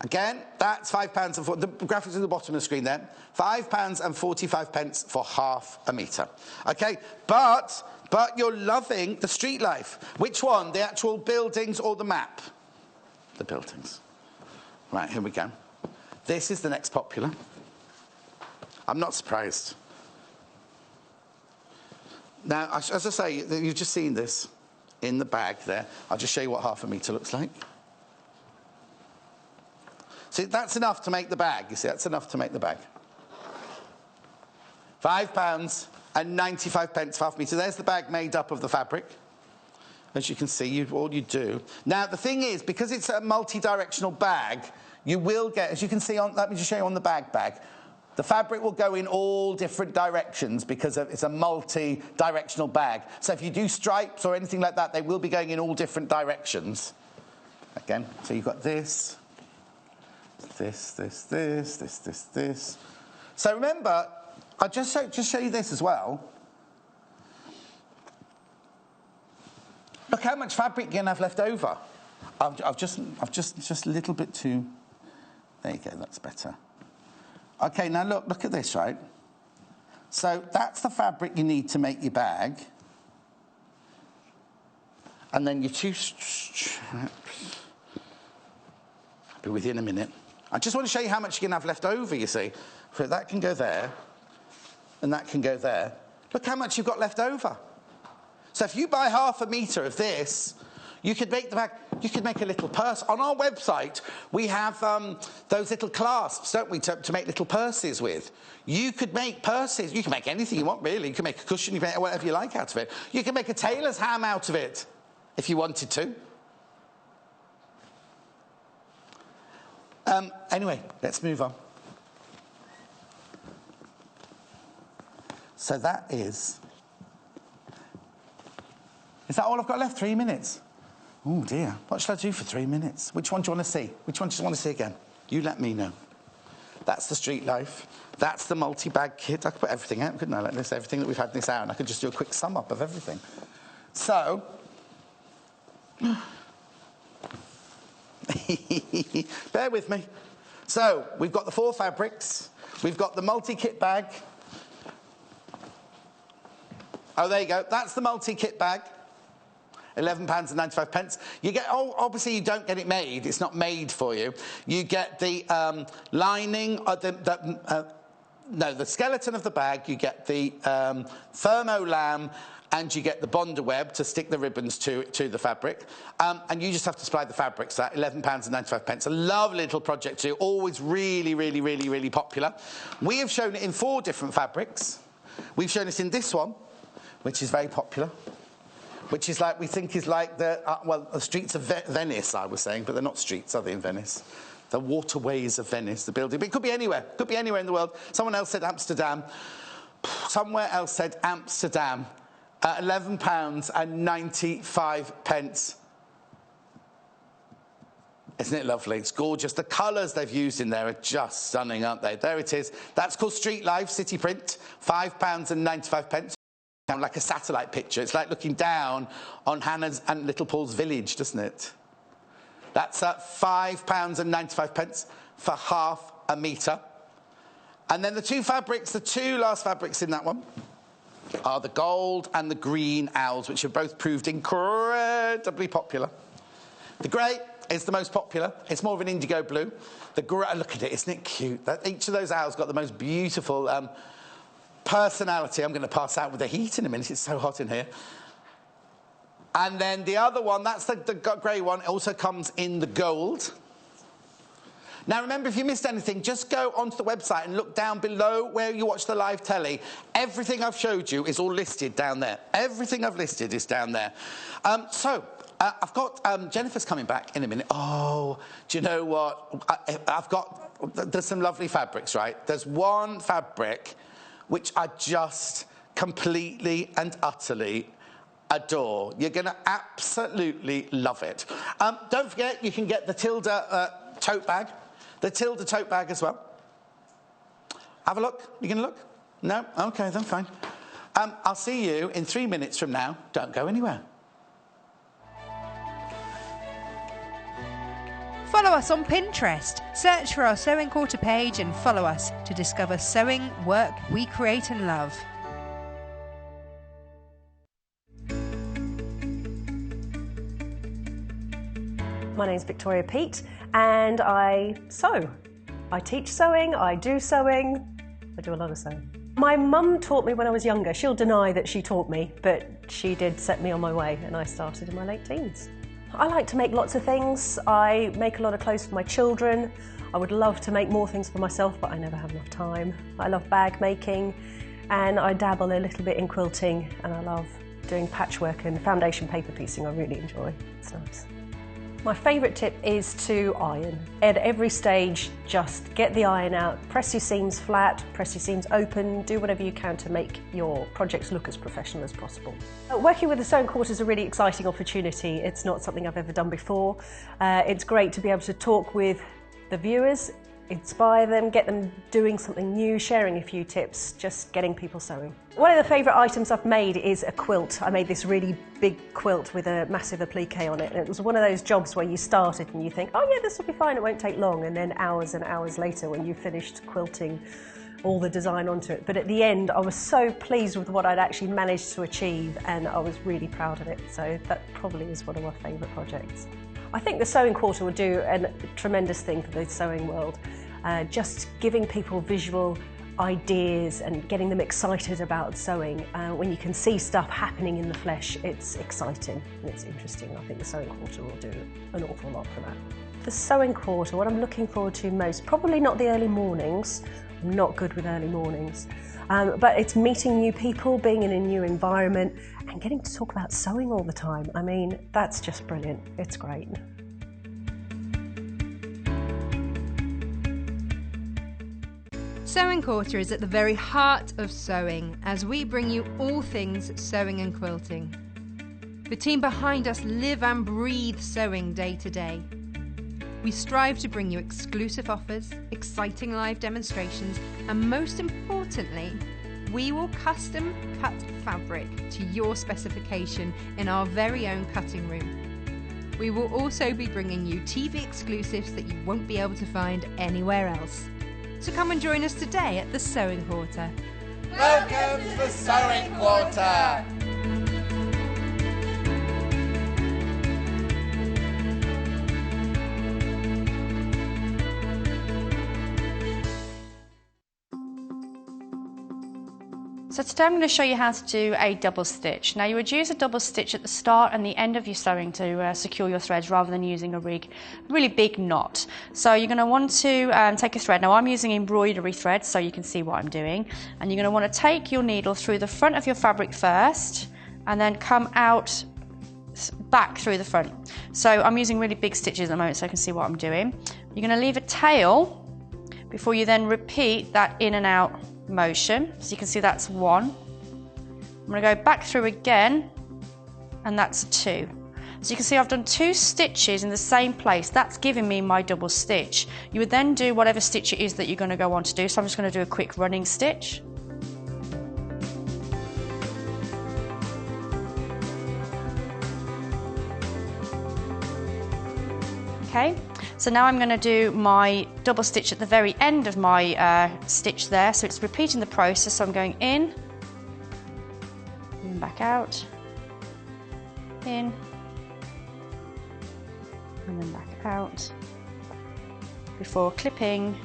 Again, that's £5. The graphics at the bottom of the screen there. £5.45 for half a metre. Okay, but you're loving the street life. Which one? The actual buildings or the map? The buildings. Right, here we go. This is the next popular. I'm not surprised. Now, as I say, you've just seen this in the bag there. I'll just show you what half a metre looks like. See, that's enough to make the bag. You see, that's enough to make the bag. £5.95 for half a metre. There's the bag made up of the fabric. As you can see, all you do. Now, the thing is, because it's a multi-directional bag, you will get, as you can see, let me just show you on the bag. The fabric will go in all different directions because it's a multi-directional bag. So if you do stripes or anything like that, they will be going in all different directions. Again, so you've got this. This. So remember, I'll just show you this as well. Look how much fabric you're going to have left over. I've just a little bit too. There you go. That's better. Okay, now look at this, right? So that's the fabric you need to make your bag, and then your two straps. I'll be with you in a minute. I just want to show you how much you're going to have left over, you see. So that can go there, and that can go there. Look how much you've got left over. So if you buy half a metre of this, you could make the bag, you could make a little purse. On our website, we have those little clasps, don't we, to make little purses with. You could make purses. You can make anything you want, really. You can make a cushion, you can make whatever you like out of it. You can make a tailor's ham out of it, if you wanted to. Anyway, let's move on. So that is that all I've got left? 3 minutes? Oh dear, what shall I do for 3 minutes? Which one do you want to see? Which one do you want to see again? You let me know. That's the street life. That's the multi-bag kit. I could put everything out, couldn't I? Like this, everything that we've had in this hour, and I could just do a quick sum up of everything. So, bear with me. So, we've got the 4 fabrics. We've got the multi-kit bag. Oh, there you go. That's the multi-kit bag. £11.95. You get, obviously you don't get it made. It's not made for you. You get the lining, no, the skeleton of the bag, you get the thermo lamb, and you get the bonder web to stick the ribbons to the fabric. And you just have to supply the fabric, so £11.95. A lovely little project too, always really, really, really, really popular. We have shown it in 4 different fabrics. We've shown it in this one, which is very popular, which is like, we think is like the, well, the streets of Venice, I was saying, but they're not streets, are they, in Venice? The waterways of Venice, the building. But it could be anywhere. Could be anywhere in the world. Someone else said Amsterdam. Somewhere else said Amsterdam. £11.95. Isn't it lovely? It's gorgeous. The colours they've used in there are just stunning, aren't they? There it is. That's called Street Life City Print. £5.95. Like a satellite picture. It's like looking down on Hannah's and Little Paul's village, doesn't it? That's £5.95 for half a metre. And then the 2 fabrics, the 2 last fabrics in that one, are the gold and the green owls, which have both proved incredibly popular. The grey is the most popular. It's more of an indigo blue. The grey, look at it, isn't it cute? Each of those owls got the most beautiful personality. I'm going to pass out with the heat in a minute. It's so hot in here. And then the other one, that's the grey one, also comes in the gold. Now, remember, if you missed anything, just go onto the website and look down below where you watch the live telly. Everything I've showed you is all listed down there. Everything I've listed is down there. I've got... Jennifer's coming back in a minute. Oh, do you know what? There's some lovely fabrics, right? There's one fabric which I just completely and utterly adore. You're going to absolutely love it. Don't forget, you can get the Tilda tote bag. The Tilda tote bag as well. Have a look. You going to look? No? OK, then fine. I'll see you in 3 minutes from now. Don't go anywhere. Follow us on Pinterest. Search for our Sewing Quarter page and follow us to discover sewing work we create and love. My name's Victoria Peat and I sew. I teach sewing, I do sewing, I do a lot of sewing. My mum taught me when I was younger. She'll deny that she taught me, but she did set me on my way and I started in my late teens. I like to make lots of things. I make a lot of clothes for my children. I would love to make more things for myself, but I never have enough time. I love bag making and I dabble a little bit in quilting and I love doing patchwork and foundation paper piecing. I really enjoy. It's nice. My favourite tip is to iron. At every stage, just get the iron out, press your seams flat, press your seams open, do whatever you can to make your projects look as professional as possible. Working with the Sewing Quarter is a really exciting opportunity. It's not something I've ever done before. It's great to be able to talk with the viewers, inspire them, get them doing something new, sharing a few tips, just getting people sewing. One of the favourite items I've made is a quilt. I made this really big quilt with a massive applique on it, and it was one of those jobs where you start it and you think, oh yeah, this will be fine, it won't take long, and then hours and hours later when you finished quilting all the design onto it. But at the end I was so pleased with what I'd actually managed to achieve and I was really proud of it, so that probably is one of my favourite projects. I think the Sewing Quarter will do a tremendous thing for the sewing world, just giving people visual ideas and getting them excited about sewing. When you can see stuff happening in the flesh, it's exciting and it's interesting. I think the Sewing Quarter will do an awful lot for that. The Sewing Quarter, what I'm looking forward to most, probably not the early mornings. I'm not good with early mornings. But it's meeting new people, being in a new environment and getting to talk about sewing all the time. I mean, that's just brilliant. It's great. Sewing Quarter is at the very heart of sewing as we bring you all things sewing and quilting. The team behind us live and breathe sewing day to day. We strive to bring you exclusive offers, exciting live demonstrations, and most importantly, we will custom cut fabric to your specification in our very own cutting room. We will also be bringing you TV exclusives that you won't be able to find anywhere else. So come and join us today at the Sewing Quarter. Welcome to the Sewing Quarter! So today I'm going to show you how to do a double stitch. Now you would use a double stitch at the start and the end of your sewing to secure your threads rather than using a really big knot. So you're going to want to take a thread. Now I'm using embroidery thread so you can see what I'm doing. And you're going to want to take your needle through the front of your fabric first and then come out back through the front. So I'm using really big stitches at the moment so I can see what I'm doing. You're going to leave a tail before you then repeat that in and out motion. So you can see that's 1. I'm going to go back through again and that's 2. So you can see I've done 2 stitches in the same place. That's giving me my double stitch. You would then do whatever stitch it is that you're going to go on to do. So I'm just going to do a quick running stitch. Okay, so now I'm going to do my double stitch at the very end of my stitch there. So it's repeating the process. So I'm going in, and back out, in, and then back out, before clipping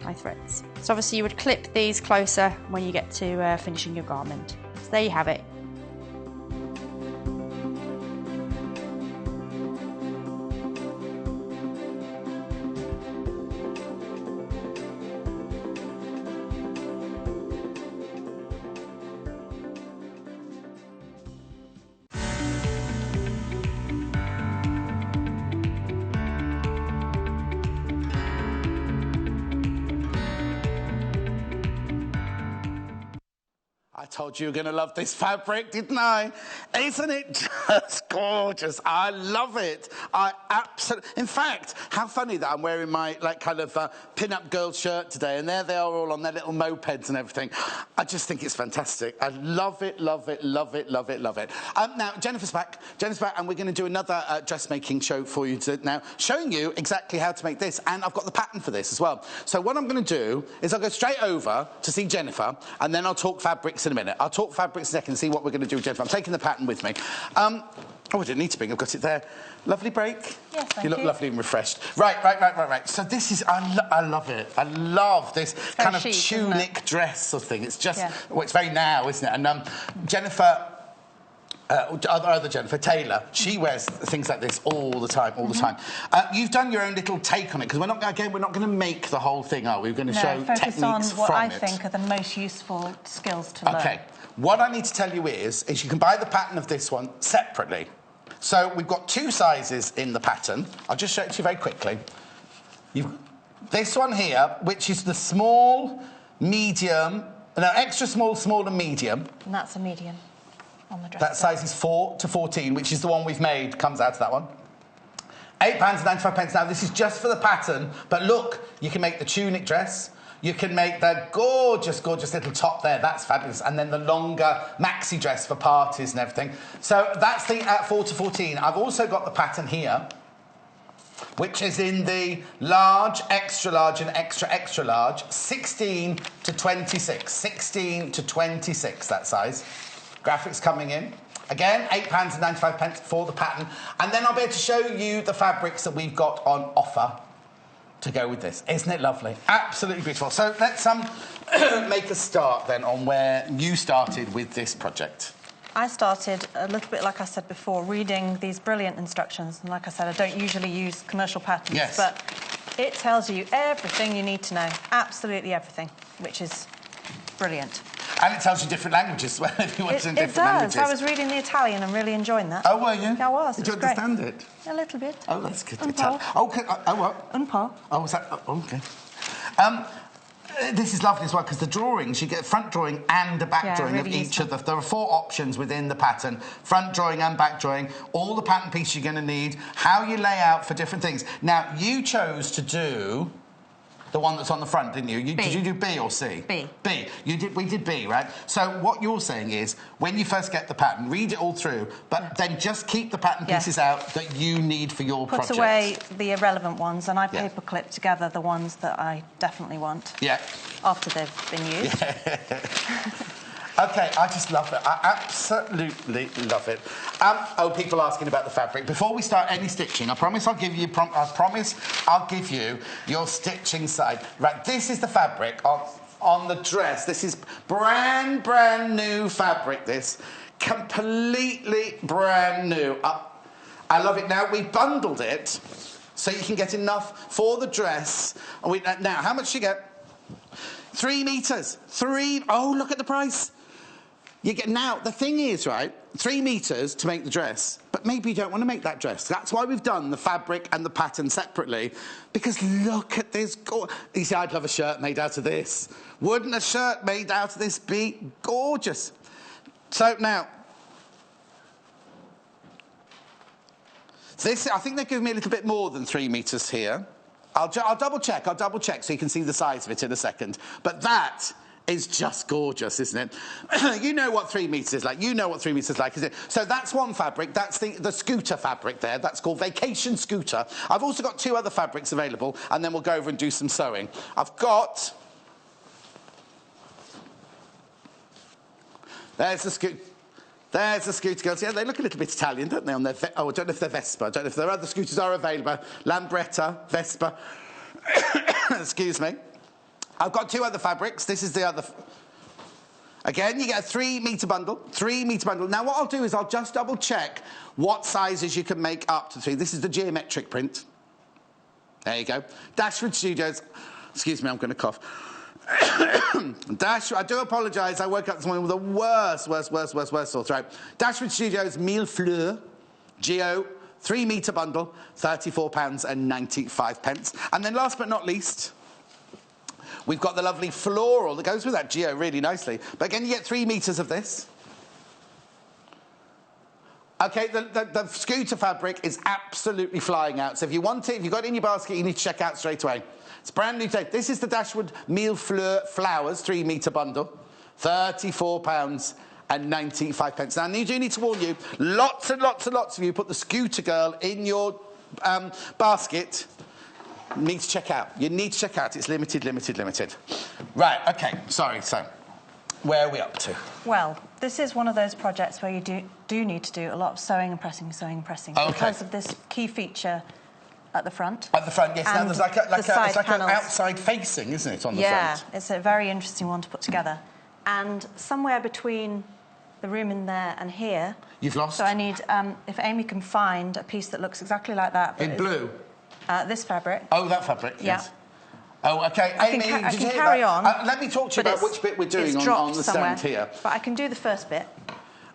my threads. So obviously you would clip these closer when you get to finishing your garment. So there you have it. I told you were going to love this fabric, didn't I? Isn't it just gorgeous? I love it. I absolutely... In fact, how funny that I'm wearing my, like, kind of pin-up girl shirt today, and there they are all on their little mopeds and everything. I just think it's fantastic. I love it, love it, love it, love it, love it. Now, Jennifer's back, and we're going to do another dressmaking show for you now, showing you exactly how to make this, and I've got the pattern for this as well. So what I'm going to do is I'll go straight over to see Jennifer, and then I'll talk fabrics in a minute. I'll talk fabrics in a second and see what we're going to do with Jennifer. I'm taking the pattern with me. Oh, I didn't need to bring. I've got it there. Lovely break. Yes, thank you. You look lovely and refreshed. Right. So this is... I love it. I love this kind of chic, tunic dress sort of thing. It's just... Yeah. Well, it's very now, isn't it? And Jennifer... other Jennifer, Taylor, she wears things like this all the time, You've done your own little take on it, because we're not going to make the whole thing, are we? We're going to show techniques from it. Focus on what I think are the most useful skills to learn. Okay. What I need to tell you is you can buy the pattern of this one separately. So we've got 2 sizes in the pattern. I'll just show it to you very quickly. This one here, which is the small, medium, no, extra small, small and medium. And that's a medium. On the dress that size is 4 to 14, which is the one we've made, comes out of that one. £8.95. Now, this is just for the pattern, but look, you can make the tunic dress, you can make the gorgeous, gorgeous little top there, that's fabulous, and then the longer maxi dress for parties and everything. So that's the 4 to 14. I've also got the pattern here, which is in the large, extra large and extra, extra large, 16 to 26. 16 to 26, that size. Graphics coming in. Again, £8.95 for the pattern. And then I'll be able to show you the fabrics that we've got on offer to go with this. Isn't it lovely? Absolutely beautiful. So let's make a start then on where you started with this project. I started a little bit, like I said before, reading these brilliant instructions. And like I said, I don't usually use commercial patterns, yes, but it tells you everything you need to know. Absolutely everything, which is brilliant. And it tells you different languages as well, if you want to in different languages. It does. I was reading the Italian and really enjoying that. Oh, were you? I was. Did you understand it? A little bit. Oh, that's good. Un po'. Okay. Oh, what? Un po'. Oh, was that? Oh, okay. This is lovely as well, because the drawings, you get front drawing and a back drawing really of each of the... There are 4 options within the pattern. Front drawing and back drawing. All the pattern pieces you're going to need. How you lay out for different things. Now, you chose to do... the one that's on the front, didn't you? Did you do B or C? B. B. We did B, right? So what you're saying is, when you first get the pattern, read it all through, but then just keep the pattern pieces out that you need for your project. Put away the irrelevant ones, and I paperclip together the ones that I definitely want. Yeah. After they've been used. Okay, I just love it. I absolutely love it. Oh, people asking about the fabric. Before we start any stitching, I promise I'll give you your stitching side. Right, this is the fabric on the dress. This is brand new fabric, this. Completely brand new. I love it. Now, we bundled it so you can get enough for the dress. Now, how much do you get? 3 meters. Oh, look at the price. You get, now, the thing is, right, 3 meters to make the dress, but maybe you don't want to make that dress. That's why we've done the fabric and the pattern separately, because look at this. You see, I'd love a shirt made out of this. Wouldn't a shirt made out of this be gorgeous? So now, this, I think they're giving me a little bit more than 3 meters here. I'll double check so you can see the size of it in a second. But that is just gorgeous, isn't it? You know what 3 meters is like. You know what 3 meters is like, isn't it? So that's one fabric. That's the scooter fabric there. That's called Vacation Scooter. I've also got 2 other fabrics available, and then we'll go over and do some sewing. I've got... There's the scooter. There's the scooter girls. Yeah, they look a little bit Italian, don't they? On their I don't know if they're Vespa. I don't know if their other scooters are available. Lambretta, Vespa. Excuse me. I've got 2 other fabrics. This is the other. Again, you get a 3 meter bundle. 3 meter bundle. Now, what I'll do is I'll just double check what sizes you can make up to 3. This is the geometric print. There you go. Dashwood Studios. Excuse me, I'm going to cough. I do apologise. I woke up this morning with the worst sore throat. Dashwood Studios Mille Fleurs Geo 3 meter bundle, £34.95. And then last but not least, we've got the lovely floral that goes with that Geo really nicely. But again, you get 3 meters of this. Okay, the scooter fabric is absolutely flying out. So if you want it, if you've got it in your basket, you need to check out straight away. It's brand new tape. This is the Dashwood Mille Fleurs Flowers 3 meter bundle, £34.95. Now, I do need to warn you, lots and lots of you put the scooter girl in your basket. You need to check out. You need to check out. It's limited. Right, okay, sorry, so where are we up to? Well, this is one of those projects where you do need to do a lot of sewing and pressing, Okay. because of this key feature at the front. At the front, yes. Now there's like an panels. outside facing, isn't it, on the front? Yeah, it's a very interesting one to put together. And somewhere between the room in there and here... You've lost? So I need, if Amy can find a piece that looks exactly like that... In blue? This fabric. Oh, that fabric, yes. Yeah. Oh, OK. Amy, I can carry on. Let me talk to you about which bit we're doing on the stand here. But I can do the first bit.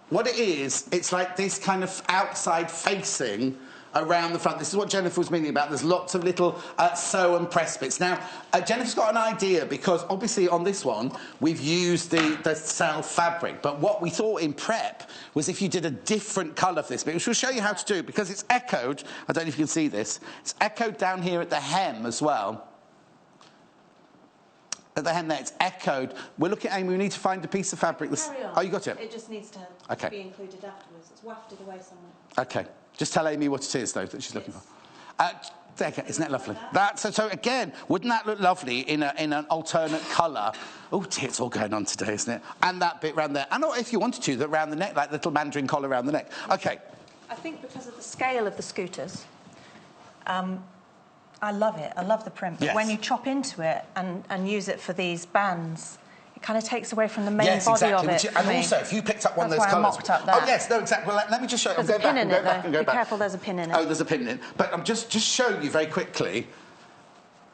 What it is, it's like this kind of outside facing around the front. This is what Jennifer was meaning about. There's lots of little sew and press bits. Now, Jennifer's got an idea, because obviously on this one we've used the cell fabric, but what we thought in prep was if you did a different colour for this bit, which we'll show you how to do, because it's echoed. I don't know if you can see this. It's echoed down here at the hem as well. At the hem there, it's echoed. We're looking at Amy, we need to find a piece of fabric. Carry on. Oh, you got it? It just needs to be included afterwards. It's wafted away somewhere. OK. Just tell Amy what it is, though, that she's looking for. There you go. Isn't that lovely? So again, wouldn't that look lovely in an alternate colour? Oh, dear, it's all going on today, isn't it? And that bit round there. And if you wanted to, that round the neck, like little mandarin collar round the neck. OK. I think because of the scale of the scooters, I love it. I love the print. But when you chop into it and use it for these bands, it kind of takes away from the main body of it. And also, if you picked up one of those colours... That's why I mocked up that. Oh, yes, no, exactly. Well, let me just show you. There's a pin in it, though. Be careful, there's a pin in it. Oh, there's a pin in it. But I'm just show you very quickly.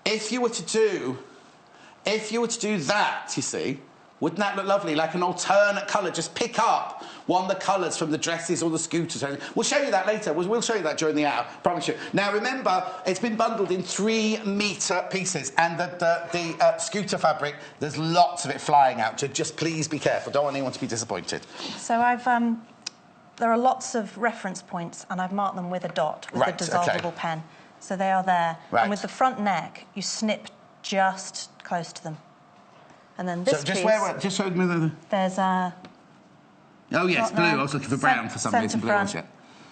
If you were to do that, you see, wouldn't that look lovely? Like an alternate colour. Just pick up one of the colours from the dresses or the scooters. We'll show you that later. We'll show you that during the hour, promise you. Now, remember, it's been bundled in 3 metre pieces, and the scooter fabric, there's lots of it flying out, so just please be careful. Don't want anyone to be disappointed. So I've... there are lots of reference points, and I've marked them with a dot, with a dissolvable pen. So they are there. Right. And with the front neck, you snip just close to them. And then this piece... Just show me the... There's a... Oh, yes, blue. I was looking for brown for some reason. Blue was, yeah.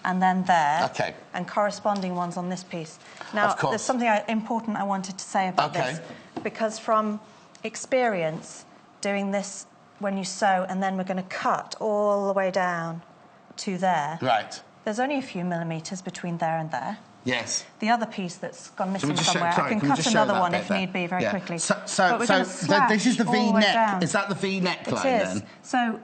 And then there. OK. And corresponding ones on this piece. Now, there's something important I wanted to say about this. Because from experience, doing this when you sew, and then we're going to cut all the way down to there. Right. There's only a few millimetres between there and there. Yes. The other piece that's gone missing just somewhere, show, I can we cut just show another that one bit if there? need be very quickly. So But we're gonna this is the slash all the way V-neck. down. Is that the V-neck line It is. then? So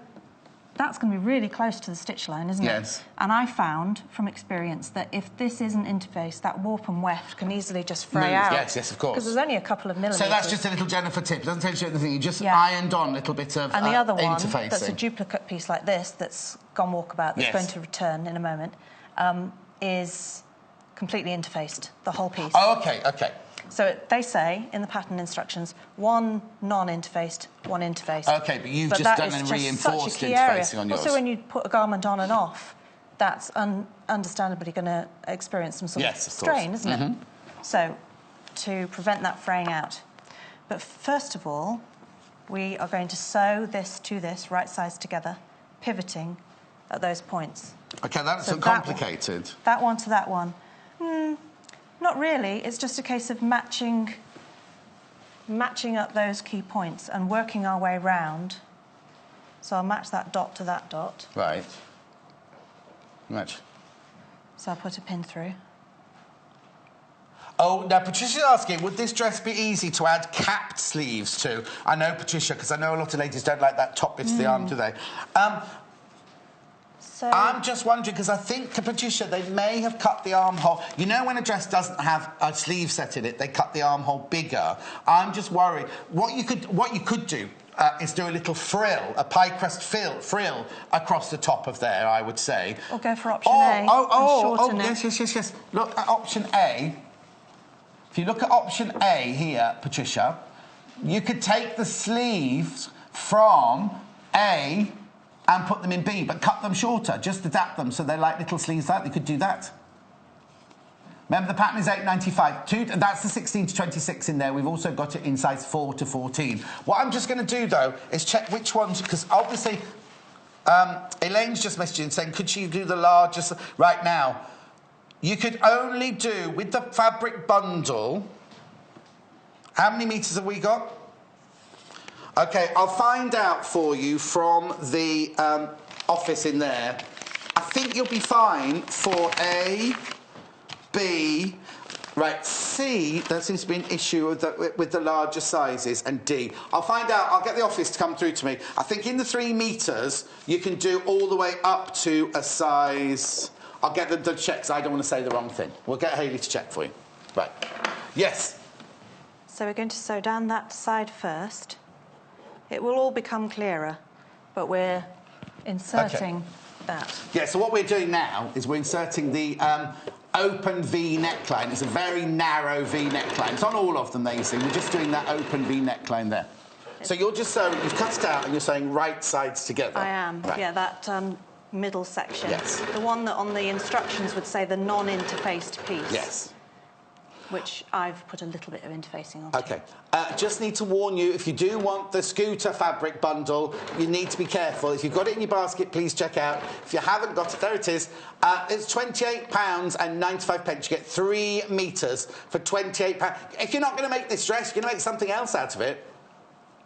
that's going to be really close to the stitch line, isn't it? Yes. And I found from experience that if this isn't interfaced, that warp and weft can easily just fray Move. out. Yes, of course. Because there's only a couple of millimetres. So that's just a little Jennifer tip. It doesn't take you anything. You just ironed on a little bit of And the other one, interfacing. that's a duplicate piece like this, that's gone walkabout, that's going to return in a moment, is completely interfaced, the whole piece. Oh, OK, OK. So they say in the pattern instructions, one non-interfaced, one interfaced. OK, but you've just done a reinforced interfacing on yours. Also, when you put a garment on and off, that's understandably going to experience some sort of strain, isn't it? So, to prevent that fraying out. But first of all, we are going to sew this to this, right sides together, pivoting at those points. OK, that's so complicated. That one to that one. Not really. It's just a case of matching up those key points and working our way round. So I'll match that dot to that dot. Right. Match. So I'll put a pin through. Oh, now Patricia's asking, would this dress be easy to add capped sleeves to? I know, Patricia, because I know a lot of ladies don't like that top bit of the arm, do they? So I'm just wondering, because I think, Patricia, they may have cut the armhole. You know when a dress doesn't have a sleeve set in it, they cut the armhole bigger. I'm just worried. What you could do is do a little frill, a pie crust frill across the top of there, I would say. Or go for option A and shorten it. Yes. Look at option A. If you look at option A here, Patricia, you could take the sleeves from A and put them in B, but cut them shorter, just adapt them so they're like little sleeves like. They could do that. Remember, the pattern is 8.95. That's the 16 to 26 in there. We've also got it in size 4 to 14. What I'm just going to do, though, is check which ones, because obviously Elaine's just messaging saying, could she do the largest? Right now, you could only do, with the fabric bundle, how many metres have we got? OK, I'll find out for you from the office in there. I think you'll be fine for A, B, right, C, there seems to be an issue with the larger sizes, and D. I'll find out, I'll get the office to come through to me. I think in the 3 metres, you can do all the way up to a size... I'll get them to check, because I don't want to say the wrong thing. We'll get Hayley to check for you. Right. Yes? So we're going to sew down that side first. It will all become clearer, but we're inserting that. Yeah, so what we're doing now is we're inserting the open V neckline. It's a very narrow V neckline. It's on all of them, you see. We're just doing that open V neckline there. So you're just sewing, you've cut it out and you're sewing right sides together. I am, right. Yeah, that middle section. Yes. The one that on the instructions would say the non-interfaced piece. Yes. Which I've put a little bit of interfacing on. OK. Just need to warn you, if you do want the scooter fabric bundle, you need to be careful. If you've got it in your basket, please check out. If you haven't got it, there it is. It's £28.95. You get 3 metres for £28. If you're not going to make this dress, you're going to make something else out of it.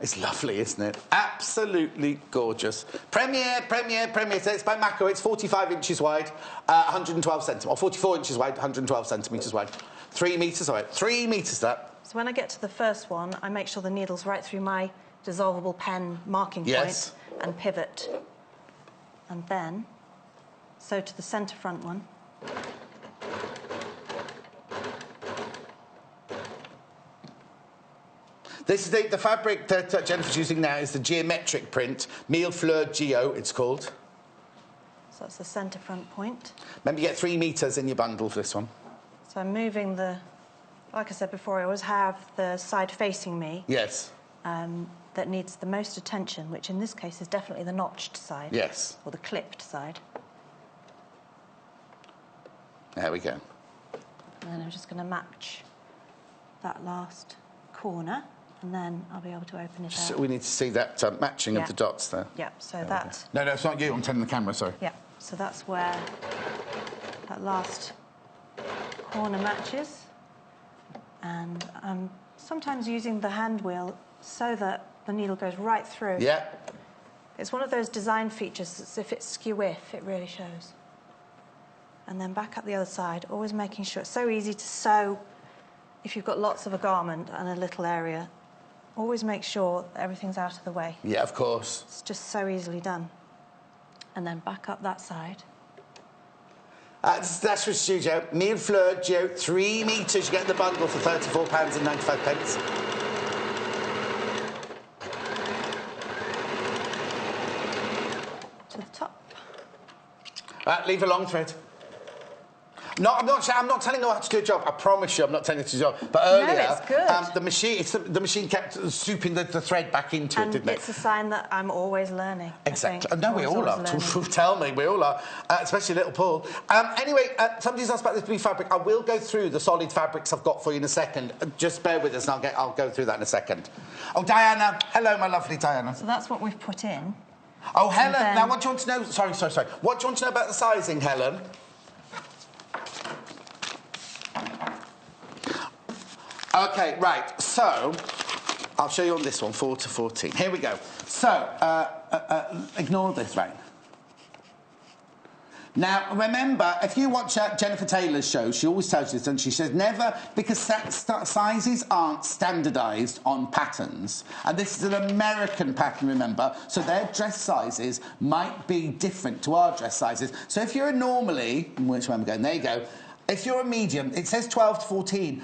It's lovely, isn't it? Absolutely gorgeous. Premier. So it's by Mako. It's 45 inches wide, 112 centimetres, or 44 inches wide, 112 centimetres wide. 3 metres, all right. 3 metres, that. So when I get to the first one, I make sure the needle's right through my dissolvable pen marking point and pivot. And then sew to the centre front one. This is the fabric that Jennifer's using now is the geometric print, Mille Fleur Geo, it's called. So that's the centre front point. Remember, you get 3 metres in your bundle for this one. So I'm moving the, like I said before, I always have the side facing me. Yes. That needs the most attention, which in this case is definitely the notched side. Yes. Or the clipped side. There we go. And then I'm just going to match that last corner, and then I'll be able to open it So out. we need to see that matching of the dots there. Yeah, so that... No, it's not you. I'm telling the camera, sorry. Yeah, so that's where that last corner matches. And I'm sometimes using the hand wheel so that the needle goes right through. Yeah. It's one of those design features that's if it's skew-if, it really shows. and then back up the other side, always making sure. It's so easy to sew if you've got lots of a garment and a little area. Always make sure that everything's out of the way. Yeah, of course. It's just so easily done. And then back up that side. This is Dashwood Studio. Me and Fleur, Joe, 3 metres. You get the bundle for £34.95. To the top. Right, leave a long thread. No, I'm not telling her how to do a job. I promise you, I'm not telling her to do a job. But earlier, it's good. the machine kept swooping the thread back into it, didn't it? It's a sign that I'm always learning. Exactly. No, we all are. Tell me, we all are. Especially little Paul. Anyway, somebody's asked about this blue fabric. I will go through the solid fabrics I've got for you in a second. Just bear with us, and I'll go through that in a second. Oh, Diana. Hello, my lovely Diana. So that's what we've put in. Oh, Helen. Now, what do you want to know? Sorry. What do you want to know about the sizing, Helen? OK, right, so I'll show you on this one, 4 to 14. Here we go. So, ignore this, right? Now, remember, if you watch Jennifer Taylor's show, she always tells you this, and she says never, because sizes aren't standardised on patterns. And this is an American pattern, remember, so their dress sizes might be different to our dress sizes. So if you're a normally, which way am I going? There you go. If you're a medium, it says 12 to 14.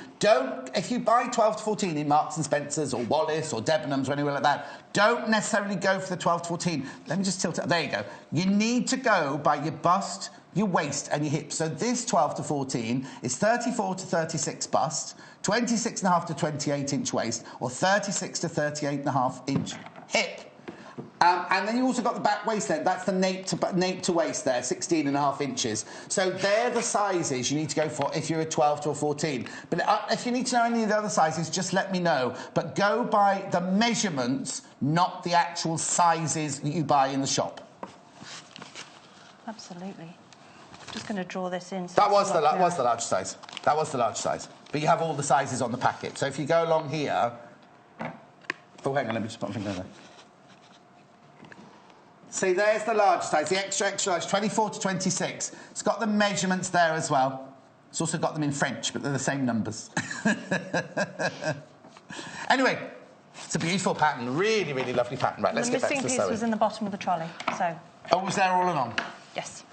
If you buy 12 to 14 in Marks and Spencer's or Wallace or Debenhams or anywhere like that, don't necessarily go for the 12 to 14. Let me just tilt it. There you go. You need to go by your bust, your waist and your hips. So this 12 to 14 is 34 to 36 bust, 26.5 to 28 inch waist, or 36 to 38.5 inch hip. And then you also got the back waist length. That's the nape to waist there, 16.5 inches. So they're the sizes you need to go for if you're a 12 to a 14. But if you need to know any of the other sizes, just let me know. But go by the measurements, not the actual sizes that you buy in the shop. Absolutely. I'm just going to draw this in. So that was the large size. That was the large size. But you have all the sizes on the packet. So if you go along here... Oh, hang on, let me just put my finger there. See, there's the large size, the extra large, 24 to 26. It's got the measurements there as well. It's also got them in French, but they're the same numbers. Anyway, it's a beautiful pattern, really, really lovely pattern. Right, let's get back to the sewing. The missing piece was in the bottom of the trolley, so... Oh, it was there all along? Yes.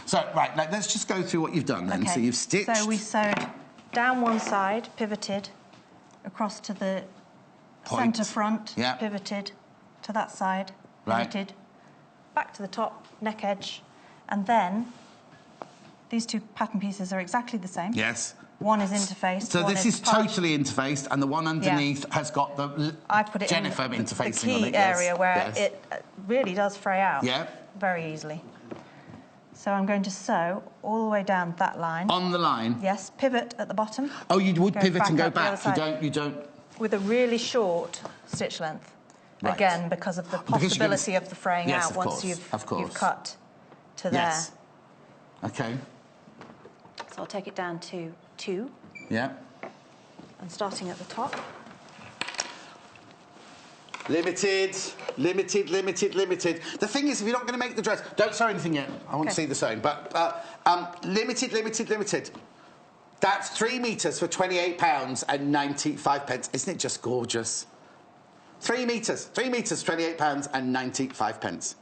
So, right, let's just go through what you've done then. Okay. So you've stitched... So we sewed down one side, pivoted, across to the centre front, pivoted, to that side, pivoted, back to the top, neck edge, and then these two pattern pieces are exactly the same. Yes. One is interfaced. So this is totally interfaced, and the one underneath has got the I put it Jennifer in interfacing the on key it. area where it really does fray out. Yeah. Very easily. So I'm going to sew all the way down that line. On the line? Yes. Pivot at the bottom. Oh, you would pivot and go back. You don't. With a really short stitch length. Right. Again, because of the possibility of the fraying out once you've cut to there. OK. So I'll take it down to 2. Yeah. And starting at the top. Limited. The thing is, if you're not going to make the dress... Don't sew anything yet. I want to see the sewing. But limited. That's 3 metres for £28.95. Isn't it just gorgeous? 3 metres, £28.95.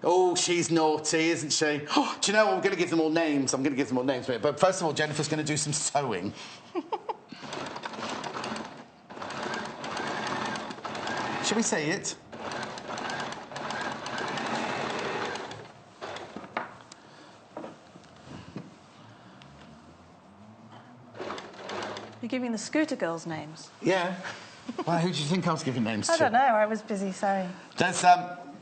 Oh, she's naughty, isn't she? Oh, do you know what? I'm going to give them all names. But first of all, Jennifer's going to do some sewing. Shall we see it? You're giving the Scooter girls names? Yeah. Well, who do you think I was giving names to? I don't know. I was busy sewing. There's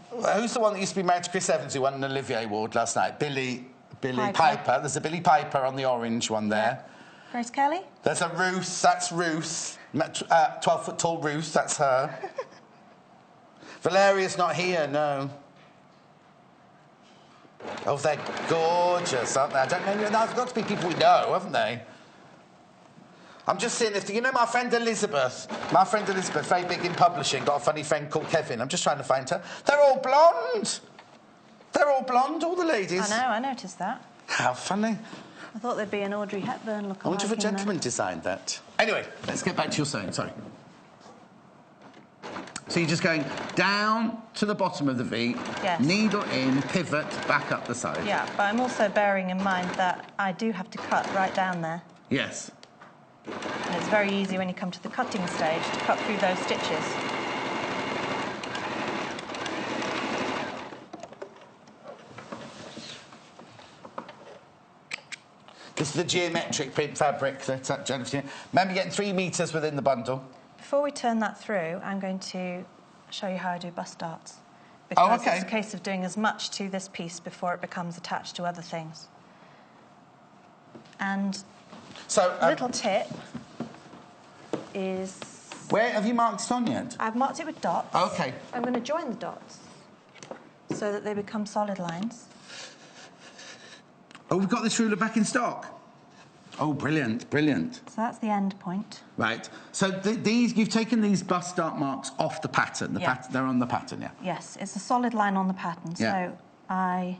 who's the one that used to be married to Chris Evans who won an Olivier Award last night? Billy Piper. There's a Billy Piper on the orange one there. Yeah. Grace Kelly. There's a Ruth. That's Ruth. 12-foot tall Ruth. That's her. Valeria's not here. No. Oh, they're gorgeous, aren't they? I don't know. There's got to be people we know, haven't they? I'm just seeing if... You know my friend Elizabeth? My friend Elizabeth, very big in publishing, got a funny friend called Kevin. I'm just trying to find her. They're all blonde. All the ladies. I know, I noticed that. How funny. I thought there'd be an Audrey Hepburn look. I wonder if a gentleman designed that. Anyway, let's get back to your sewing, sorry. So you're just going down to the bottom of the V, yes. Needle in, pivot, back up the side. Yeah, but I'm also bearing in mind that I do have to cut right down there. Yes. And it's very easy when you come to the cutting stage to cut through those stitches. This is the geometric print fabric that Jennifer... Remember getting 3 metres within the bundle. Before we turn that through, I'm going to show you how I do bust darts. Because it's a case of doing as much to this piece before it becomes attached to other things. And so, little tip is... Where have you marked it on yet? I've marked it with dots. OK. I'm going to join the dots so that they become solid lines. Oh, we've got this ruler back in stock. Oh, brilliant, brilliant. So that's the end point. Right. So these, you've taken these bust dart marks off the pattern. The pattern, they're on the pattern, yeah? Yes, it's a solid line on the pattern. Yeah. So I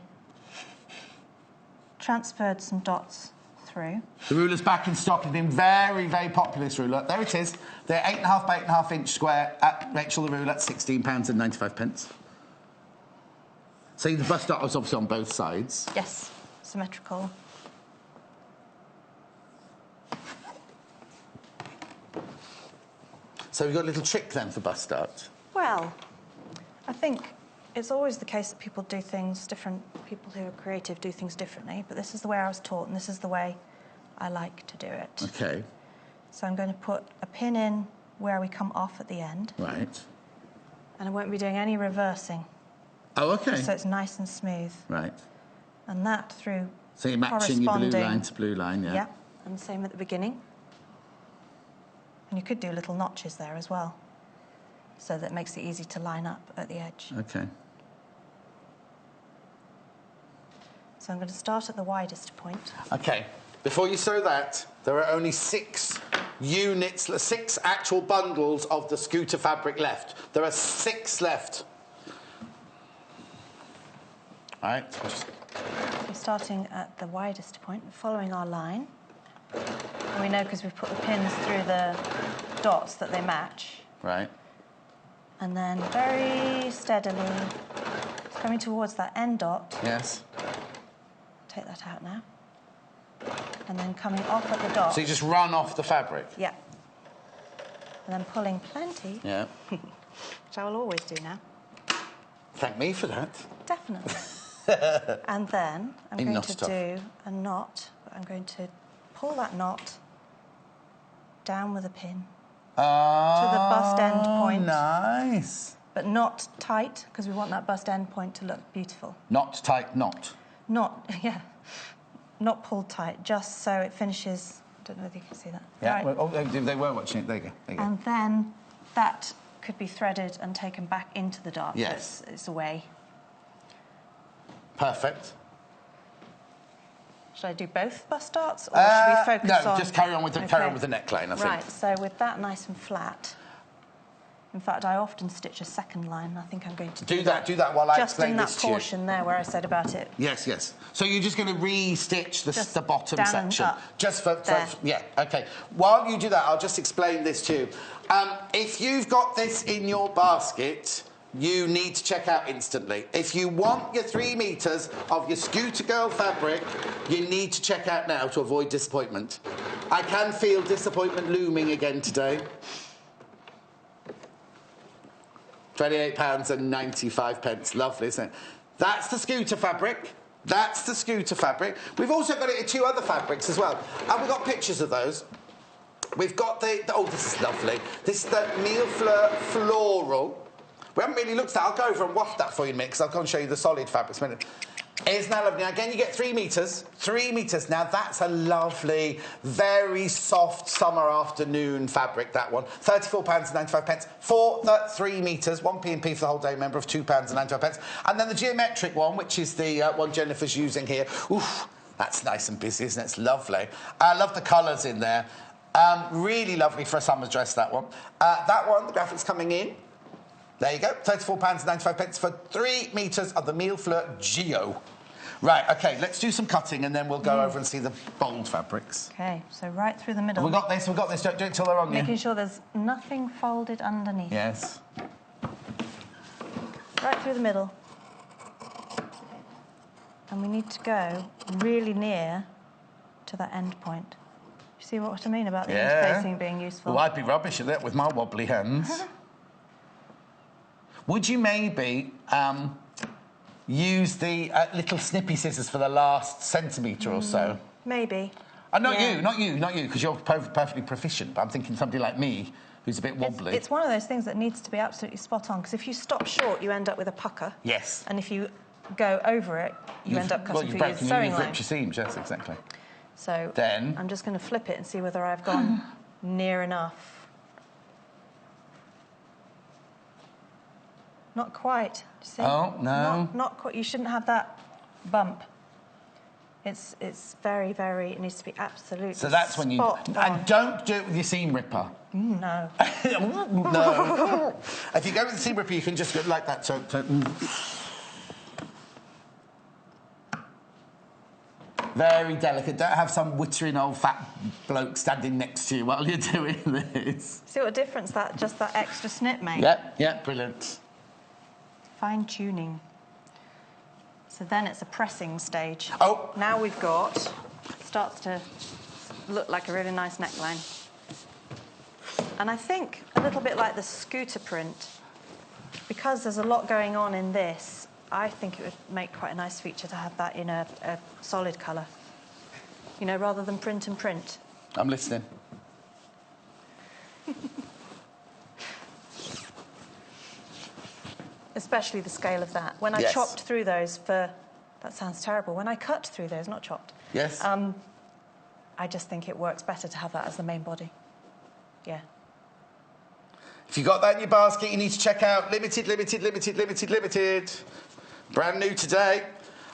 transferred some dots through. The ruler's back in stock. It's been very, very popular, this ruler. There it is. They're 8.5 by 8.5 inch square at Rachel the ruler at £16.95. So the bust dart was obviously on both sides. Yes, symmetrical. So we've got a little trick then for bust dart. Well, I think it's always the case that people do things different. People who are creative do things differently, but this is the way I was taught, and this is the way I like to do it. OK. So I'm going to put a pin in where we come off at the end. Right. And I won't be doing any reversing. Oh, OK. Just so it's nice and smooth. Right. And that through So you're matching your blue line to blue line, yeah? Yeah, and the same at the beginning. And you could do little notches there as well, so that it makes it easy to line up at the edge. OK. So I'm going to start at the widest point. OK. Before you sew that, there are only 6 units, 6 actual bundles of the scooter fabric left. There are 6 left. All right. So starting at the widest point, following our line. And we know because we've put the pins through the dots that they match. Right. And then very steadily, coming towards that end dot. Yes. Take that out now. And then coming off at the dot. So you just run off the fabric? Yeah. And then pulling plenty. Yeah. Which I will always do now. Thank me for that. Definitely. And then I'm going to do a knot. I'm going to pull that knot down with a pin to the bust end point. Nice. But not tight, because we want that bust end point to look beautiful. Not tight, not. Not, yeah, not pulled tight, just so it finishes. I don't know if you can see that. Yeah, Right. well, oh, they were watching it. There you go. There you go. And then that could be threaded and taken back into the dart. Yes. So it's away. Perfect. Should I do both bust darts, or should we focus on... No, just carry on with the, carry on with the neckline, I think. Right, so with that nice and flat... In fact, I often stitch a second line. I think I'm going to do that. Do that while I explain this to you. Just in that portion there where I said about it. Yes, yes. So you're just going to re-stitch the bottom section? And up. Just for yeah, OK. While you do that, I'll just explain this to you. If you've got this in your basket, you need to check out instantly. If you want your 3 metres of your Scooter Girl fabric, you need to check out now to avoid disappointment. I can feel disappointment looming again today. £28.95. Lovely, isn't it? That's the scooter fabric. That's the scooter fabric. We've also got it in 2 other fabrics as well. And we've got pictures of those. We've got oh, this is lovely. This is the Mille Fleur Floral. We haven't really looked at that. I'll go over and waft that for you in a minute, because I'll come and show you the solid fabrics in a minute. Isn't that lovely? Now, again, you get 3 metres. 3 metres. Now, that's a lovely, very soft summer afternoon fabric, that one. £34.95 for the 3 metres. 1p&p for the whole day, remember, of £2.95. And then the geometric one, which is the one Jennifer's using here. Oof, that's nice and busy, isn't it? It's lovely. I love the colours in there. Really lovely for a summer dress, that one. That one, the graphic's coming in. There you go, £34.95 for 3 metres of the Mille Fleur Geo. Right, OK, let's do some cutting and then we'll go over and see the bold fabrics. OK, so right through the middle. We've got this, Don't do it till they're on you. Making sure there's nothing folded underneath. Yes. Right through the middle. And we need to go really near to that end point. You see what I mean about the interfacing being useful? Well, I'd be rubbish at that with my wobbly hands. Would you maybe use the little snippy scissors for the last centimetre or so? Maybe. Not you, because you're perfectly proficient, but I'm thinking somebody like me who's a bit wobbly. It's one of those things that needs to be absolutely spot on, because if you stop short, you end up with a pucker. Yes. And if you go over it, you end up cutting through your sewing line. Ripped your seams, yes, exactly. So then I'm just going to flip it and see whether I've gone near enough. Not quite. Do you see? Oh, no. Not quite. You shouldn't have that bump. It's very, very... It needs to be absolutely So that's when you... And don't do it with your seam ripper. No. No. If you go with the seam ripper, you can just go like that. So very delicate. Don't have some wittering old fat bloke standing next to you while you're doing this. See what a difference that extra snip makes? Yep, brilliant. Fine tuning. So then it's a pressing stage. Oh. Now we've got... Starts to look like a really nice neckline. And I think a little bit like the scooter print, because there's a lot going on in this, I think it would make quite a nice feature to have that in a solid colour. You know, rather than print and print. I'm listening. Especially the scale of that. When I chopped through those for... That sounds terrible. When I cut through those, not chopped. Yes. I just think it works better to have that as the main body. Yeah. If you got that in your basket, you need to check out limited. Brand new today.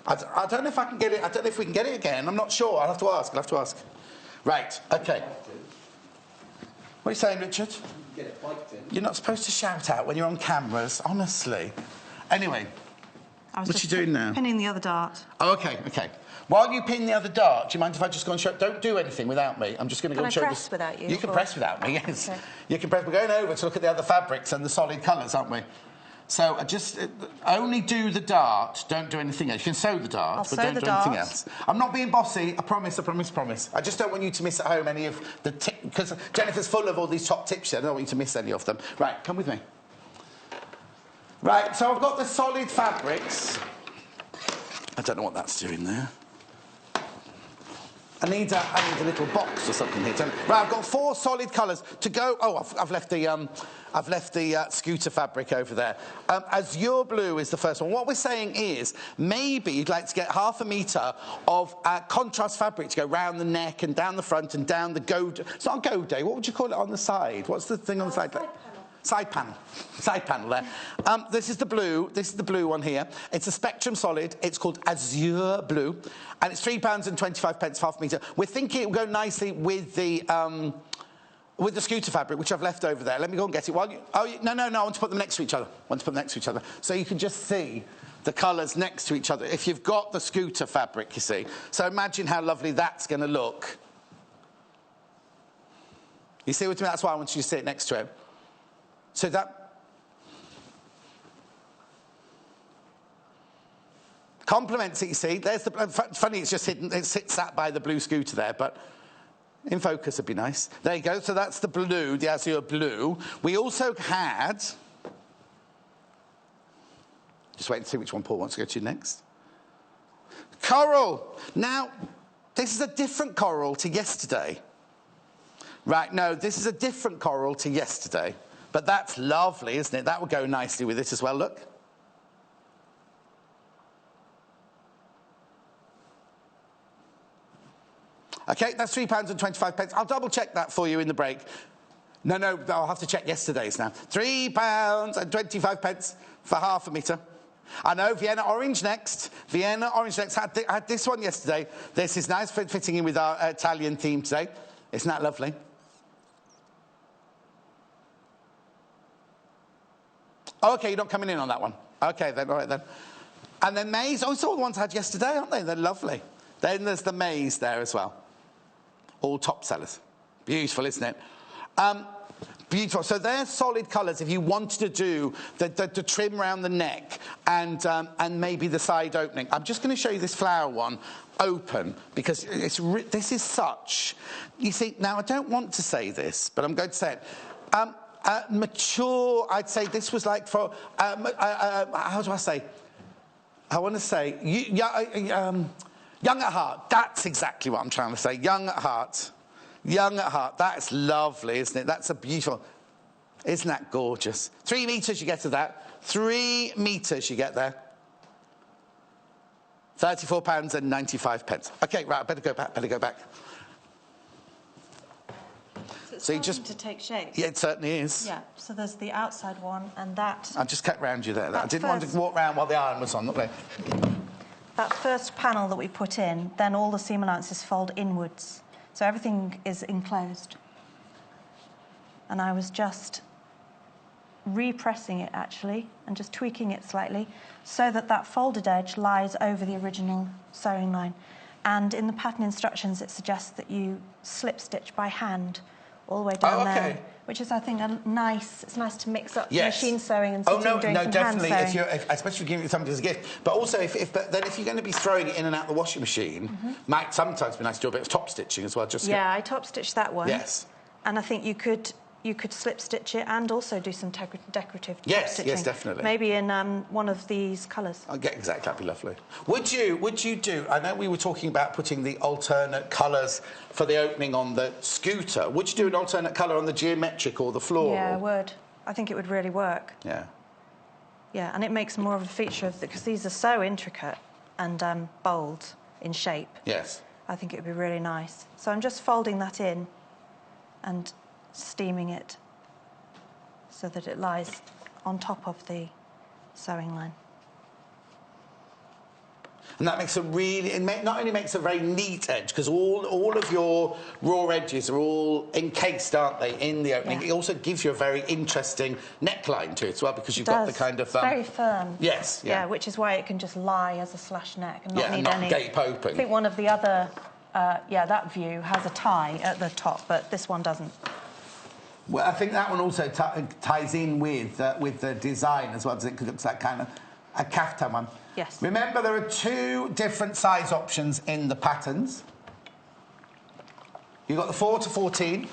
I don't know if I can get it. I don't know if we can get it again. I'm not sure. I'll have to ask. Right, OK. What are you saying, Richard? You get it biked in. You're not supposed to shout out when you're on cameras, honestly. Anyway, what are you doing now? Pinning the other dart. Oh, OK. While you pin the other dart, do you mind if I just go and show... Don't do anything without me. I'm just going to go and show you... Can I press without you? You can press without me, yes. Okay. You can press... We're going over to look at the other fabrics and the solid colours, aren't we? So just only do the dart, don't do anything else. You can sew the dart, but don't do anything else. I'm not being bossy, I promise. I just don't want you to miss at home any of the tips, because Jennifer's full of all these top tips here. I don't want you to miss any of them. Right, come with me. Right, so I've got the solid fabrics. I don't know what that's doing there. I need a little box or something here. Right, I've got 4 solid colours to go. Oh, I've left the scooter fabric over there. Azure blue is the first one. What we're saying is maybe you'd like to get 1/2 metre of contrast fabric to go round the neck and down the front and down the gold. It's not a gold day. What would you call it on the side? What's the thing on the side? Side panel there. This is the blue one here. It's a Spectrum solid. It's called Azure Blue, and it's £3.25 1/2 metre. We're thinking it will go nicely with the scooter fabric, which I've left over there. Let me go and get it. No, I want to put them next to each other. So you can just see the colours next to each other if you've got the scooter fabric, you see. So imagine how lovely that's going to look. You see what I mean? That's why I want you to sit next to it. So that complements it, you see. There's the... Funny, it's just hidden. It sits sat by the blue scooter there, but in focus would be nice. There you go. So that's the blue, the Azure blue. We also had... Just wait and see which one Paul wants to go to next. Coral. Now, this is a different coral to yesterday. Right, no, this is a different coral to yesterday. But that's lovely, isn't it? That would go nicely with it as well, look. OK, that's £3.25. I'll double-check that for you in the break. No, I'll have to check yesterday's now. £3.25 for 1/2 metre. I know, Vienna Orange next. Had this one yesterday. This is nice, fitting in with our Italian theme today. Isn't that lovely? Oh, OK, you're not coming in on that one. OK, then, all right, then. And then maize. Oh, it's all the ones I had yesterday, aren't they? They're lovely. Then there's the maize there as well. All top sellers. Beautiful, isn't it? Beautiful. So they're solid colours if you wanted to do the trim around the neck and maybe the side opening. I'm just going to show you this flower one open because this is such... You see, now I don't want to say this, but I'm going to say it. Mature, I'd say this was like for... how do I say? I want to say... young at heart. That's exactly what I'm trying to say. Young at heart. Young at heart. That's lovely, isn't it? That's a beautiful... Isn't that gorgeous? 3 metres you get to that. 3 metres you get there. £34.95. OK, right, I better go back. So it's so you starting just to take shape. Yeah, it certainly is. Yeah, so there's the outside one and that... I just kept round you there. I didn't want to walk round while the iron was on, look there. That first panel that we put in, then all the seam allowances fold inwards. So everything is enclosed. And I was just repressing it, actually, and just tweaking it slightly so that that folded edge lies over the original sewing line. And in the pattern instructions, it suggests that you slip stitch by hand all the way down there, which is, I think, it's nice to mix up machine sewing and doing some definitely. hand sewing. Especially if you're giving it somebody as a gift. But also, if you're going to be throwing it in and out the washing machine, might sometimes be nice to do a bit of top stitching as well. I top stitched that one. Yes. And I think you could slip stitch it and also do some decorative top stitching. Yes, definitely. Maybe in one of these colours. Exactly, that'd be lovely. Would you do... I know we were talking about putting the alternate colours for the opening on the scooter. Would you do an alternate colour on the geometric or the floral? Yeah, I would. I think it would really work. Yeah. Yeah, and it makes more of a feature of because these are so intricate and bold in shape. Yes. I think it would be really nice. So I'm just folding that in and steaming it so that it lies on top of the sewing line. And that makes not only makes a very neat edge, because all of your raw edges are all encased, aren't they, in the opening. Yeah. It also gives you a very interesting neckline to it as well, because you've got the kind of... It's very firm. Yes, yeah. Which is why it can just lie as a slash neck and not need any... gape open. I think one of the other... that view has a tie at the top, but this one doesn't. Well, I think that one also ties in with the design as well, because it looks like kind of a kaftan one. Yes. Remember, there are 2 different size options in the patterns. You've got the 4 to 14.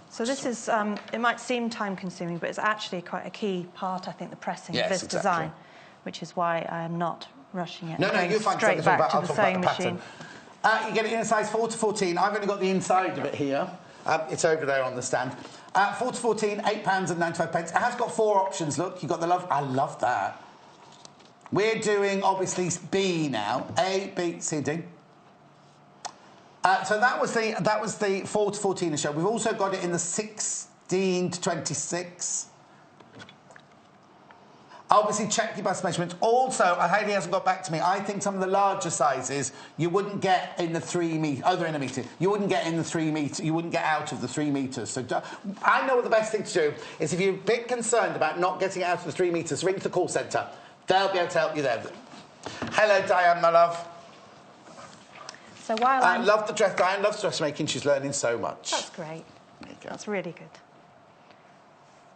So this is, it might seem time-consuming, but it's actually quite a key part, I think, the pressing of this design, which is why I am not rushing it. No, you'll find straight back to the sewing machine. You get it in a size 4 to 14. I've only got the inside of it here. It's over there on the stand. 4 to 14, £8.95. It has got 4 options. Look, you've got the love. I love that. We're doing obviously B now. A, B, C, D. So that was the 4 to 14 show. We've also got it in the 16 to 26. Obviously, check your bust measurements. Also, Hayley hasn't got back to me. I think some of the larger sizes you wouldn't get in the 3 metre. Oh, they're in a metre. You wouldn't get in the 3 metre. You wouldn't get out of the 3 metres. So I know what the best thing to do is if you're a bit concerned about not getting out of the 3 metres, ring the call centre. They'll be able to help you there. Hello, Diane, my love. So while Diane loves dressmaking. She's learning so much. That's great. There you go. That's really good.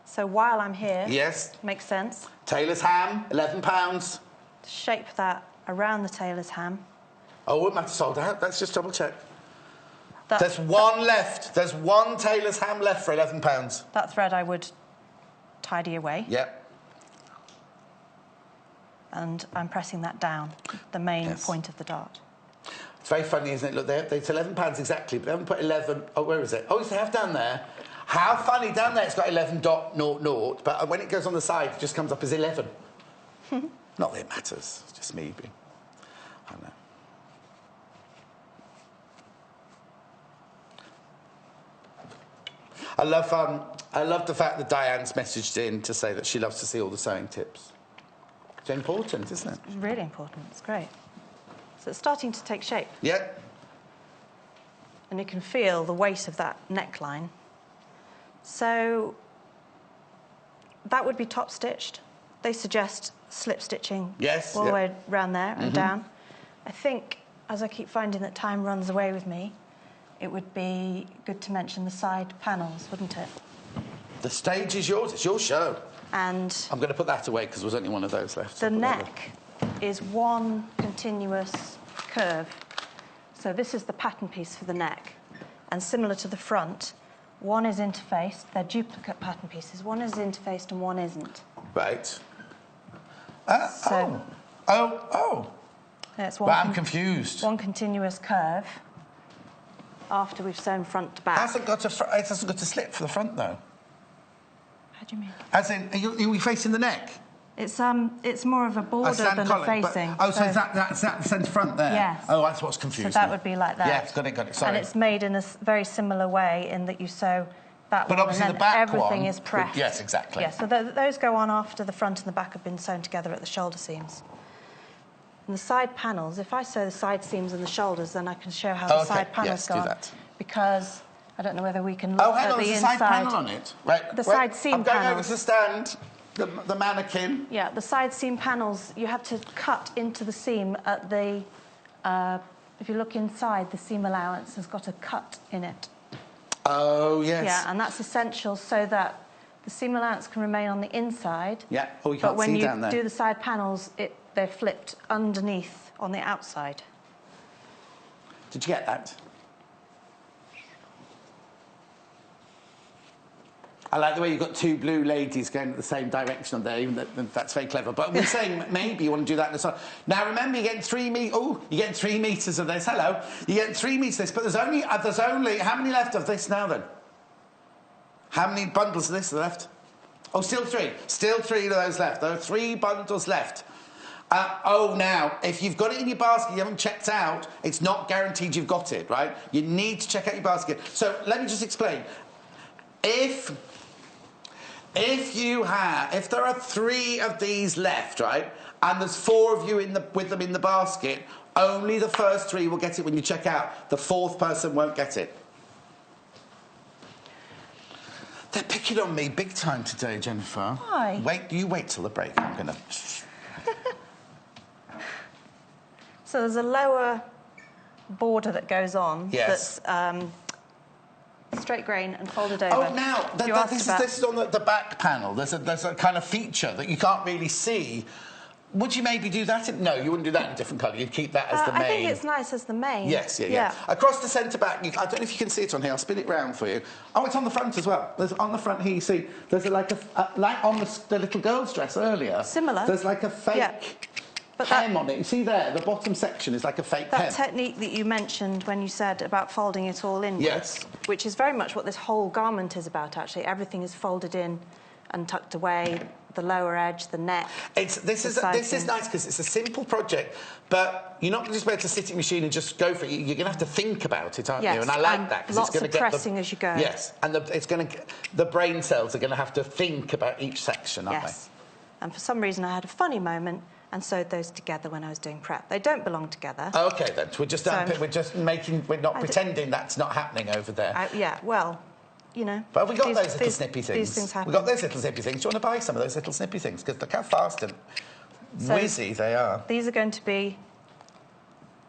So while I'm here... Yes. Makes sense. Tailor's ham, £11. Shape that around the tailor's ham. Oh, it wouldn't matter sold out. Let's just double check. There's one left. There's one tailor's ham left for £11. That thread I would tidy away. Yep. And I'm pressing that down, the main point of the dart. It's very funny, isn't it? Look, it's £11 exactly, but they haven't put 11... Oh, where is it? Oh, they have down there. How funny, down there it's got 11.00, but when it goes on the side, it just comes up as 11. Not that it matters, it's just me being... I don't know. I love the fact that Diane's messaged in to say that she loves to see all the sewing tips. It's important, isn't it? It's really important, it's great. So it's starting to take shape. Yeah. And you can feel the weight of that neckline. So that would be top stitched. They suggest slip stitching Yes, all the yeah. way around there and down. I think, as I keep finding that time runs away with me, it would be good to mention the side panels, wouldn't it? The stage is yours. It's your show. And I'm going to put that away because there's only one of those left. the neck is one continuous curve. So this is the pattern piece for the neck. And similar to the front, one is interfaced. They're duplicate pattern pieces. One is interfaced and one isn't. Right. So- Oh. It's But I'm confused. one continuous curve after we've sewn front to back. It hasn't got a slip for the front, though. How do you mean? As in, are you facing the neck? It's more of a border than a facing. So that's the centre front there? Yes. Oh, that's what's confusing. So that would be like that. Yes, got it, sorry. And it's made in a very similar way in that you sew that But one obviously and the then back everything one is pressed. Yes, exactly. Yeah, so those go on after the front and the back have been sewn together at the shoulder seams. And the side panels, if I sew the side seams and the shoulders, then I can show how the side panels go on. that. Because I don't know whether we can look Oh, hang at on, the there's inside. a side panel on it. Right. The side seam I'm going over panels. to the stand, the mannequin. Yeah, the side seam panels, you have to cut into the seam at the... if you look inside, the seam allowance has got a cut in it. Oh, yes. Yeah, and that's essential so that the seam allowance can remain on the inside. Yeah, oh, you can't But when see you down there. do the side panels, they're flipped underneath on the outside. Did you get that? I like the way you've got two blue ladies going in the same direction on there, even that's very clever. But we're saying maybe you want to do that in the sun. Now, remember, you're getting 3 metres... Oh, you're getting 3 metres of this. Hello. You're getting 3 metres of this, but there's only... How many left of this now, then? How many bundles of this are left? Oh, still 3. Still 3 of those left. There are 3 bundles left. Now, if you've got it in your basket, you haven't checked out, it's not guaranteed you've got it, right? You need to check out your basket. So, let me just explain. If there are 3 of these left, right, and there's 4 of you with them in the basket, only the first 3 will get it when you check out. The 4th person won't get it. They're picking on me big time today, Jennifer. Why? You wait till the break. I'm going to... So there's a lower border that goes on. Yes. That's straight grain and folded over. Oh, now, this is on the back panel. There's a kind of feature that you can't really see. Would you maybe do that? No, you wouldn't do that in a different colour. You'd keep that as the main. I think it's nice as the main. Yes, yeah. Across the centre back, I don't know if you can see it on here. I'll spin it round for you. Oh, it's on the front as well. There's on the front here, you see, there's like on the little girl's dress earlier. Similar. There's like a fake hem on it. You see there, the bottom section is like a fake hem. That technique that you mentioned when you said about folding it all in. Yes. Which is very much what this whole garment is about, actually. Everything is folded in and tucked away. The lower edge, the neck. This is nice because it's a simple project, but you're not going to just be able to sit at your machine and just go for it. You're going to have to think about it, aren't you? And I like that because it's going to get lots of pressing as you go. Yes, and the brain cells are going to have to think about each section, aren't they? And for some reason, I had a funny moment and sewed those together when I was doing prep. They don't belong together. Okay, then we're not pretending that's not happening over there. Well. You know. But we got those little snippy things. These things happen. We got those little snippy things. Do you want to buy some of those little snippy things? Because look how fast and whizzy they are. These are going to be...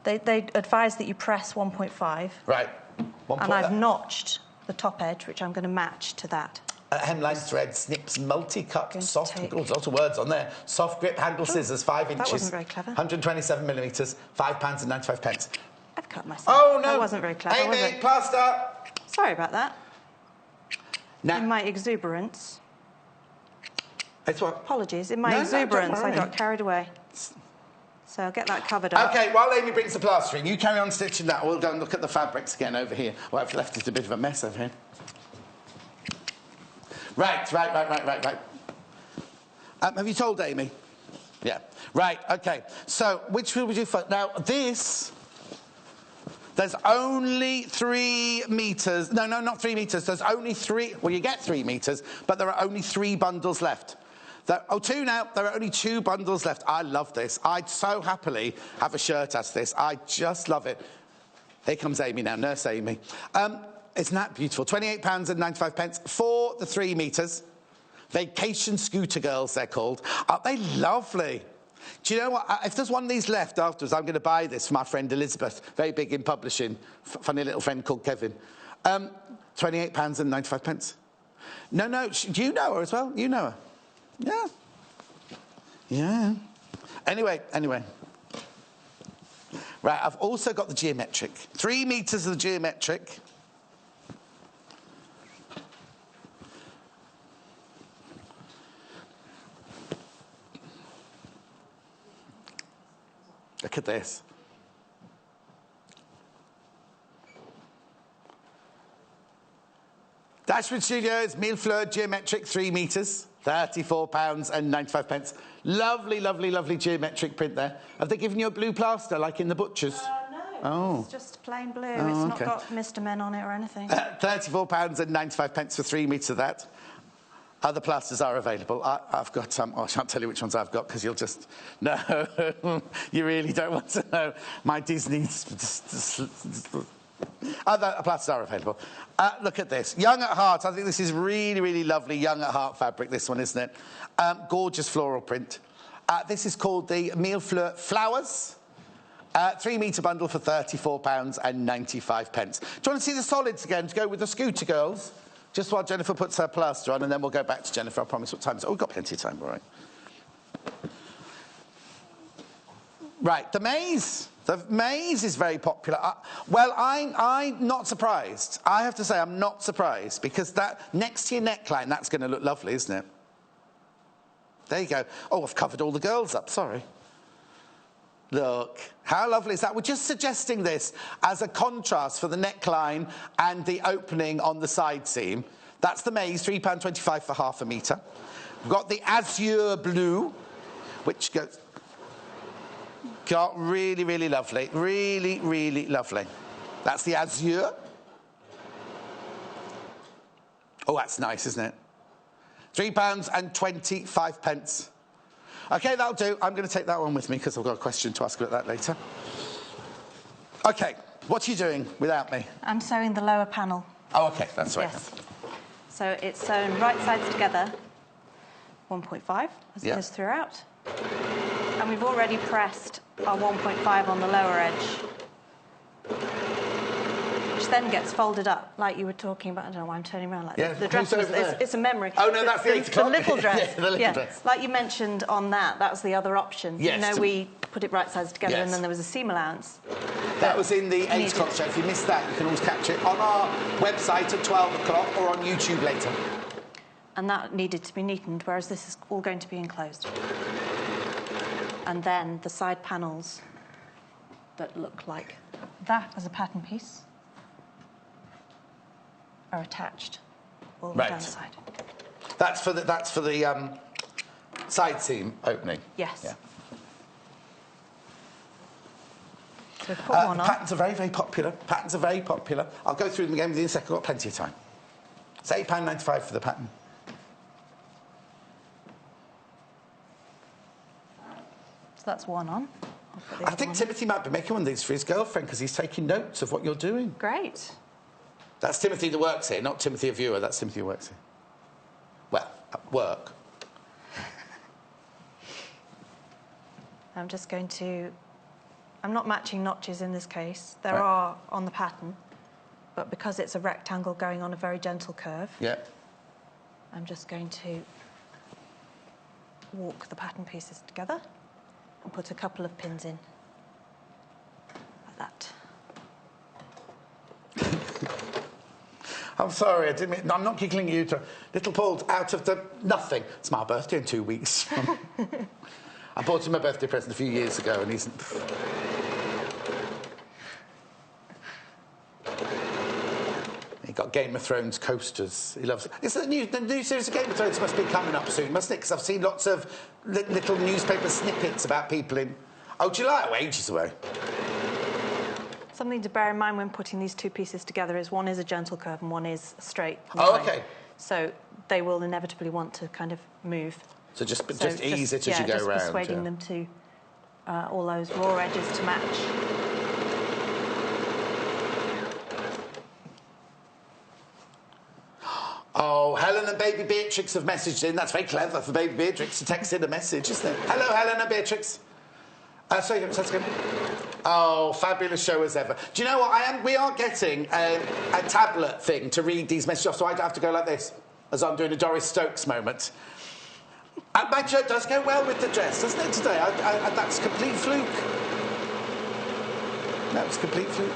They advise that you press 1.5. Right. And I've notched the top edge, which I'm going to match to that. Hemline thread, snips, multi-cut, soft... Oh, there's lots of words on there. Soft grip handle scissors, 5 inches. That wasn't very clever. 127 millimetres, £5.95. I've cut myself. Oh, no. That wasn't very clever, was Amy, it? plaster. Sorry about that. Now, in my exuberance. It's what? Apologies. In my exuberance, I got carried away. So I'll get that covered up. OK, while Amy brings the plastering, you carry on stitching that. We'll go and look at the fabrics again over here. Well, I've left it a bit of a mess over here. Right. Have you told Amy? Yeah. Right, OK. So, which will we do first? Now, this... There's only 3 metres... No, not 3 metres. There's only 3... Well, you get 3 metres, but there are only 3 bundles left. 2 now. There are only 2 bundles left. I love this. I'd so happily have a shirt as this. I just love it. Here comes Amy now, Nurse Amy. Isn't that beautiful? £28.95 for the 3 metres. Vacation scooter girls, they're called. Aren't they lovely? Do you know what? If there's one of these left afterwards, I'm going to buy this for my friend Elizabeth, very big in publishing, funny little friend called Kevin. £28.95. No, do you know her as well? You know her? Yeah. Yeah. Anyway. Right, I've also got the geometric. 3 metres of the geometric. Look at this. Dashwood Studios, Mille Fleur geometric, 3 metres, £34.95. Lovely, lovely, lovely geometric print there. Have they given you a blue plaster like in the butchers? No. Oh. It's just plain blue. Oh, it's not okay. got Mr. Men on it or anything. £34.95 for 3 metres of that. Other plasters are available. I've got some. I shan't tell you which ones I've got because you'll just... No, you really don't want to know. My Disney... Other plasters are available. Look at this. Young at Heart. I think this is really, really lovely young at heart fabric, this one, isn't it? Gorgeous floral print. This is called the Mille Fleur Flowers. 3 metre bundle for £34.95. Do you want to see the solids again to go with the scooter girls? Just while Jennifer puts her plaster on, and then we'll go back to Jennifer. I promise. What time is it? Oh, we've got plenty of time, all right. Right, the maze. The maze is very popular. Well, I'm not surprised. I have to say I'm not surprised, because that next to your neckline, that's going to look lovely, isn't it? There you go. Oh, I've covered all the girls up, sorry. Look, how lovely is that? We're just suggesting this as a contrast for the neckline and the opening on the side seam. That's the maze, £3.25 for half a metre. We've got the azure blue, which goes... Got really, really lovely. Really, really lovely. That's the azure. Oh, that's nice, isn't it? £3.25. OK, that'll do. I'm going to take that one with me because I've got a question to ask about that later. OK, what are you doing without me? I'm sewing the lower panel. Oh, OK, that's right. Yes. So it's sewn right sides together, 1.5, as it is throughout. And we've already pressed our 1.5 on the lower edge, which then gets folded up, like you were talking about. I don't know why I'm turning around like this. The dress it's a memory. Oh, no, that's the 8 o'clock. The little dress. Yeah, the little dress. Like you mentioned on that was the other option. Yes. You know, we put it right sides together, and then there was a seam allowance. That was in the 8 o'clock show. If you missed that, you can always catch it on our website at 12 o'clock or on YouTube later. And that needed to be neatened, whereas this is all going to be enclosed. And then the side panels that look like that as a pattern piece are attached all down the side. That's for the side seam opening. Yes. Yeah. So put one on. Patterns are very, very popular. Patterns are very popular. I'll go through them again within a second. I've got plenty of time. It's £8.95 for the pattern. So that's one on. I think Timothy might be making one of these for his girlfriend because he's taking notes of what you're doing. Great. That's Timothy that works here, not Timothy a viewer. That's Timothy who works here. Well, at work. I'm just going to... I'm not matching notches in this case. There are on the pattern, but because it's a rectangle going on a very gentle curve, I'm just going to walk the pattern pieces together and put a couple of pins in, like that. I'm sorry, I didn't mean... I'm not giggling at you. Little Paul's out of the nothing. It's my birthday in 2 weeks. I bought him a birthday present a few years ago and he's... He got Game of Thrones coasters. He loves it. The new series of Game of Thrones must be coming up soon, mustn't it? Because I've seen lots of little newspaper snippets about people in... Oh, July? Oh, ages away. Something to bear in mind when putting these two pieces together is one is a gentle curve and one is a straight line. Oh, OK. So they will inevitably want to kind of move. So just ease it as you go around. Just persuading them to all those raw edges to match. Oh, Helen and Baby Beatrix have messaged in. That's very clever for Baby Beatrix to text in a message, isn't it? Hello, Helen and Beatrix. Sorry, let's go. Oh, fabulous show as ever. Do you know what? We are getting a tablet thing to read these messages off, so I have to go like this, as I'm doing a Doris Stokes moment. And my shirt does go well with the dress, doesn't it, today? That's complete fluke. That was complete fluke.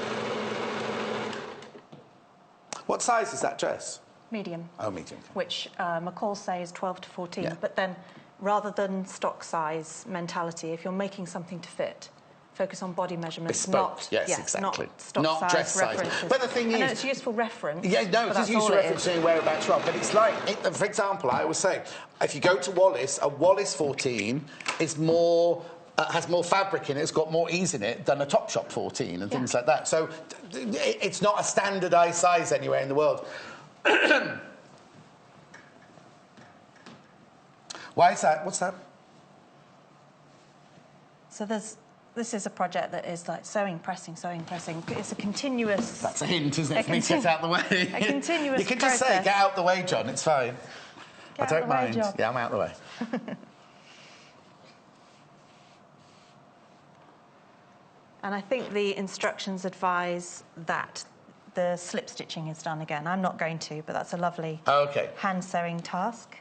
What size is that dress? Medium. Oh, medium. Which McCalls say is 12 to 14. Yeah. But then, rather than stock size mentality, if you're making something to fit, focus on body measurements, Bespoke. not Yes, exactly. not stock Not size dress size. references. But the thing I know is, it's useful reference. Yeah, no, it's useful reference to whereabouts you are. But it's like, for example, I always say, if you go to Wallis, a Wallis 14 is more. Has more fabric in it, it's got more ease in it than a Topshop 14 and things like that. So it's not a standardised size anywhere in the world. Why is that? What's that? So this is a project that is like sewing, pressing. It's a continuous... That's a hint, isn't it, for me to get out the way? A continuous You can just say, get out the way, John, it's fine. I don't mind. Yeah, I'm out the way. And I think the instructions advise that the slip stitching is done again. I'm not going to, but that's a lovely hand sewing task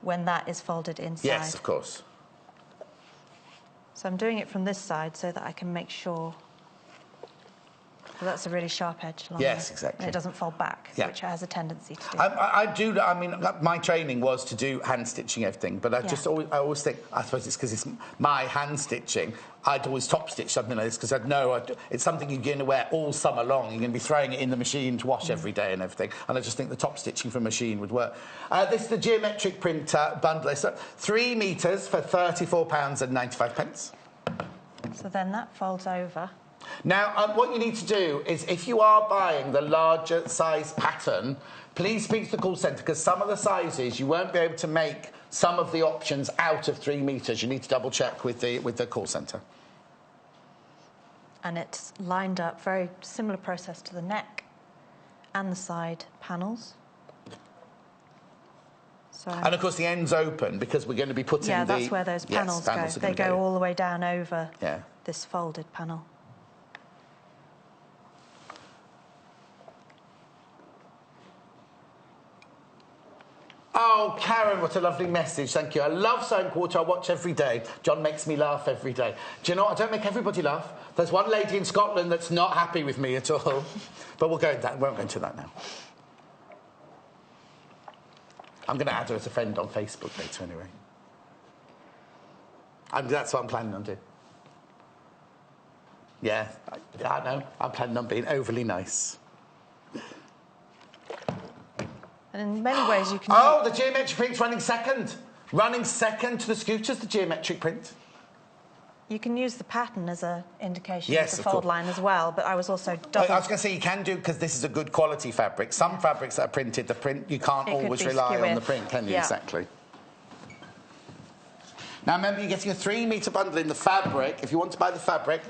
when that is folded inside. Yes, of course. So I'm doing it from this side so that I can make sure that that's a really sharp edge. Yes, exactly. And it doesn't fold back, which it has a tendency to do. I mean, my training was to do hand stitching everything, but I always think, I suppose it's because it's my hand stitching, I'd always top stitch something like this because I'd know it's something you're going to wear all summer long. You're going to be throwing it in the machine to wash every day and everything. And I just think the top stitching from a machine would work. This is the geometric print bundle. It's 3 metres for £34.95. So then that folds over. Now, what you need to do is, if you are buying the larger size pattern, please speak to the call centre, because some of the sizes you won't be able to make some of the options out of 3 metres. You need to double check with the call centre. And it's lined up, very similar process to the neck and the side panels. So, and of course the end's open because we're going to be putting that's where those panels go. They go all the way down over this folded panel. Oh, Karen, what a lovely message. Thank you. I love Sewing Quarter. I watch every day. John makes me laugh every day. Do you know what? I don't make everybody laugh. There's one lady in Scotland that's not happy with me at all. But we won't go into that now. I'm going to add her as a friend on Facebook later anyway. That's what I'm planning on doing. Yeah, I know. I'm planning on being overly nice. And in many ways you can... Oh, the geometric print's running second. Running second to the scooters, the geometric print. You can use the pattern as an indication of the fold line as well, but I was also double... I was going to say you can do, because this is a good quality fabric. Some fabrics that are printed, the print, you can't always rely on the print, can you? Yeah. Exactly. Now, remember, you're getting a 3 metre bundle in the fabric, if you want to buy the fabric.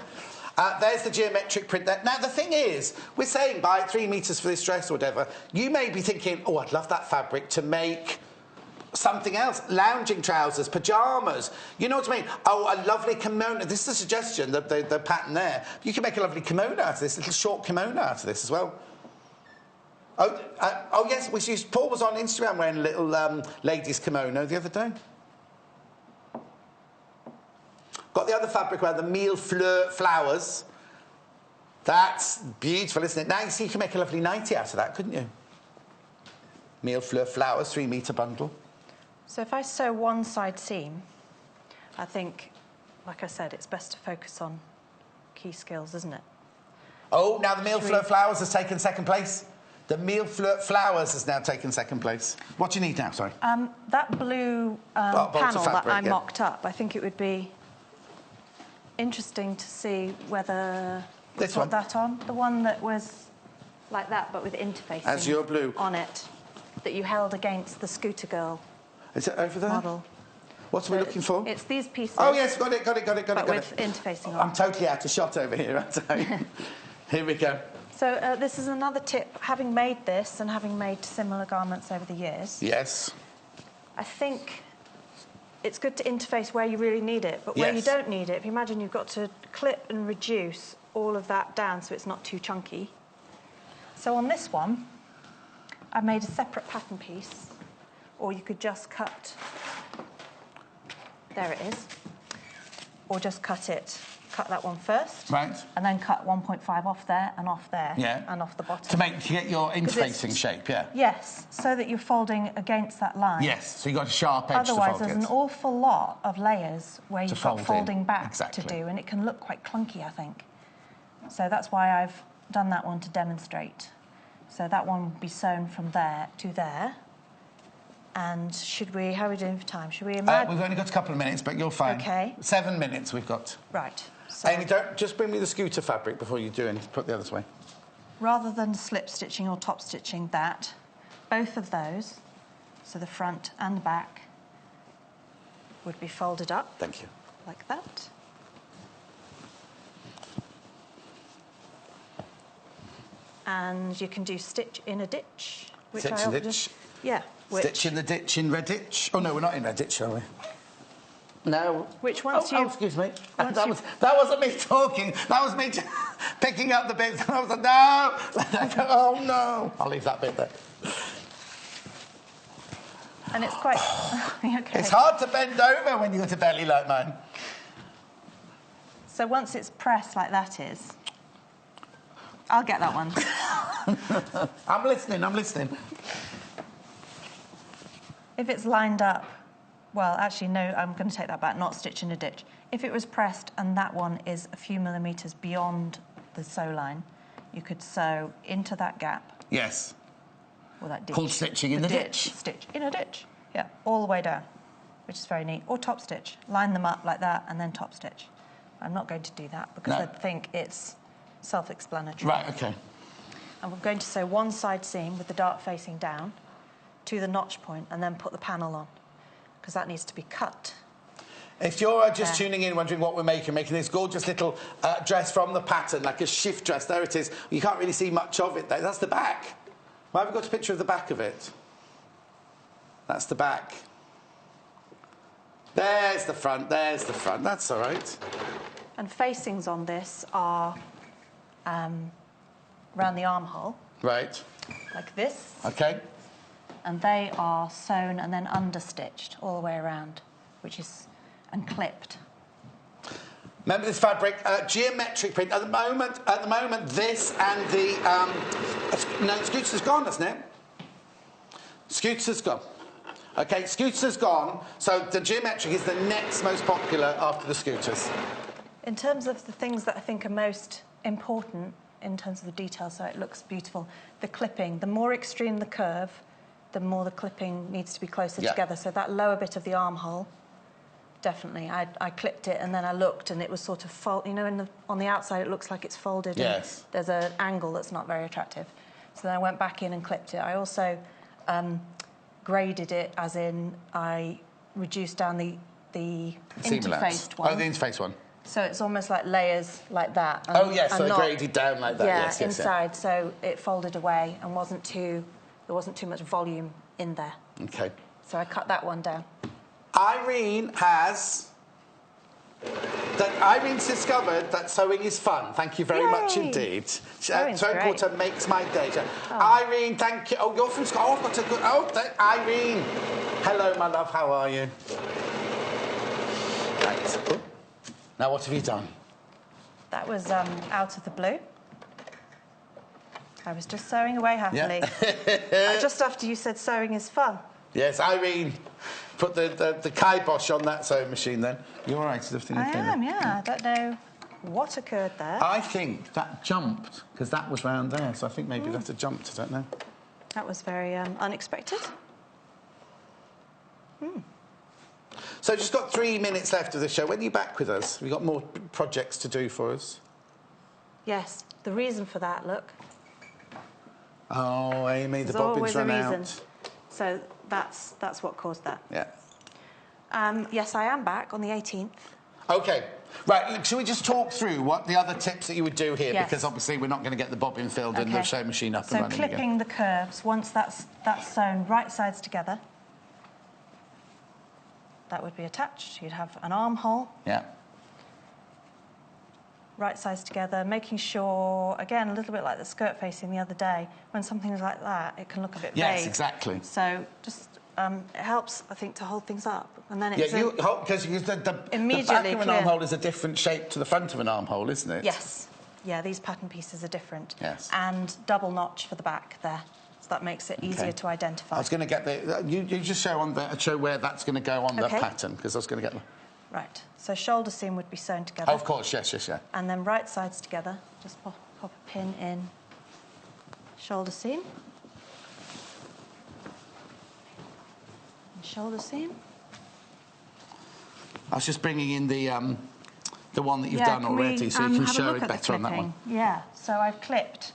There's the geometric print there. Now, the thing is, we're saying buy 3 metres for this dress or whatever. You may be thinking, oh, I'd love that fabric to make something else. Lounging trousers, pyjamas. You know what I mean? Oh, a lovely kimono. This is a suggestion, the pattern there. You can make a lovely kimono out of this, a little short kimono out of this as well. Oh yes, Paul was on Instagram wearing a little ladies' kimono the other day. Got the other fabric around the mille fleur flowers. That's beautiful, isn't it? Now you see you can make a lovely nightie out of that, couldn't you? Mille fleur flowers, 3 metre bundle. So if I sew one side seam, I think, like I said, it's best to focus on key skills, isn't it? Oh, now the mille fleur flowers has taken second place. The mille fleur flowers has now taken second place. What do you need now, sorry? That blue panel that I mocked up, I think it would be interesting to see whether... This one? Put that on. The one that was like that, but with interfacing as your blue on it, that you held against the Scooter Girl. Is it over there? Model. What are we looking for? It's these pieces. Oh yes, got it. But with interfacing on. I'm totally out of shot over here, aren't I? Here we go. So this is another tip. Having made this and having made similar garments over the years, Yes. I think it's good to interface where you really need it, but where you don't need it, if you imagine you've got to clip and reduce all of that down so it's not too chunky. So on this one, I made a separate pattern piece, or you could just cut, there it is, or just cut that one first. Right. And then cut 1.5 off there, and off the bottom. To get your interfacing shape, yeah. Yes, so that you're folding against that line. Yes, so you've got a sharp edge Otherwise, to fold there's against. an awful lot of layers where you've got folding back exactly. to do, and it can look quite clunky, I think. So that's why I've done that one to demonstrate. So that one will be sewn from there to there. And how are we doing for time? Should we imagine? We've only got a couple of minutes, but you're fine. Okay. 7 minutes we've got. Right. So Amy, don't just bring me the scooter fabric before you do anything. Put the other way. rather than slip stitching or top stitching that, both of those, so the front and the back, would be folded up. Thank you. Like that. And you can do stitch in a ditch. Which Stitch I in often ditch? do. Yeah. Stitch in the ditch in Redditch. Oh no, we're not in Redditch, are we? No. Which once you... Oh, excuse me. That wasn't me talking. That was me picking up the bits. And I was like, no. Oh no. I'll leave that bit there. And it's quite... Okay. It's hard to bend over when you've got a belly like mine. So once it's pressed like that is... I'll get that one. I'm listening. If it's lined up... Well, actually, no, I'm going to take that back, not stitch in a ditch. If it was pressed and that one is a few millimetres beyond the sew line, you could sew into that gap. Yes. Or that ditch. Called stitching in the ditch. Stitch in a ditch, yeah, all the way down, which is very neat. Or top stitch. Line them up like that and then top stitch. I'm not going to do that because I think it's self-explanatory. Right, OK. And we're going to sew one side seam with the dart facing down to the notch point and then put the panel on, because that needs to be cut. If you're just tuning in, wondering what we're making this gorgeous little dress from the pattern, like a shift dress. There it is. You can't really see much of it there. That's the back. Why have we got a picture of the back of it? That's the back. There's the front. That's all right. And facings on this are around the armhole. Right. Like this. OK. And they are sewn and then understitched all the way around, and clipped. Remember this fabric, geometric print. At the moment, this and the no, Scooter's gone, isn't it? Scooter's gone. OK, Scooter's gone. So the geometric is the next most popular after the Scooters. In terms of the things that I think are most important in terms of the detail, so it looks beautiful, the clipping. The more extreme the curve, the more the clipping needs to be closer together. So that lower bit of the armhole, definitely. I clipped it and then I looked and it was sort of you know, on the outside it looks like it's folded. Yes. And there's an angle that's not very attractive. So then I went back in and clipped it. I also graded it, as in I reduced down the interfaced one. Oh, the interfaced one. So it's almost like layers like that. And, oh yes, so it graded down like that. Yeah, yes, inside, so it folded away and there wasn't too much volume in there. OK. So I cut that one down. Irene's discovered that sewing is fun. Thank you very much indeed. Sewing quarter makes my day. Irene, thank you. Oh, you're from Scotland. Oh, I've got a good... Oh, Irene. Hello, my love. How are you? Right. Oh. Now, what have you done? That was out of the blue. I was just sewing away happily. Yeah. Just after you said sewing is fun. Yes, Irene, put the kibosh on that sewing machine then. You're all right, is everything okay? I am, yeah. I don't know what occurred there. I think that jumped, because that was round there, so I think maybe that had jumped, I don't know. That was very unexpected. So just got 3 minutes left of the show. When are you back with us? We've got more projects to do for us. Yes, the reason for that, look. Oh, Amy, the There's bobbins always a run reason. out. So that's what caused that. Yeah. Yes, I am back on the 18th. OK, Right, should we just talk through what the other tips that you would do here? Yes. Because obviously we're not going to get the bobbin filled and the sewing machine up and running So clipping again. the curves, once that's sewn right sides together, that would be attached. You'd have an armhole. Yeah. Right sides together, making sure, again, a little bit like the skirt facing the other day, when something's like that, it can look a bit vague. Yes, exactly. So just, it helps, I think, to hold things up. And then it's because the back immediately of an clear. armhole is a different shape to the front of an armhole, isn't it? Yes. Yeah, these pattern pieces are different. Yes. And double notch for the back there. So that makes it easier to identify. I was going to get the... You just show where that's going to go on the pattern, because I was going to get the... Right. So shoulder seam would be sewn together. Oh, of course, yes. And then right sides together. Just pop a pin in shoulder seam. And shoulder seam. I was just bringing in the one that you've done already, so you can show it better on that one. Yeah. So I've clipped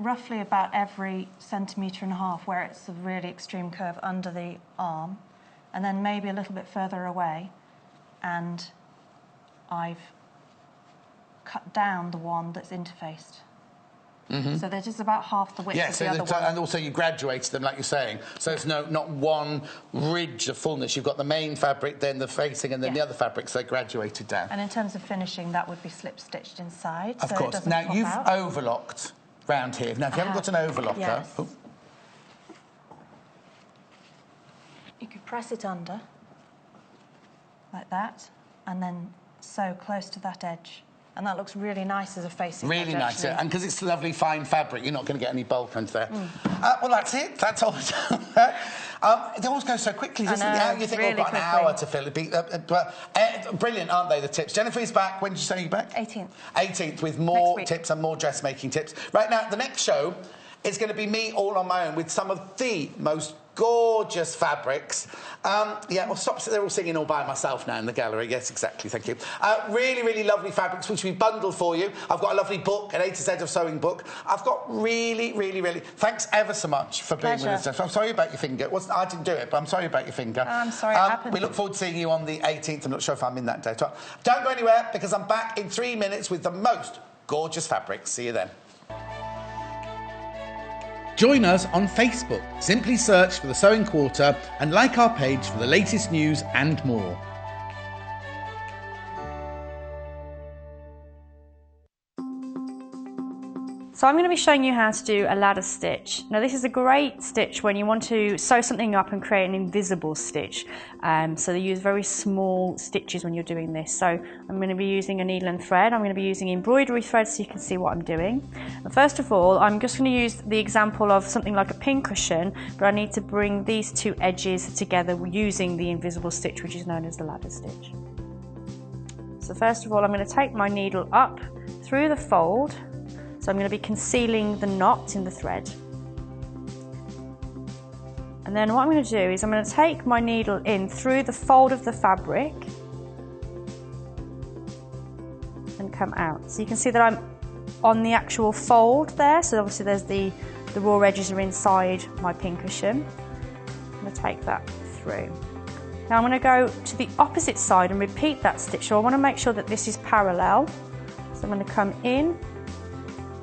roughly about every 1.5 centimetres where it's a really extreme curve under the arm, and then maybe a little bit further away, and I've cut down the one that's interfaced. So that is about half the width of the other one. And also you graduated them, like you're saying, so it's not one ridge of fullness. You've got the main fabric, then the facing, and then the other fabrics, they're graduated down. And in terms of finishing, that would be slip-stitched inside, Of so course. it doesn't Now, pop you've out. overlocked round here. Now, if you haven't got an overlocker... Yes. Oh. You could press it under, like that, and then sew close to that edge. And that looks really nice as a facing edge, Really nice, actually. and because it's lovely fine fabric, you're not going to get any bulk under there. Well, that's it. That's all. It always goes so quickly, doesn't it? How you think, really I've got an hour to fill it. Brilliant, aren't they, the tips? Jennifer's back. When did you say you're back? 18th. 18th, with more tips and more dressmaking tips. Right now, the next show is going to be me all on my own with some of the most gorgeous fabrics. Well, stop. They're all singing all by myself now in the gallery. Yes, exactly. Thank you. Really, really lovely fabrics, which we've bundled for you. I've got a lovely book, an A to Z of sewing book. I've got really, really, really... Thanks ever so much for being with us. I'm sorry about your finger. I didn't do it, but I'm sorry about your finger. I'm sorry it happened. We look forward to seeing you on the 18th. I'm not sure if I'm in that day. Don't go anywhere, because I'm back in 3 minutes with the most gorgeous fabrics. See you then. Join us on Facebook. Simply search for The Sewing Quarter and like our page for the latest news and more. So I'm going to be showing you how to do a ladder stitch. Now this is a great stitch when you want to sew something up and create an invisible stitch. So they use very small stitches when you're doing this. So I'm going to be using a needle and thread. I'm going to be using embroidery thread so you can see what I'm doing. And first of all, I'm just going to use the example of something like a pincushion, but I need to bring these two edges together using the invisible stitch, which is known as the ladder stitch. So first of all, I'm going to take my needle up through the fold. So I'm going to be concealing the knot in the thread. And then what I'm going to do is I'm going to take my needle in through the fold of the fabric and come out. So you can see that I'm on the actual fold there. So obviously there's the raw edges are inside my pincushion. I'm going to take that through. Now I'm going to go to the opposite side and repeat that stitch. So I want to make sure that this is parallel. So I'm going to come in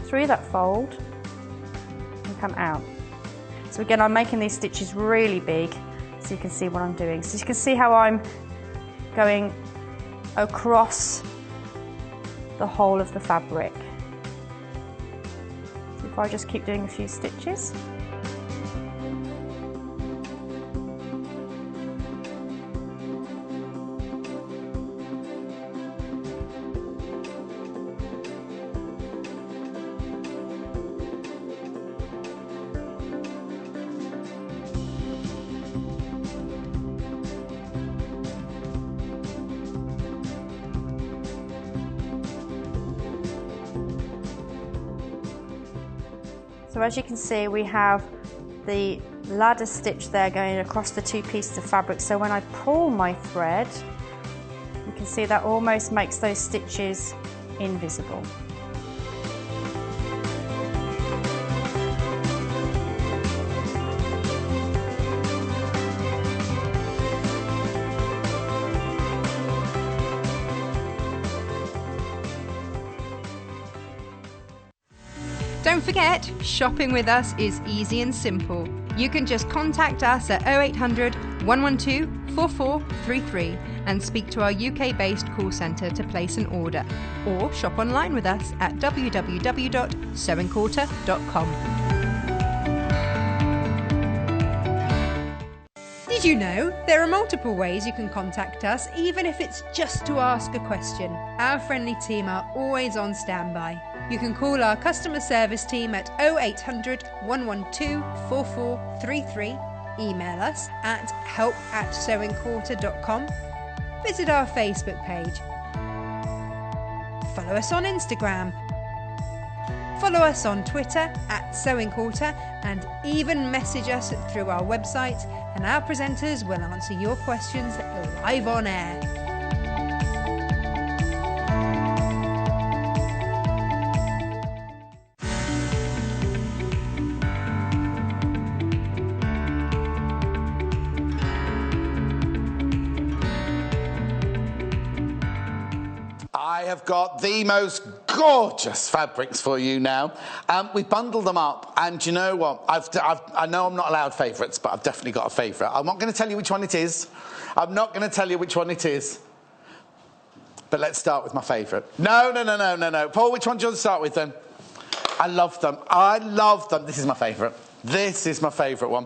through that fold and come out. So again, I'm making these stitches really big so you can see what I'm doing. So you can see how I'm going across the whole of the fabric. So if I just keep doing a few stitches. So as you can see, we have the ladder stitch there going across the two pieces of fabric. So when I pull my thread, you can see that almost makes those stitches invisible. Don't forget, shopping with us is easy and simple. You can just contact us at 0800 112 4433 and speak to our UK-based call centre to place an order, or shop online with us at www.sewingquarter.com. Did you know there are multiple ways you can contact us, even if it's just to ask a question? Our friendly team are always on standby. You can call our customer service team at 0800 112 4433, email us at help@sewingquarter.com, visit our Facebook page, follow us on Instagram, follow us on Twitter at Sewing Quarter, and even message us through our website, and our presenters will answer your questions live on air. I have got the most gorgeous fabrics for you now. We bundled them up, and you know what? I know I'm not allowed favourites, but I've definitely got a favourite. I'm not going to tell you which one it is. I'm not going to tell you which one it is. But let's start with my favourite. No. Paul, which one do you want to start with then? I love them. This is my favourite. This is my favourite one.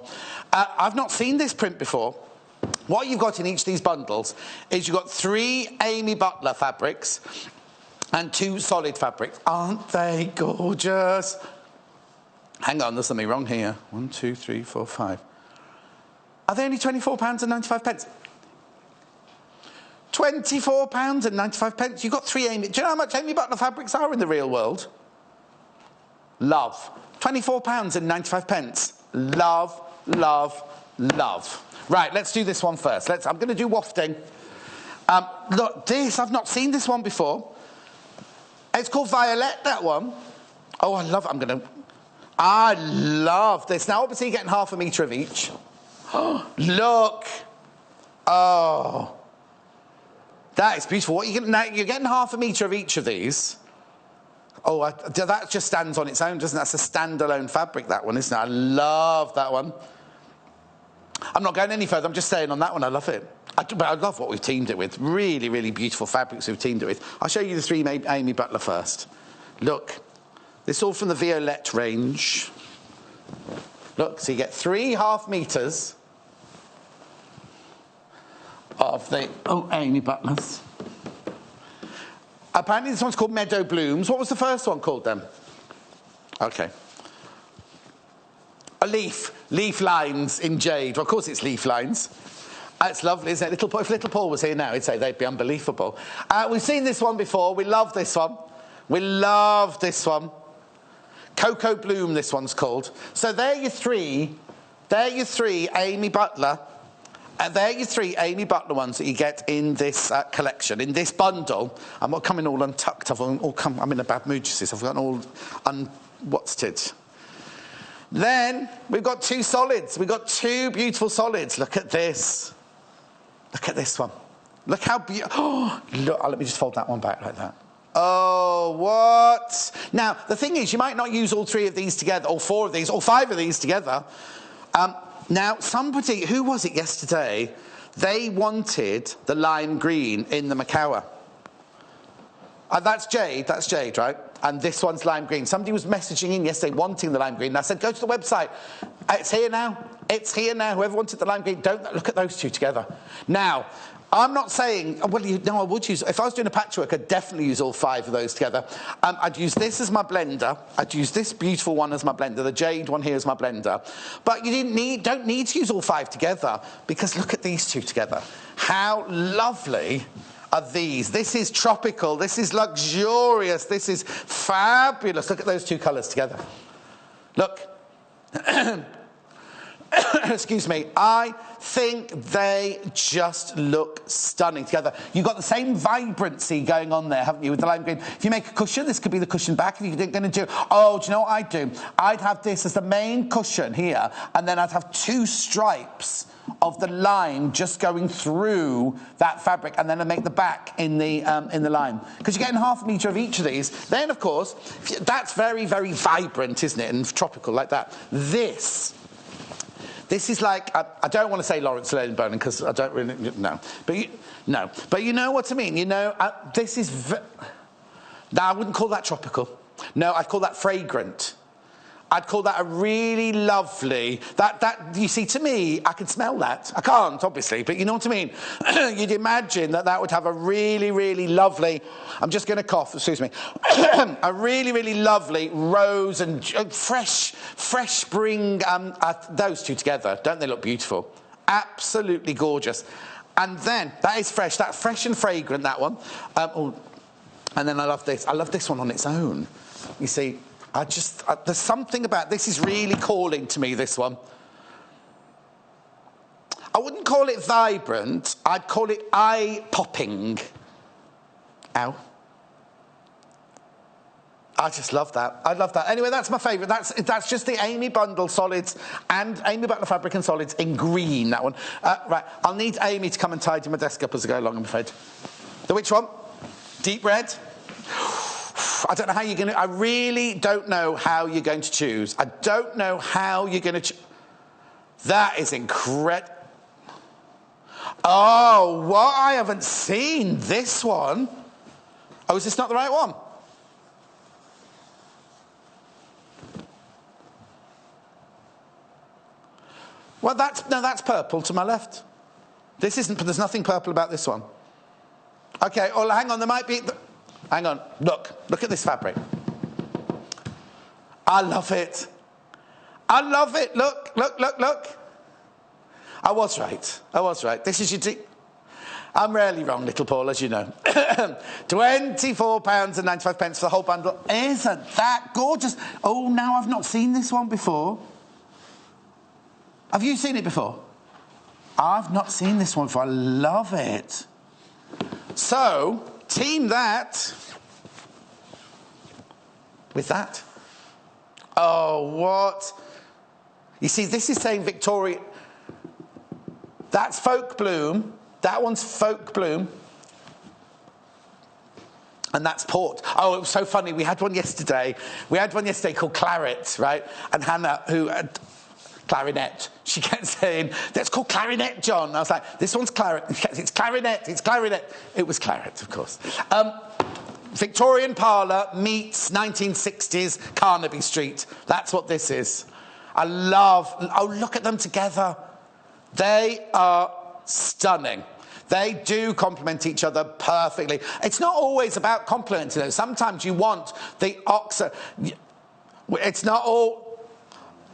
I've not seen this print before. What you've got in each of these bundles is you've got 3 Amy Butler fabrics and 2 solid fabrics. Aren't they gorgeous? Hang on, there's something wrong here. 1, 2, 3, 4, 5. Are they only £24.95? £24.95. You've got 3 Amy... Do you know how much Amy Butler fabrics are in the real world? Love. £24.95. Love, love, love. Right, let's do this one first. I'm going to do wafting. Look, this, I've not seen this one before. It's called Violet, that one. Oh, I love it. I love this. Now, obviously, you're getting half a metre of each. Look. Oh. That is beautiful. Now, you're getting half a metre of each of these. Oh, that just stands on its own, doesn't it? That's a standalone fabric, that one, isn't it? I love that one. I'm not going any further. I'm just staying on that one. I love it. But I love what we've teamed it with. Really, really beautiful fabrics we've teamed it with. I'll show you the 3 Amy Butler first. Look. This is all from the Violette range. Look, so you get 3 half metres of the Amy Butlers. Apparently this one's called Meadow Blooms. What was the first one called then? Okay. A leaf lines in jade. Well, of course it's leaf lines. It's lovely, isn't it? If little Paul was here now, he'd say they'd be unbelievable. We've seen this one before. We love this one. We love this one. Cocoa Bloom, this one's called. So there are your 3 Amy Butler. They're your 3 Amy Butler ones that you get in this collection, in this bundle. I'm not coming all untucked. I'm in a bad mood, you see, so I've got all what's-ted. Then we've got 2 solids. We've got 2 beautiful solids. Look at this. Look at this one. Look how beautiful. Oh, look, let me just fold that one back like that. Oh, what? Now, the thing is, you might not use all 3 of these together, or 4 of these, or 5 of these together. Now, somebody, who was it yesterday? They wanted the lime green in the McCalls. That's jade, right? And this one's lime green. Somebody was messaging in yesterday wanting the lime green. And I said, go to the website. It's here now. It's here now. Whoever wanted the lime green, don't look at those 2 together. Now, I'm not saying, well, I would use, if I was doing a patchwork, I'd definitely use all 5 of those together. I'd use this as my blender. I'd use this beautiful one as my blender, the jade one here as my blender. But you don't need to use all 5 together, because look at these 2 together. How lovely are these? This is tropical. This is luxurious. This is fabulous. Look at those 2 colours together. Look. excuse me, I think they just look stunning together. You've got the same vibrancy going on there, haven't you, with the lime green? If you make a cushion, this could be the cushion back. If you're going to do... Oh, do you know what I'd do? I'd have this as the main cushion here, and then I'd have 2 stripes of the lime just going through that fabric, and then I make the back in the lime. Because you're getting half a metre of each of these. Then, of course, that's very, very vibrant, isn't it? And tropical like that. This is like, I don't want to say Lawrence Lane Bowling because I don't really, no. But you know what I mean? You know, this is, no, I wouldn't call that tropical. No, I'd call that fragrant. I'd call that a really lovely, you see, to me, I can smell that. I can't, obviously, but you know what I mean? You'd imagine that would have a really, really lovely, I'm just going to cough, excuse me, a really, really lovely rose and fresh spring, those two together, don't they look beautiful? Absolutely gorgeous. And then, that is fresh, that's fresh and fragrant, that one. And then I love this one on its own. You see, there's something about this is really calling to me, this one. I wouldn't call it vibrant, I'd call it eye-popping. Ow. I just love that. I love that. Anyway, that's my favourite. That's just the Amy Bundle Solids and Amy Butler Fabric and Solids in green, that one. Right, I'll need Amy to come and tidy my desk up as I go along, I'm afraid. The which one? Deep red? I don't know how you're going to... I really don't know how you're going to choose. I don't know how you're going to... That is incredible. Oh, what? I haven't seen this one. Oh, is this not the right one? Well, that's purple to my left. This isn't... There's nothing purple about this one. OK, well, hang on. There might be... Hang on, look at this fabric. I love it. I love it, look. I was right. This is your deep... I'm rarely wrong, little Paul, as you know. £24.95 for the whole bundle. Isn't that gorgeous? Oh, now I've not seen this one before. Have you seen it before? I've not seen this one before. I love it. So... Team that with that. Oh, what? You see, this is saying Victoria. That's Folk Bloom. That one's Folk Bloom. And that's Port. Oh, it was so funny. We had one yesterday called Claret, right? And Hannah, who... clarinet. She kept saying, that's called clarinet, John. I was like, this one's claret. It's clarinet. It was claret, of course. Victorian parlour meets 1960s Carnaby Street. That's what this is. I love... Oh, look at them together. They are stunning. They do complement each other perfectly. It's not always about complementing them. Sometimes you want the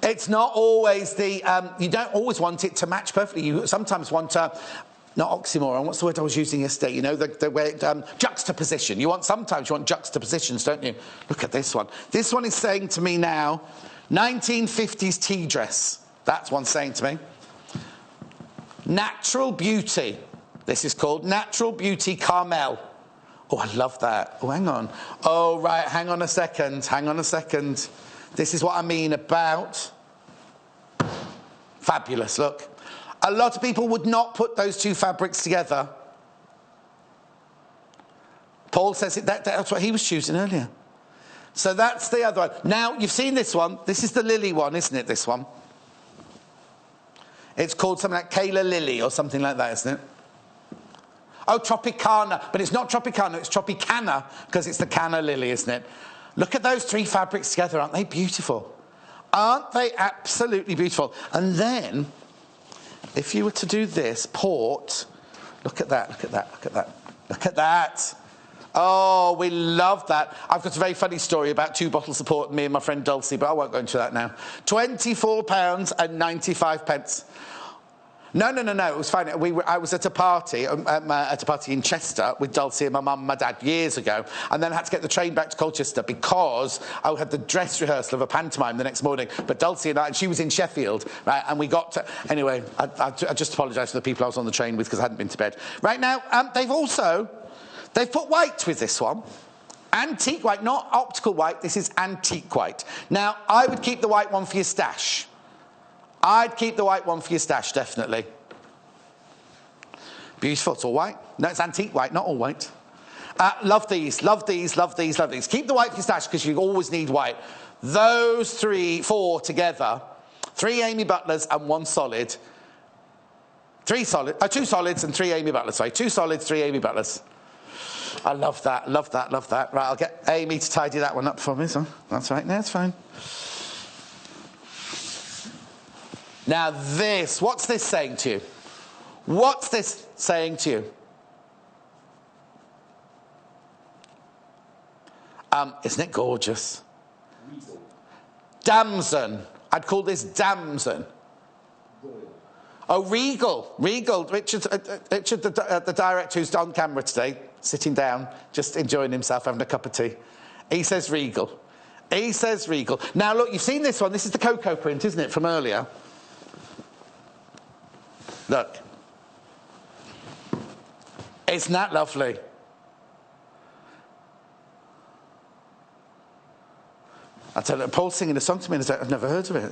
It's not always the... you don't always want it to match perfectly. You sometimes want not oxymoron. What's the word I was using yesterday? You know, the way... juxtaposition. Sometimes you want juxtapositions, don't you? Look at this one. This one is saying to me now, 1950s tea dress. That's one saying to me. Natural Beauty. This is called Natural Beauty Carmel. Oh, I love that. Oh, hang on. Oh, right, hang on a second. This is what I mean about... Fabulous, look. A lot of people would not put those two fabrics together. Paul says that's what he was choosing earlier. So that's the other one. Now, you've seen this one. This is the Lily one, isn't it, this one? It's called something like Kayla Lily or something like that, isn't it? Oh, Tropicana. But it's not Tropicana, it's Tropicana, because it's the Canna Lily, isn't it? Look at those three fabrics together. Aren't they beautiful? Aren't they absolutely beautiful? And then, if you were to do this, Port, look at that. Oh, we love that. I've got a very funny story about 2 bottles of Port and me and my friend Dulcie, but I won't go into that now. £24.95. No, it was fine. I was at a party in Chester with Dulcie and my mum and my dad years ago, and then I had to get the train back to Colchester because I had the dress rehearsal of a pantomime the next morning. But Dulcie and she was in Sheffield, right, and we got to... Anyway, I just apologise for the people I was on the train with because I hadn't been to bed. Right now, they've put white with this one. Antique white, not optical white, this is antique white. Now, I would keep the white one for your stash. I'd keep the white one for your stash, definitely. Beautiful, it's all white. No, it's antique white, not all white. Love these, love these, love these, love these. Keep the white for your stash because you always need white. Those 4 together, 3 Amy Butlers and 1 solid. 2 solids and 3 Amy Butlers, sorry. 2 solids, 3 Amy Butlers. I love that, love that, love that. Right, I'll get Amy to tidy that one up for me. So that's right, no, it's fine. Now this, what's this saying to you? What's this saying to you? Isn't it gorgeous? Damson. I'd call this damson. Oh, regal. Regal. Richard, the director who's on camera today, sitting down, just enjoying himself, having a cup of tea. He says regal. He says regal. Now, look, you've seen this one. This is the cocoa print, isn't it, from earlier? Look. Isn't that lovely? I tell you, Paul's singing a song to me and I've never heard of it.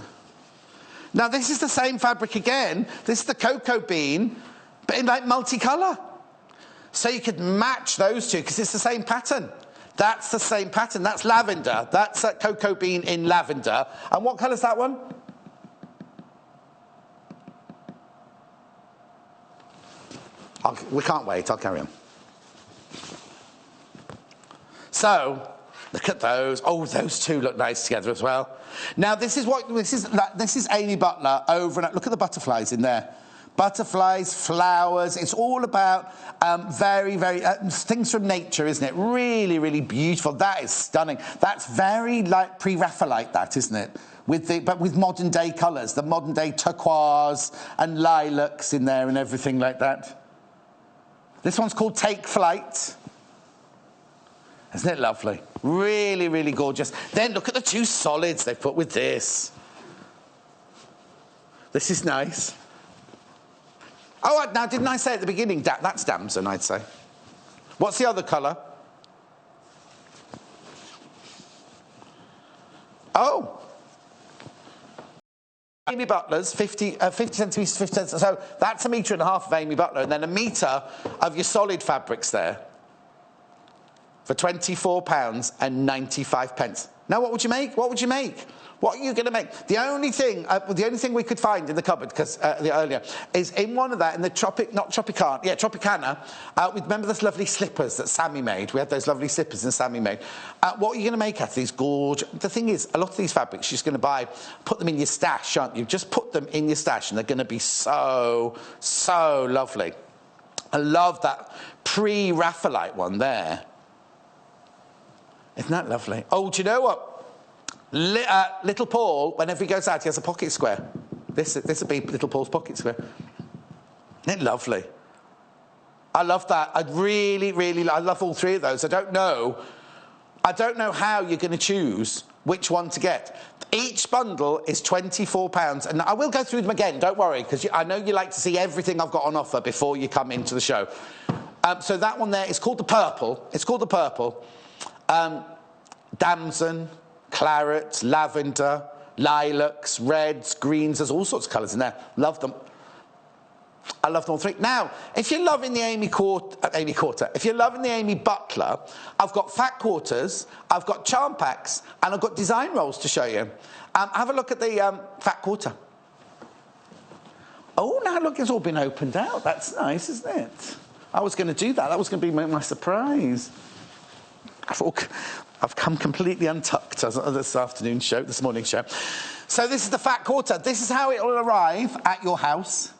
Now, this is the same fabric again. This is the cocoa bean, but in like multicolour. So you could match those two because it's the same pattern. That's the same pattern. That's lavender. That's that cocoa bean in lavender. And what colour's that one? We can't wait. I'll carry on. So, look at those. Oh, those two look nice together as well. Now, this is Amy Butler over and look at the butterflies in there. Butterflies, flowers. It's all about very, very things from nature, isn't it? Really, really beautiful. That is stunning. That's very like pre-Raphaelite, that, isn't it? But with modern day colours, the modern day turquoise and lilacs in there and everything like that. This one's called Take Flight. Isn't it lovely? Really, really gorgeous. Then look at the 2 solids they've put with this. This is nice. Oh, now, didn't I say at the beginning, that's damson, I'd say. What's the other colour? Oh. Amy Butler's 50 centimetres, 50 centimetres. So that's 1.5 metres of Amy Butler, and then 1 metre of your solid fabrics there. For £24.95. Now, what would you make? What would you make? What are you going to make? The only thing we could find in the cupboard, because earlier, is in one of that, in the Tropicana. Remember those lovely slippers that Sammy made? We had those lovely slippers that Sammy made. What are you going to make out of these gorgeous? The thing is, a lot of these fabrics you're just going to buy, put them in your stash, aren't you? Just put them in your stash, and they're going to be so, so lovely. I love that pre-Raphaelite one there. Isn't that lovely? Oh, do you know what? Little Paul, whenever he goes out, he has a pocket square. This would be Little Paul's pocket square. Isn't it lovely? I love that. I love all 3 of those. I don't know how you're going to choose which one to get. Each bundle is £24, and I will go through them again, don't worry, because I know you like to see everything I've got on offer before you come into the show. So that one there is called the purple. It's called the purple. Damson, claret, lavender, lilacs, reds, greens. There's all sorts of colours in there. Love them. I love them all 3. Now, if you're loving the Amy if you're loving the Amy Butler, I've got fat quarters, I've got charm packs, and I've got design rolls to show you. Have a look at the fat quarter. Oh, now look, it's all been opened out. That's nice, isn't it? I was going to do that. That was going to be my surprise. I've come completely untucked this morning show. So this is the fat quarter. This is how it will arrive at your house.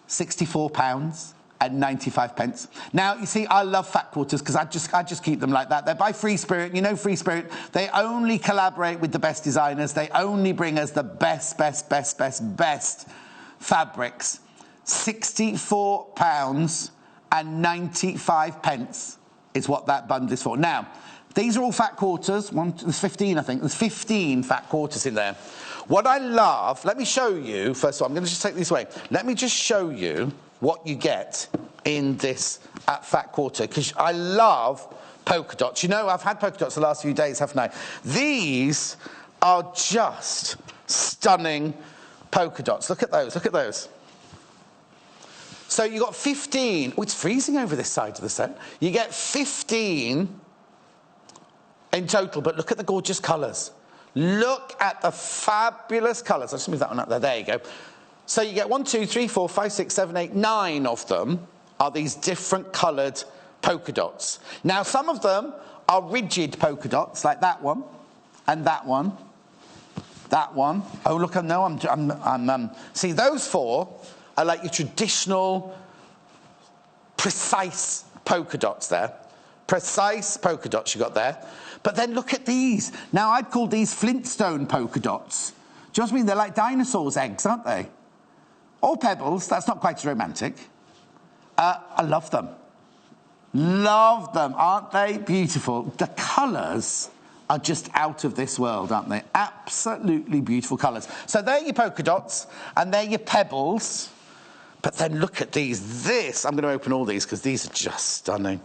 £64.95. Now, you see, I love fat quarters because I just keep them like that. They're by Free Spirit. You know Free Spirit. They only collaborate with the best designers. They only bring us the best fabrics £64.95 is what that bundle is for. Now, these are all fat quarters. There's 15, I think. There's 15 fat quarters in there. What I love, let me show you, first of all, I'm going to just take this away. Let me just show you what you get in this fat quarter, because I love polka dots. You know, I've had polka dots the last few days, haven't I? These are just stunning polka dots. Look at those, look at those. So you got 15, oh, it's freezing over this side of the set. You get 15 in total, but look at the gorgeous colours. Look at the fabulous colours. I'll just move that one up there, there you go. So you get 1, 2, 3, 4, 5, 6, 7, 8, 9 of them are these different coloured polka dots. Now, some of them are rigid polka dots, like that one, and that one, that one. Oh, look, no, see, those 4 are like your traditional, precise polka dots there. Precise polka dots you got there. But then look at these. Now, I'd call these Flintstone polka dots. Do you know what I mean? They're like dinosaurs' eggs, aren't they? Or pebbles. That's not quite as romantic. I love them. Love them. Aren't they beautiful? The colours are just out of this world, aren't they? Absolutely beautiful colours. So they're your polka dots, and they're your pebbles. But then look at these. This, I'm going to open all these because these are just stunning.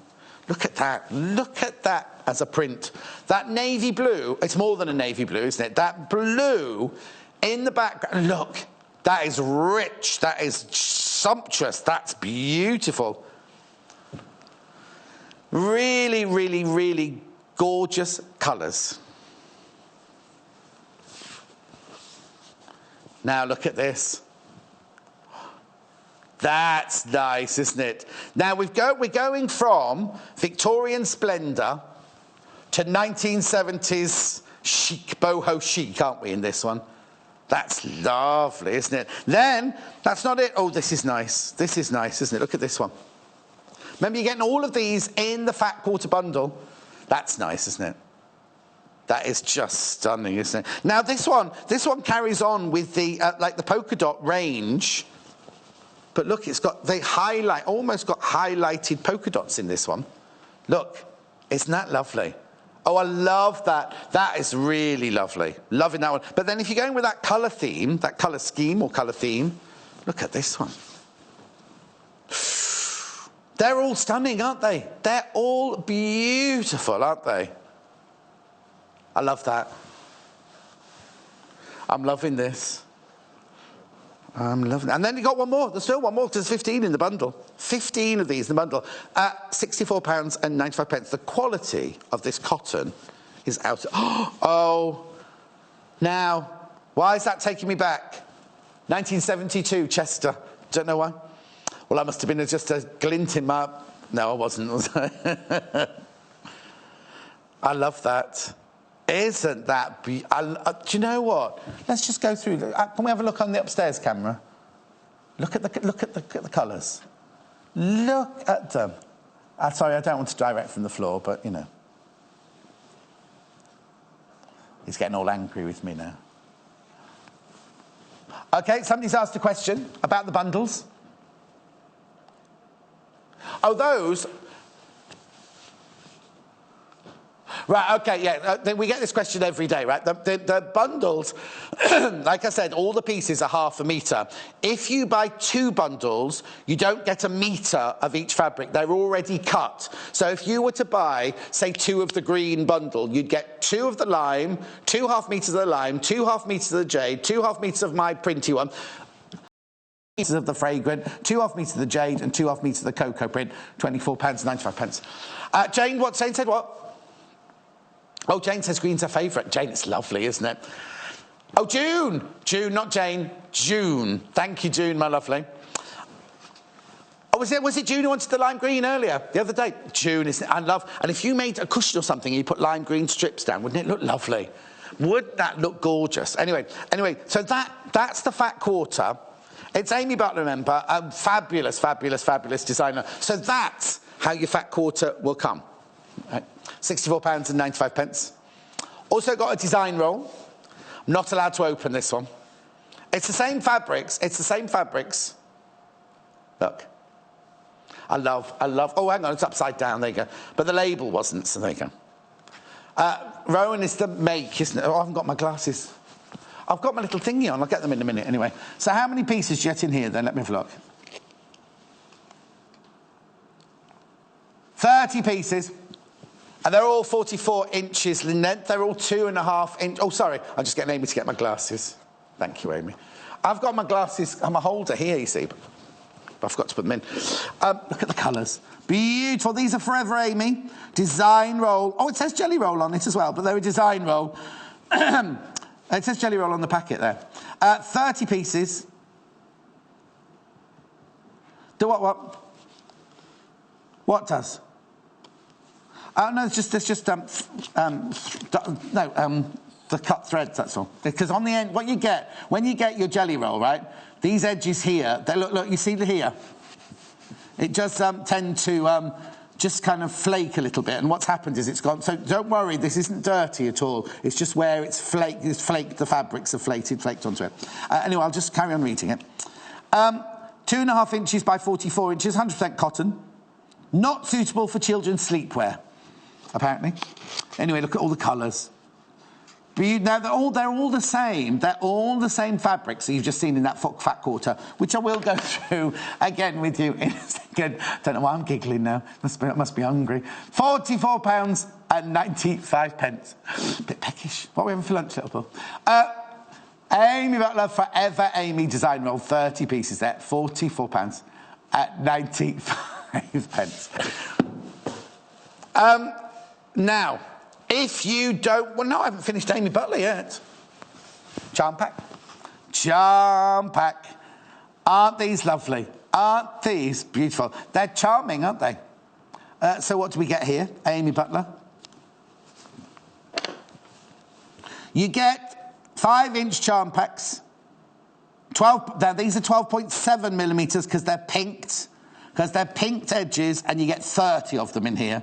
Look at that. Look at that as a print. That navy blue, it's more than a navy blue, isn't it? That blue in the background. Look, that is rich. That is sumptuous. That's beautiful. Really, really, really gorgeous colours. Now look at this. That's nice, isn't it? Now we're going from Victorian splendour to 1970s chic, boho chic, aren't we, in this one? That's lovely, isn't it? Then, that's not it. Oh, this is nice. This is nice, isn't it? Look at this one. Remember, you're getting all of these in the fat quarter bundle. That's nice, isn't it? That is just stunning, isn't it? Now, this one carries on with the, like the polka dot range. But look, it's got, almost got highlighted polka dots in this one. Look, isn't that lovely? Oh, I love that. That is really lovely. Loving that one. But then if you're going with that colour theme, that colour scheme or colour theme, look at this one. They're all stunning, aren't they? They're all beautiful, aren't they? I love that. I'm loving this. I'm loving it. And then you got one more. There's still one more. There's 15 in the bundle. 15 of these in the bundle at £64.95. The quality of this cotton is out. Oh, now, why is that taking me back? 1972, Chester. Don't know why. Well, that must have been just a glint in my... No, I wasn't, was I? I love that. Isn't that do you know what? Let's just go through. Can we have a look on the upstairs camera? Look at the colours. Look at them. Sorry, I don't want to direct from the floor, but you know, he's getting all angry with me now. Okay, somebody's asked a question about the bundles. Oh, those. Right, okay, yeah, we get this question every day, right? The bundles, like I said, all the pieces are half a metre. If you buy 2 bundles, you don't get a metre of each fabric. They're already cut. So if you were to buy, say, 2 of the green bundle, you'd get 2 of the lime, 2 half metres of the lime, 2 half metres of the jade, 2 half metres of my printy one, meters of the fragrant, 2 half metres of the jade, and 2 half metres of the cocoa print, £24.95. Jane said what? Oh, Jane says green's her favourite. Jane, it's lovely, isn't it? Oh, June. June, not Jane. June. Thank you, June, my lovely. Oh, was it June who wanted the lime green earlier, the other day? June, isn't it? I love... And if you made a cushion or something and you put lime green strips down, wouldn't it look lovely? Would that look gorgeous? Anyway, so that's the fat quarter. It's Amy Butler, remember, a fabulous, fabulous, fabulous designer. So that's how your fat quarter will come. Right. £64.95. Also got a design roll. I'm not allowed to open this one. It's the same fabrics. Look. I love, oh, hang on, it's upside down, there you go. But the label wasn't, so there you go. Rowan is the make, isn't it? Oh, I haven't got my glasses. I've got my little thingy on, I'll get them in a minute anyway. So how many pieces do you get in here then? Let me have a look. 30 pieces. And they're all 44 inches in length. They're all 2.5 inch. Oh, sorry, I'm just getting Amy to get my glasses. Thank you, Amy. I've got my glasses, I'm a holder here, you see. But I forgot to put them in. Look at the colours. Beautiful. These are Forever Amy. Design roll. Oh, it says jelly roll on it as well, but they're a design roll. It says jelly roll on the packet there. 30 pieces. Do what? What does? No, it's just the cut threads, that's all. Because on the end, what you get, when you get your jelly roll, right, these edges here, they look, you see here? It just tend to just kind of flake a little bit, and what's happened is it's gone, so don't worry, this isn't dirty at all, it's just where it's flaked, the fabrics have flaked onto it. Anyway, I'll just carry on reading it. 2.5 inches by 44 inches, 100% cotton, not suitable for children's sleepwear, apparently. Anyway, look at all the colours. Now, they're all the same. They're all the same fabrics that you've just seen in that fat quarter, which I will go through again with you in a second. Don't know why I'm giggling now. Must be hungry. £44.95. Bit peckish. What are we having for lunch, little Paul? Amy Butler Forever Amy design roll, 30 pieces there. £44.95. Now, if you don't... Well, no, I haven't finished Amy Butler yet. Charm pack. Charm pack. Aren't these lovely? Aren't these beautiful? They're charming, aren't they? So what do we get here, Amy Butler? You get 5-inch charm packs. 12. Now, these are 12.7 millimetres because they're pinked. Because they're pinked edges, and you get 30 of them in here.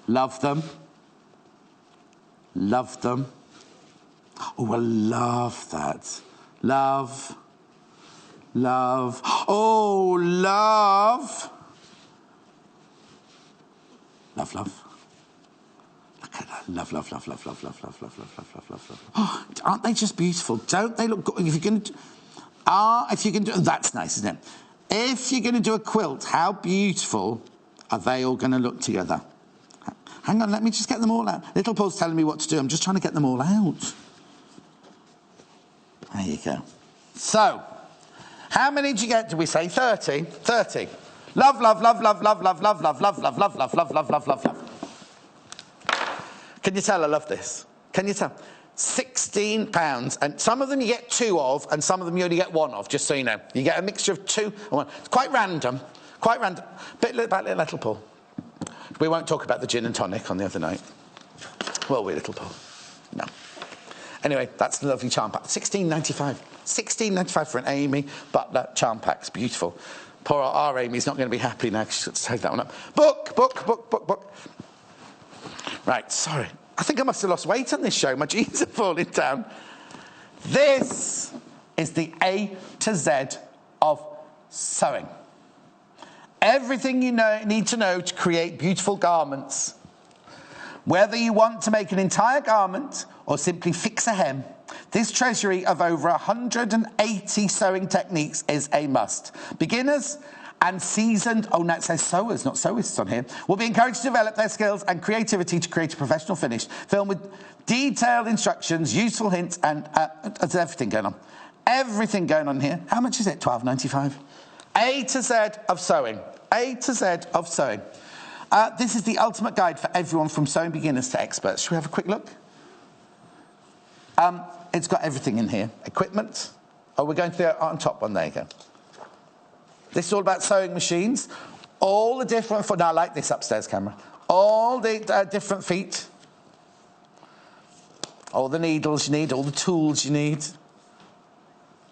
Love them. Love them. Oh, I love that. Love. Love. Oh, love. Love, love. Look at that. Love, love, love, love, love, love, love, love, love, love, love, love, love. Oh, aren't they just beautiful? Don't they look good? If you're going to... if you can do... That's nice, isn't it? If you're going to do a quilt, how beautiful are they all going to look together? Hang on, let me just get them all out. Little Paul's telling me what to do. I'm just trying to get them all out. There you go. So, how many did you get? Did we say 30? 30. Love, love, love, love, love, love, love, love, love, love, love, love, love, love, love, love, love. Can you tell I love this? Can you tell? £16, and some of them you get 2 of, and some of them you only get 1 of, just so you know. You get a mixture of 2 and 1. It's quite random. Quite random. Bit about Little Paul. We won't talk about the gin and tonic on the other night. Will we, Little Paul? No. Anyway, that's the lovely charm pack. £16.95. £16.95 for an Amy Butler charm pack. It's beautiful. Poor our Amy's not going to be happy now. She's got to take that one up. Book. Right, sorry. I think I must have lost weight on this show. My jeans are falling down. This is the A to Z of sewing. Everything you need to know to create beautiful garments. Whether you want to make an entire garment or simply fix a hem, this treasury of over 180 sewing techniques is a must. Beginners and seasoned, oh no, it says sewers, not sewists on here, will be encouraged to develop their skills and creativity to create a professional finish, filled with detailed instructions, useful hints, and there's everything going on. Everything going on here. How much is it? £12.95. A to Z of sewing. A to Z of sewing. This is the ultimate guide for everyone from sewing beginners to experts. Should we have a quick look? It's got everything in here. Equipment. Oh, we're going to the on top one. There you go. This is all about sewing machines. All the different... Now, I like this upstairs camera. All the different feet. All the needles you need. All the tools you need.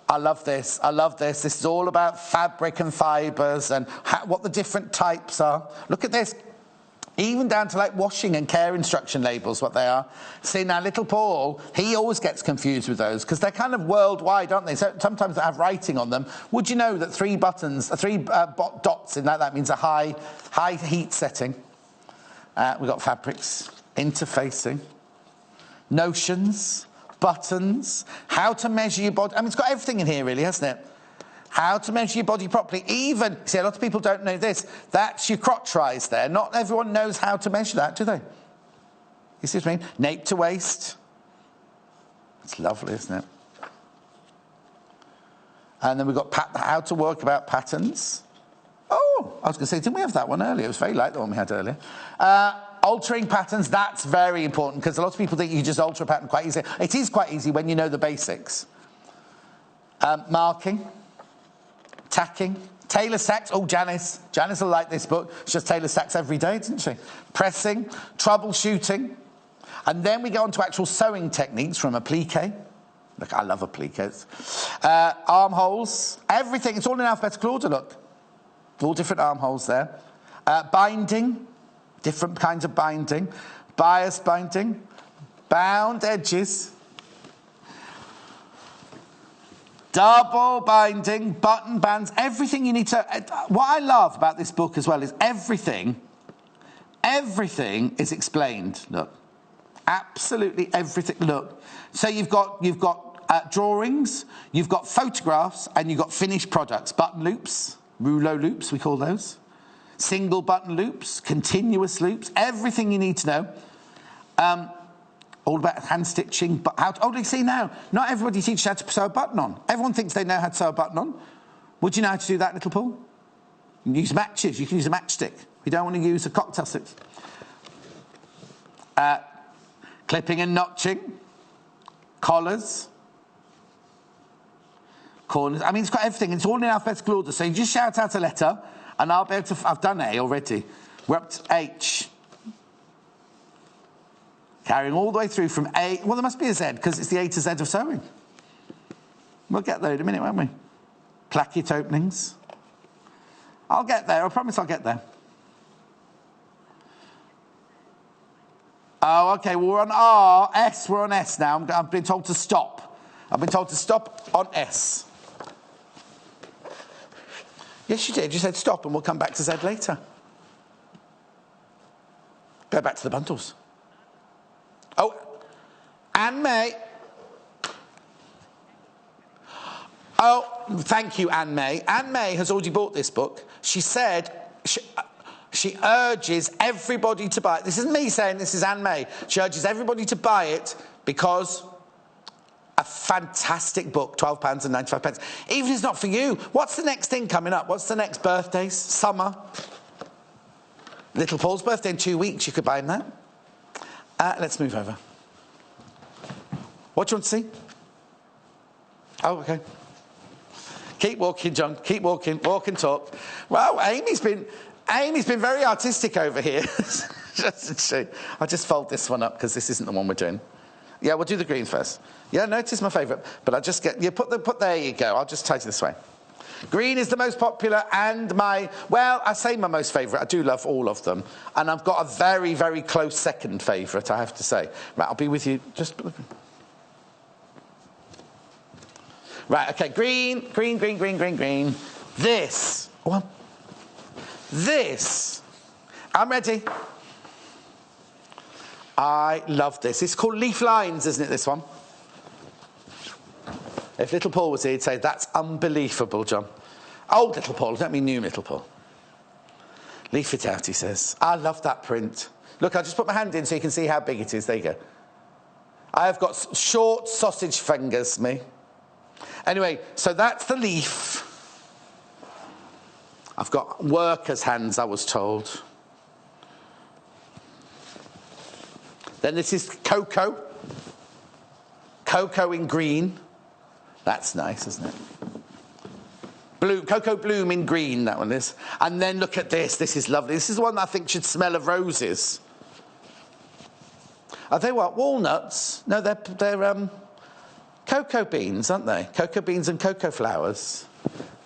I love this. I love this. This is all about fabric and fibres and what the different types are. Look at this. Even down to like washing and care instruction labels, what they are. See, now little Paul, he always gets confused with those because they're kind of worldwide, aren't they? So sometimes they have writing on them. Would you know that 3 dots in that means a high heat setting? We've got fabrics, interfacing, notions, buttons, how to measure your body. I mean, it's got everything in here, really, hasn't it? How to measure your body properly. Even, see, a lot of people don't know this. That's your crotch rise there. Not everyone knows how to measure that, do they? You see what I mean? Nape to waist. It's lovely, isn't it? And then we've got how to work about patterns. Oh, I was going to say, didn't we have that one earlier? It was very like the one we had earlier. Altering patterns, that's very important because a lot of people think you just alter a pattern quite easily. It is quite easy when you know the basics. Marking. Tacking, tailor stacks. Oh, Janice will like this book. She does tailor stacks every day, doesn't she? Pressing, troubleshooting. And then we go on to actual sewing techniques from applique. Look, I love appliques. Armholes, everything. It's all in alphabetical order, look. All different armholes there. Binding, different kinds of binding. Bias binding, bound edges. Double binding, button bands, everything you need to... What I love about this book as well is everything is explained, look. Absolutely everything, look. So you've got drawings, you've got photographs, and you've got finished products. Button loops, rouleau loops, we call those. Single button loops, continuous loops, everything you need to know. All about hand stitching, but how to, oh, do you see now? Not everybody teaches how to sew a button on. Everyone thinks they know how to sew a button on. Would you know how to do that, little Paul? You can use matches. You can use a matchstick. We don't want to use a cocktail stick. Clipping and notching. Collars. Corners. I mean, it's got everything. It's all in alphabetical order. So you just shout out a letter, and I'll be able to... I've done A already. We're up to H. Carrying all the way through from A... Well, there must be a Z, because it's the A to Z of sewing. We'll get there in a minute, won't we? Placket openings. I'll get there. I promise I'll get there. Oh, OK, well, we're on R. S, we're on S now. I've been told to stop. I've been told to stop on S. Yes, you did. You said stop, and we'll come back to Z later. Go back to the bundles. Oh, Anne May. Oh, thank you, Anne May. Anne May has already bought this book. She said she urges everybody to buy it. This isn't me saying this, is Anne May. She urges everybody to buy it because a fantastic book, £12.95. Even if it's not for you, what's the next thing coming up? What's the next birthdays? Summer. Little Paul's birthday in 2 weeks. You could buy him that. Let's move over. What do you want to see? Oh, OK. Keep walking, John. Keep walking. Walk and talk. Well, Amy's been very artistic over here. I'll just fold this one up because this isn't the one we're doing. Yeah, we'll do the green first. Yeah, notice my favourite. But I'll just get... there you go. I'll just tighten this way. Green is the most popular and I say my most favourite. I do love all of them. And I've got a very, very close second favourite, I have to say. Right, I'll be with you. Right, OK, green. This. This. I'm ready. I love this. It's called Leaf Lines, isn't it, this one? If little Paul was here, he'd say, that's unbelievable, John. Old little Paul, don't mean new little Paul. Leaf it out, he says. I love that print. Look, I'll just put my hand in so you can see how big it is. There you go. I have got short sausage fingers, me. Anyway, so that's the leaf. I've got workers' hands, I was told. Then this is cocoa. Cocoa in green. That's nice, isn't it? Blue, cocoa bloom in green, that one is. And then look at this. This is lovely. This is one that I think should smell of roses. Are they what? Walnuts? No, they're cocoa beans, aren't they? Cocoa beans and cocoa flowers.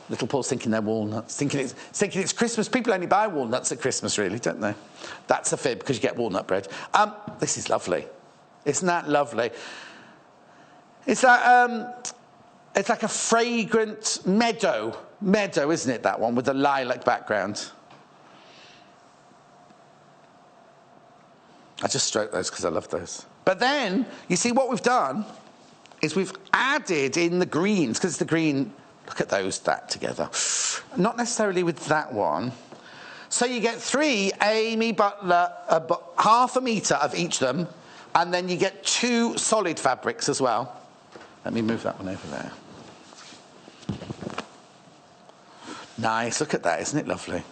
Little Paul's thinking they're walnuts, thinking it's Christmas. People only buy walnuts at Christmas, really, don't they? That's a fib, because you get walnut bread. This is lovely. Isn't that lovely? It's like a fragrant meadow, isn't it, that one, with the lilac background? I just stroke those because I love those. But then, you see, what we've done is we've added in the greens, because it's the green. Look at that together. Not necessarily with that one. So you get 3 Amy Butler, half a metre of each of them, and then you get 2 solid fabrics as well. Let me move that one over there. Nice, look at that, isn't it lovely?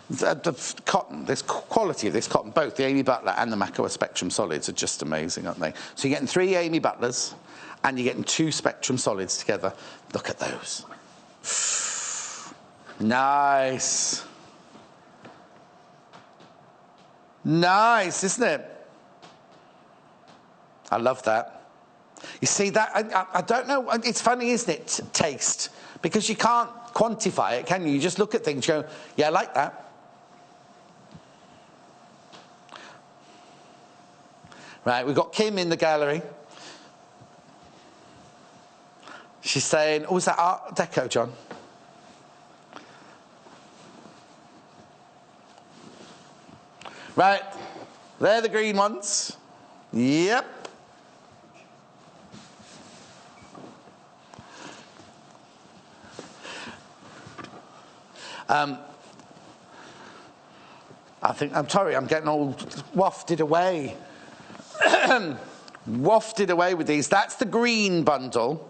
The cotton, this quality of this cotton, both the Amy Butler and the McCalls Spectrum Solids are just amazing, aren't they? So you're getting 3 Amy Butlers, and you're getting 2 Spectrum Solids together. Look at those. Nice. Nice, isn't it? I love that. You see that? I don't know. It's funny, isn't it, taste? Because you can't quantify it, can you? You just look at things and go, yeah, I like that. Right, we've got Kim in the gallery. She's saying, oh, is that Art Deco, John? Right, they're the green ones. Yep. I'm sorry, I'm getting all wafted away. Wafted away with these. That's the green bundle.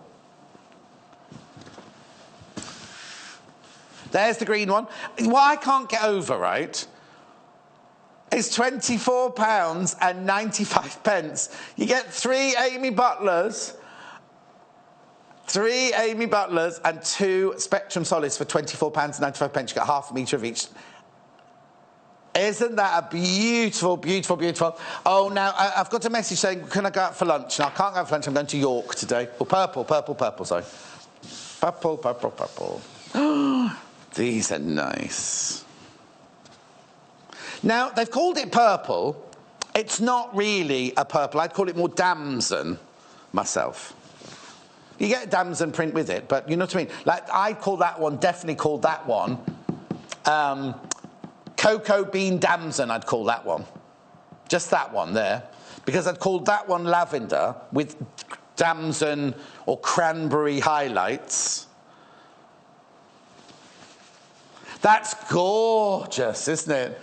There's the green one. What I can't get over, right, is £24.95. You get 3 Amy Butlers. 3 Amy Butlers and 2 Spectrum Solids for £24.95. You get half a metre of each. Isn't that a beautiful, beautiful, beautiful? Oh, now, I've got a message saying, can I go out for lunch? No, I can't go out for lunch. I'm going to York today. Oh, purple, sorry. Purple. These are nice. Now, they've called it purple. It's not really a purple. I'd call it more damson myself. You get a damson print with it, but you know what I mean? Like, I'd call that one, definitely call that one, cocoa bean damson, I'd call that one. Just that one there. Because I'd call that one lavender with damson or cranberry highlights. That's gorgeous, isn't it?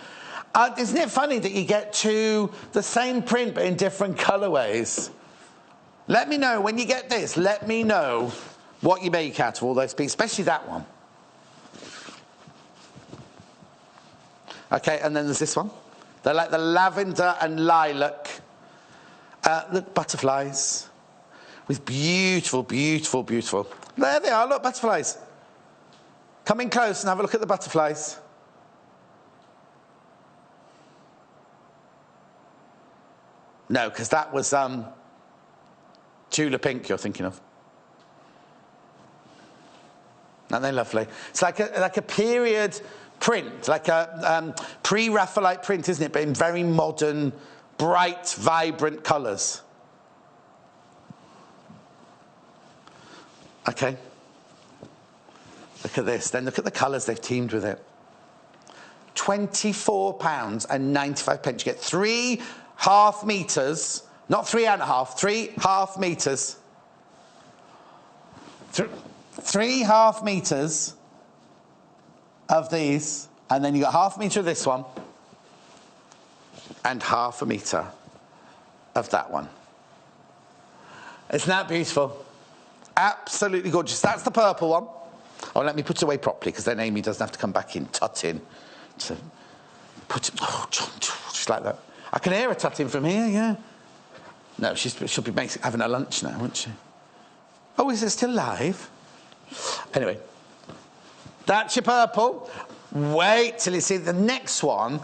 Isn't it funny that you get the same print but in different colourways? Let me know, when you get this, let me know what you make out of all those pieces, especially that one. Okay, and then there's this one. They're like the lavender and lilac. Look, butterflies. With beautiful, beautiful, beautiful. There they are, look, butterflies. Come in close and have a look at the butterflies. No, because that was Tula Pink you're thinking of. Aren't they lovely? It's like a period print, like a pre-Raphaelite print, isn't it? But in very modern, bright, vibrant colours. Okay. Look at this. Then look at the colours they've teamed with it. £24.95. You get 3 half metres, not 3.5, 3 half metres. 3 half metres of these, and then you got half a metre of this one, and half a metre of that one. Isn't that beautiful? Absolutely gorgeous. That's the purple one. Oh, let me put it away properly, because then Amy doesn't have to come back in, tut in. So put it, oh, just like that. I can hear her tutting from here, yeah. No, she'll be having her lunch now, won't she? Oh, is it still live? Anyway, that's your purple. Wait till you see the next one.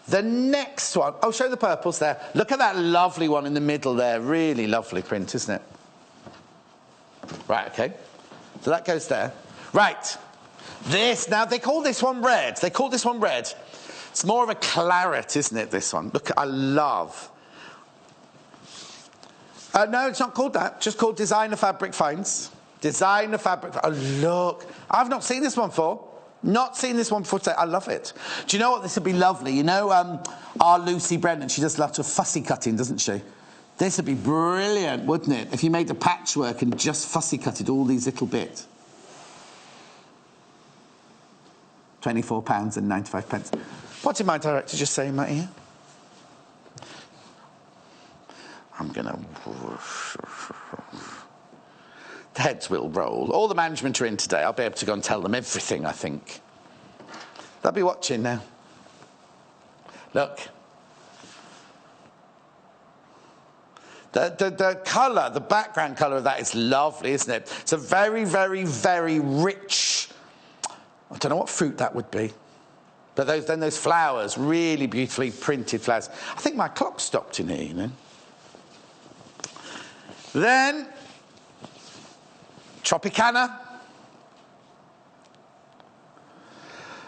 The next one. Oh, show the purples there. Look at that lovely one in the middle there. Really lovely print, isn't it? Right, okay. So that goes there. Right. This, now they call this one red. They call this one red. It's more of a claret, isn't it, this one? Look, I love. No, it's not called that. Just called Designer Fabric Finds. Designer Fabric. Oh, look. I've not seen this one before. Not seen this one before today. I love it. Do you know what? This would be lovely. You know our Lucy Brennan, she does lots of fussy cutting, doesn't she? This would be brilliant, wouldn't it? If you made a patchwork and just fussy cutted all these little bits. £24.95. What did my director just say in my ear? I'm going to... The heads will roll. All the management are in today. I'll be able to go and tell them everything, I think. They'll be watching now. Look. The colour, the background colour of that is lovely, isn't it? It's a very, very, very rich... I don't know what fruit that would be. But those flowers, really beautifully printed flowers. I think my clock stopped in here, you know. Then, Tropicana.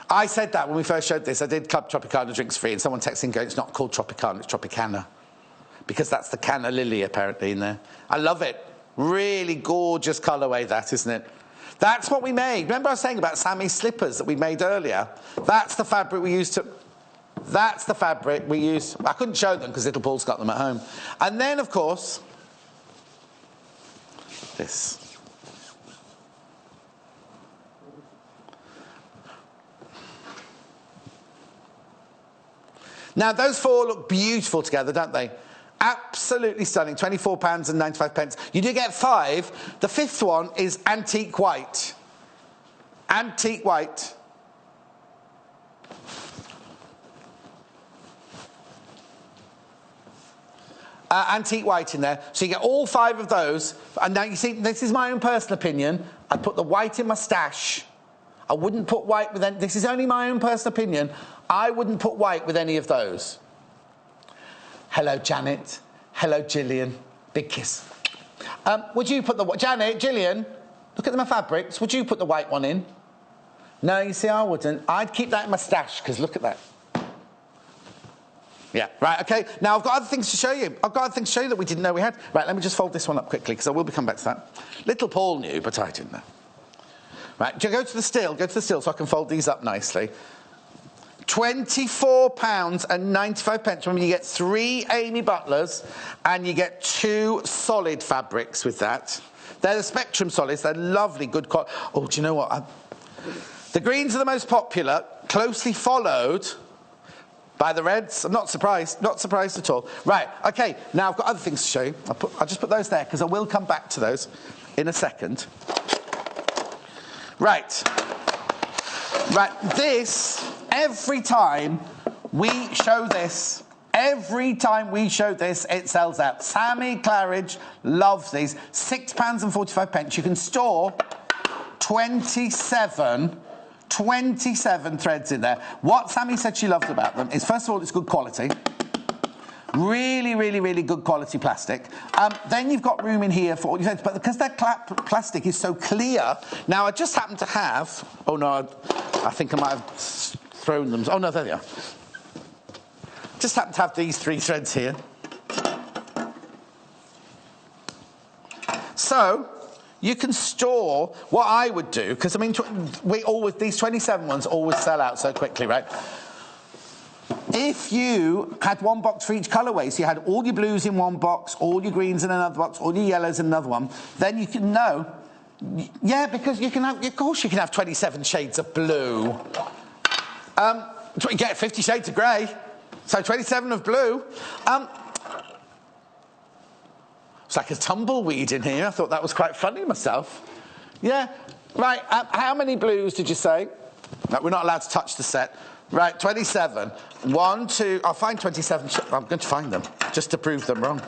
I said that when we first showed this. I did Club Tropicana Drinks Free, and someone texted in going, it's not called Tropicana, it's Tropicana. Because that's the canna lily, apparently, in there. I love it. Really gorgeous colourway, that, isn't it? That's what we made. Remember I was saying about Sammy's slippers that we made earlier? That's the fabric we used to... That's the fabric we used... I couldn't show them because little Paul's got them at home. And then, of course... This. Now, those four look beautiful together, don't they? Absolutely stunning. £24.95. You do get 5. The 5th one is antique white. Antique white. Antique white in there. So you get all 5 of those. And now you see, this is my own personal opinion. I'd put the white in my stash. I wouldn't put white with any... This is only my own personal opinion. I wouldn't put white with any of those. Hello, Janet. Hello, Gillian. Big kiss. Would you put the... Janet, Gillian, look at my fabrics. Would you put the white one in? No, you see, I wouldn't. I'd keep that in my stash, because look at that. Yeah, right, OK. Now, I've got other things to show you. I've got other things to show you that we didn't know we had. Right, let me just fold this one up quickly, because I will be coming back to that. Little Paul knew, but I didn't know. Right, go to the still. Go to the still so I can fold these up nicely. £24.95. Remember, you get 3 Amy Butlers and you get 2 solid fabrics with that. They're the Spectrum solids. They're lovely, good quality. Oh, do you know what? The greens are the most popular, closely followed by the reds. I'm not surprised. Not surprised at all. Right, OK. Now, I've got other things to show you. I'll just put those there because I will come back to those in a second. Right. Right, this... Every time we show this, it sells out. Sammy Claridge loves these. £6.45. You can store 27 threads in there. What Sammy said she loved about them is, first of all, it's good quality. Really, really, really good quality plastic. Then you've got room in here for all your threads, but because that plastic is so clear... Now, I just happen to have... Oh, no, I think I might have... thrown them. Oh, no, there they are. Just happen to have these 3 threads here. So, you can store what I would do, because, I mean, these 27 ones always sell out so quickly, right? If you had 1 box for each colourway, so you had all your blues in 1 box, all your greens in another box, all your yellows in another one, then you can know... Yeah, because you can have... Of course you can have 27 shades of blue. You get 50 shades of grey, so 27 of blue. It's like a tumbleweed in here. I thought that was quite funny myself. Yeah, right, how many blues did you say? No, we're not allowed to touch the set. Right, 27. 1, 2, I'll find 27. I'm going to find them, just to prove them wrong.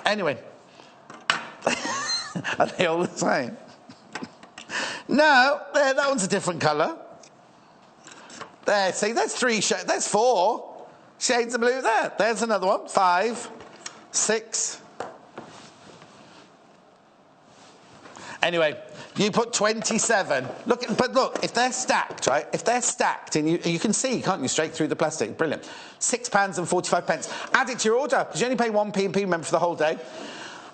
Anyway. Are they all the same? No, that one's a different colour. There, see, there's 3 shades, there's 4 shades of blue there. There's another one, 5, 6. Anyway, you put 27. But look, if they're stacked, right? If they're stacked, and you can see, can't you, straight through the plastic. Brilliant. £6.45. Add it to your order, because you only pay 1p, remember, for the whole day.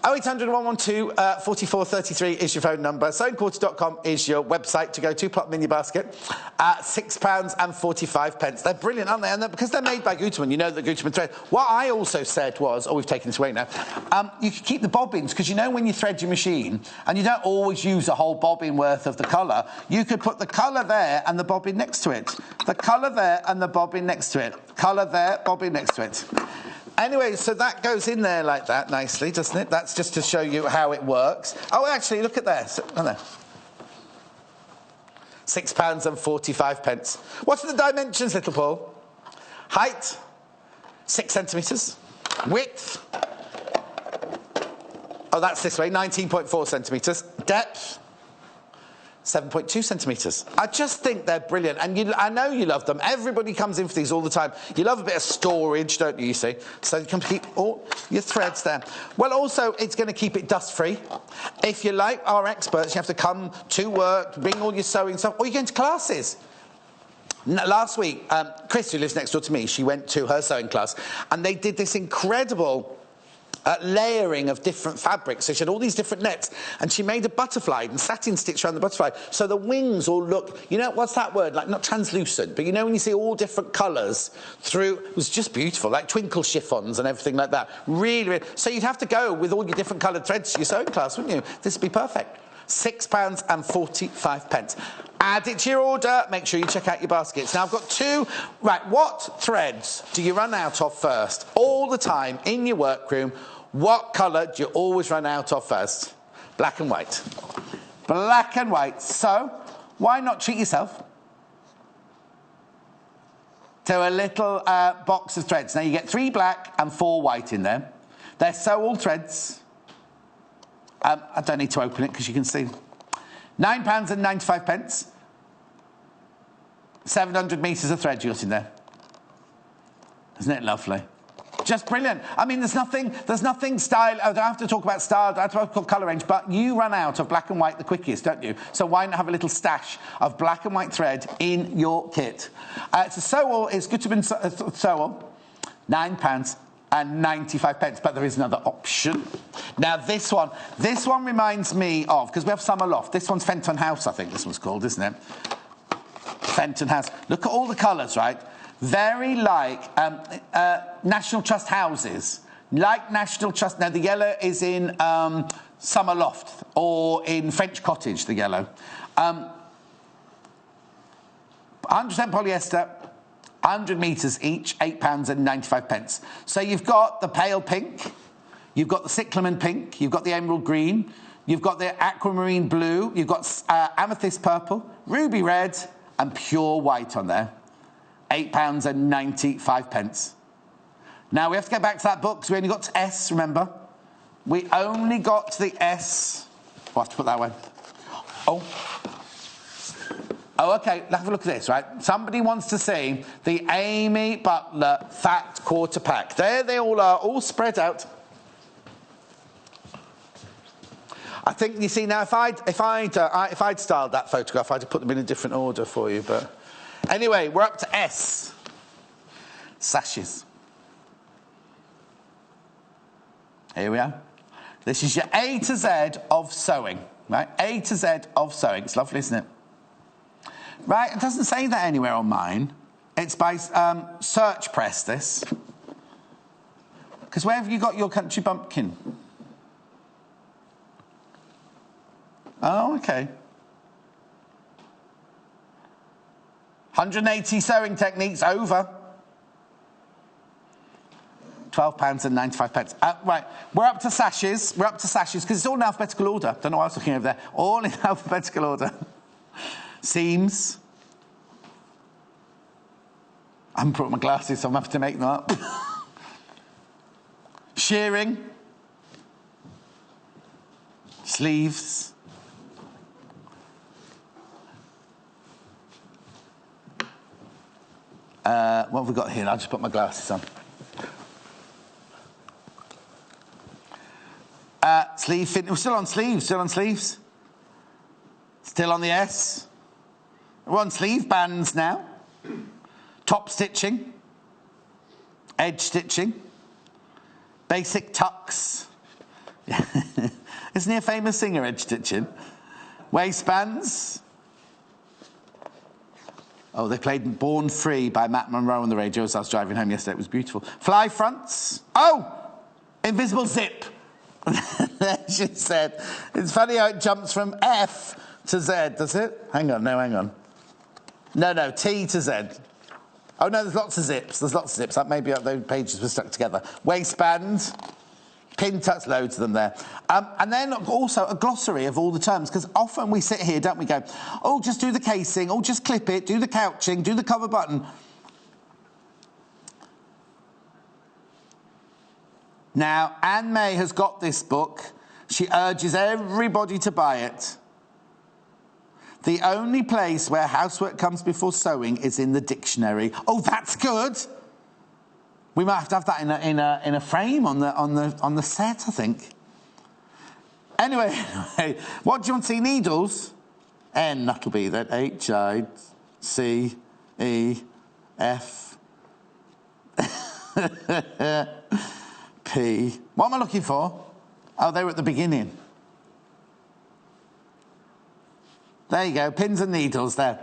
0800 112 4433 is your phone number. Sewingquarters.com is your website to go to. Pop them in your basket. £6.45. They're brilliant, aren't they? And because they're made by Gutermann, you know the Gutermann thread. What I also said was, we've taken this away now, you can keep the bobbins, because you know when you thread your machine, and you don't always use a whole bobbin worth of the colour, you could put the colour there and the bobbin next to it. The colour there and the bobbin next to it. Colour there, bobbin next to it. Anyway, so that goes in there like that nicely, doesn't it? That's just to show you how it works. Oh, actually, look at there. £6.45. What are the dimensions, little Paul? Height, 6 centimetres. Width, oh, that's this way, 19.4 centimetres. Depth, 7.2 centimetres. I just think they're brilliant, and I know you love them. Everybody comes in for these all the time. You love a bit of storage, don't you see? So you can keep all your threads there. Well, also, it's going to keep it dust-free. If you're like our experts, you have to come to work, bring all your sewing stuff, or you're going to classes. Last week, Chris, who lives next door to me, she went to her sewing class, and they did this incredible layering of different fabrics. So she had all these different nets, and she made a butterfly and satin stitch around the butterfly. So the wings all look, you know, what's that word? Like, not translucent, but you know when you see all different colours through, it was just beautiful, like twinkle chiffons and everything like that. Really, really. So you'd have to go with all your different coloured threads to your sewing class, wouldn't you? This would be perfect. £6.45. Add it to your order. Make sure you check out your baskets. Now, I've got two. Right, what threads do you run out of first? All the time in your workroom, what colour do you always run out of first? Black and white. Black and white. So, why not treat yourself to a little box of threads? Now, you get 3 black and 4 white in there. They're sew-all threads. I don't need to open it because you can see. £9.95. 700 metres of thread you got in there. Isn't it lovely? Just brilliant. I mean, there's nothing style. I don't have to talk about style. I don't have to talk colour range. But you run out of black and white the quickest, don't you? So why not have a little stash of black and white thread in your kit? It's a sew-all. It's Gutermann sew-all. £9.95, but there is another option. Now, this one reminds me of, because we have Summer Loft. This one's Fenton House, I think this one's called, isn't it? Fenton House. Look at all the colours, right? Very like National Trust houses. Like National Trust. Now, the yellow is in Summer Loft, or in French Cottage, the yellow. 100% polyester. 100 metres each, £8.95. So you've got the pale pink, you've got the cyclamen pink, you've got the emerald green, you've got the aquamarine blue, you've got amethyst purple, ruby red, and pure white on there. £8.95. Now we have to get back to that book because we only got to S, remember? We only got to the S. We'll have to put that away. Oh, OK, let's have a look at this, right? Somebody wants to see the Amy Butler Fat Quarter Pack. There they all are, all spread out. I think, you see, now, if I'd styled that photograph, I'd have put them in a different order for you, but... Anyway, we're up to S. Sashes. Here we are. This is your A to Z of sewing, right? A to Z of sewing. It's lovely, isn't it? Right, it doesn't say that anywhere on mine. It's by Search Press, this. Because where have you got your country bumpkin? Oh, OK. 180 sewing techniques over. £12.95. Right, we're up to sashes. We're up to sashes because it's all in alphabetical order. Don't know what I was looking over there. All in alphabetical order. Seams. I haven't brought my glasses, so I'm having to make them up. Shearing. Sleeves. What have we got here? I'll just put my glasses on. Sleeve fit. We're still on sleeves. Still on the S. We're on sleeve bands now. Top stitching. Edge stitching. Basic tucks. Isn't he a famous singer, edge stitching? Waistbands. Oh, they played Born Free by Matt Monro on the radio as I was driving home yesterday. It was beautiful. Fly fronts. Oh, invisible zip. She said. It's funny how it jumps from F to Z, does it? Hang on, No, T to Z. Oh, no, there's lots of zips. That maybe those pages were stuck together. Waistband. Pin tucks, loads of them there. And then also a glossary of all the terms, because often we sit here, don't we, go, oh, just do the casing, oh, just clip it, do the couching, do the cover button. Now, Anne May has got this book. She urges everybody to buy it. The only place where housework comes before sewing is in the dictionary. Oh, that's good. We might have to have that in a frame on the set, I think. Anyway, what do you want to see? Needles? N, that'll be that. H, I, C, E, F, P. What am I looking for? Oh, they were at the beginning. There you go, pins and needles there.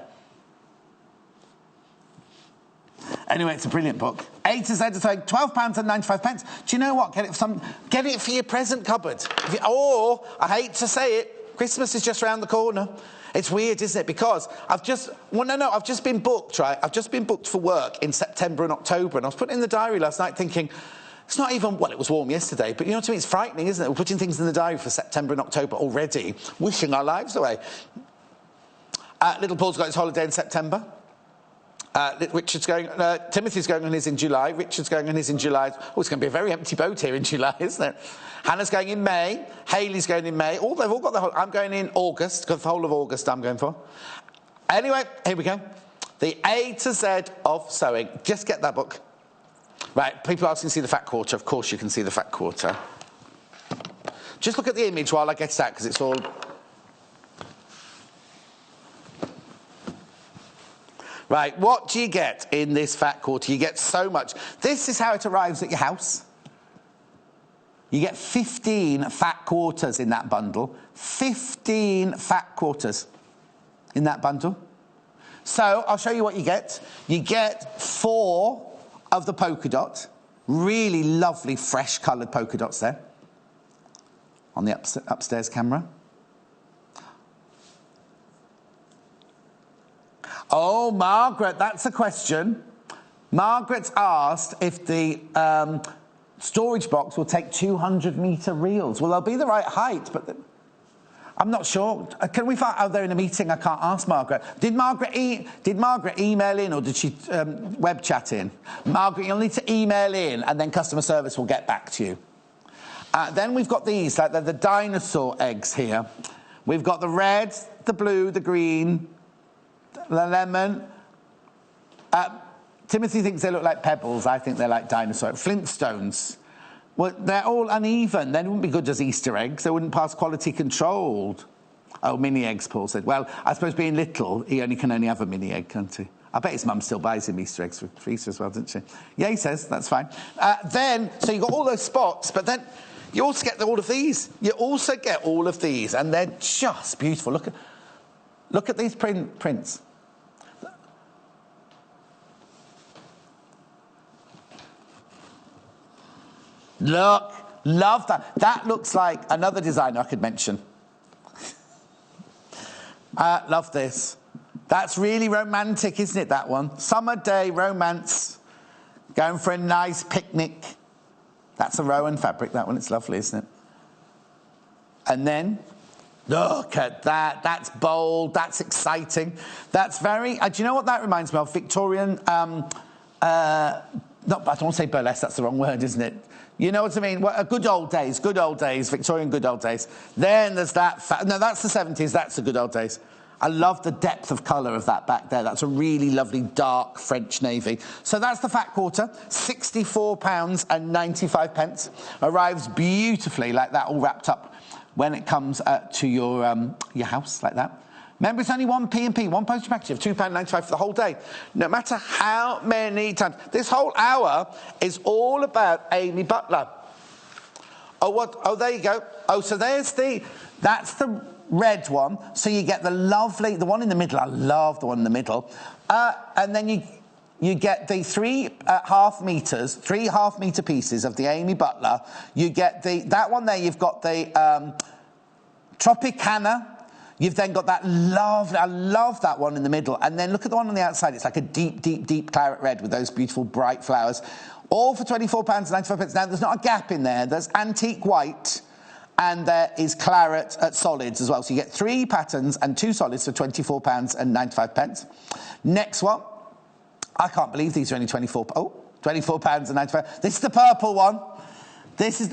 Anyway, it's a brilliant book. A to Z to £12.95. Do you know what? Get it for your present cupboard. Or, I hate to say it, Christmas is just around the corner. It's weird, isn't it? Because I've just been booked, right? I've just been booked for work in September and October, and I was putting in the diary last night thinking, it's not even, well, it was warm yesterday, but you know what I mean? It's frightening, isn't it? We're putting things in the diary for September and October already, wishing our lives away. Little Paul's got his holiday in September. Richard's going, Timothy's going on his in July. Richard's going on his in July. Oh, it's going to be a very empty boat here in July, isn't it? Hannah's going in May. Hayley's going in May. Oh, they've all got the whole... I'm going in August, because the whole of August I'm going for. Anyway, here we go. The A to Z of sewing. Just get that book. Right, people asking to see the fat quarter. Of course you can see the fat quarter. Just look at the image while I get it out, because it's all... Right, what do you get in this fat quarter? You get so much. This is how it arrives at your house. You get 15 fat quarters in that bundle. 15 fat quarters in that bundle. So I'll show you what you get. You get 4 of the polka dot. Really lovely, fresh coloured polka dots there on the upstairs camera. Oh, Margaret, that's a question. Margaret's asked if the storage box will take 200-metre reels. Well, they'll be the right height, but I'm not sure. Can we find... Oh, they're in a meeting. I can't ask Margaret. Did Margaret email in, or did she web chat in? Margaret, you'll need to email in, and then customer service will get back to you. Then we've got these, like the dinosaur eggs here. We've got the red, the blue, the green... the lemon. Timothy thinks they look like pebbles. I think they're like dinosaur. Flintstones. Well, they're all uneven. They wouldn't be good as Easter eggs. They wouldn't pass quality control. Oh, mini eggs, Paul said. Well, I suppose being little, he can only have a mini egg, can't he? I bet his mum still buys him Easter eggs for Easter as well, doesn't she? Yeah, he says. That's fine. So you've got all those spots, but then you also get all of these. You also get all of these, and they're just beautiful. Look at these prints. Look, love that. That looks like another designer I could mention. Love this. That's really romantic, isn't it, that one? Summer day romance. Going for a nice picnic. That's a Rowan fabric, that one. It's lovely, isn't it? And then, look at that. That's bold. That's exciting. That's very... do you know what that reminds me of? Victorian... I don't want to say burlesque. That's the wrong word, isn't it? You know what I mean? Well, good old days, Victorian good old days. Then there's that... no, that's the 70s. That's the good old days. I love the depth of colour of that back there. That's a really lovely dark French navy. So that's the fat quarter, £64.95. Arrives beautifully like that, all wrapped up when it comes to your house like that. Remember, it's only one P&P, one postage packaging of £2.95 for the whole day. No matter how many times. This whole hour is all about Amy Butler. Oh, what? Oh, there you go. Oh, so that's the red one. So you get the lovely, the one in the middle. I love the one in the middle. And then you get the 3 half-metre pieces of the Amy Butler. You get that one there. You've got the Tropicana. You've then got that lovely, I love that one in the middle. And then look at the one on the outside. It's like a deep, deep, deep claret red with those beautiful bright flowers. All for £24.95. Now, there's not a gap in there. There's antique white and there is claret at solids as well. So you get 3 patterns and 2 solids for £24.95. Next one. I can't believe these are only £24.95. This is the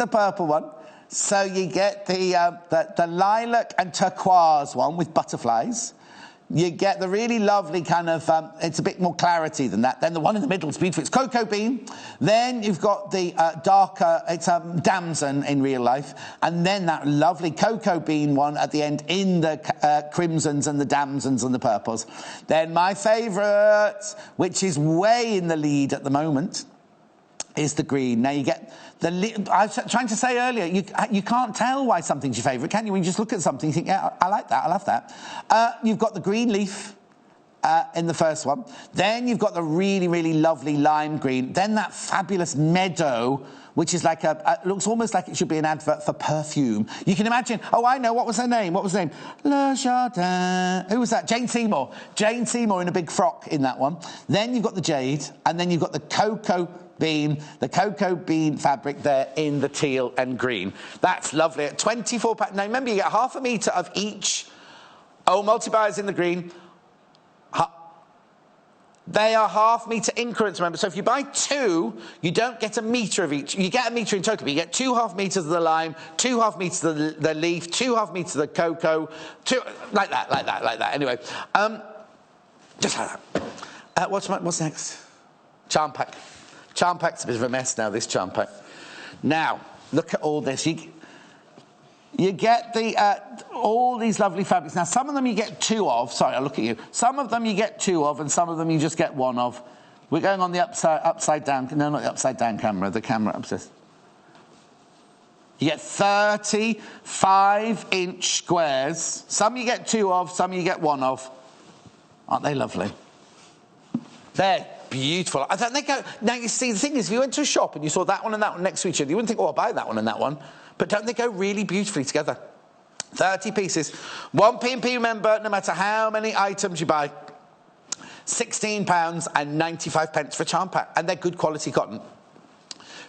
purple one. So you get the lilac and turquoise one with butterflies. You get the really lovely kind of, it's a bit more clarity than that. Then the one in the middle is beautiful. It's cocoa bean. Then you've got the darker, it's damson in real life. And then that lovely cocoa bean one at the end in the crimsons and the damsons and the purples. Then my favourite, which is way in the lead at the moment, is the green. Now you get I was trying to say earlier, you can't tell why something's your favourite, can you? When you just look at something, you think, yeah, I like that, I love that. You've got the green leaf in the first one. Then you've got the really, really lovely lime green. Then that fabulous meadow, which is like it looks almost like it should be an advert for perfume. You can imagine, oh, I know, what was her name? Le Jardin. Who was that? Jane Seymour. Jane Seymour in a big frock in that one. Then you've got the jade, and then you've got the cocoa bean fabric there in the teal and green. That's lovely. At £24. Now, remember, you get half a metre of each. Oh, multi-buyers in the green. They are half-metre increments, remember. So if you buy 2, you don't get a metre of each. You get a metre in total, but you get 2 half metres of the lime, 2 half metres of the leaf, 2 half metres of the cocoa, 2... Like that. Anyway, just like that. What's next? Charm pack. Charm pack's a bit of a mess now, this charm pack. Now, look at all this. You get all these lovely fabrics. Now, some of them you get 2 of. Sorry, I'll look at you. Some of them you get 2 of, and some of them you just get 1 of. We're going on the upside down. No, not the upside down camera. The camera upstairs. You get 35-inch squares. Some you get 2 of, some you get 1 of. Aren't they lovely? They're beautiful. I don't think. Now, you see, the thing is, if you went to a shop and you saw that one and that one next to each other, you wouldn't think, oh, I'll buy that one and that one. But don't they go really beautifully together? 30 pieces. 1 P&P, remember, no matter how many items you buy. £16.95 for a charm pack. And they're good quality cotton.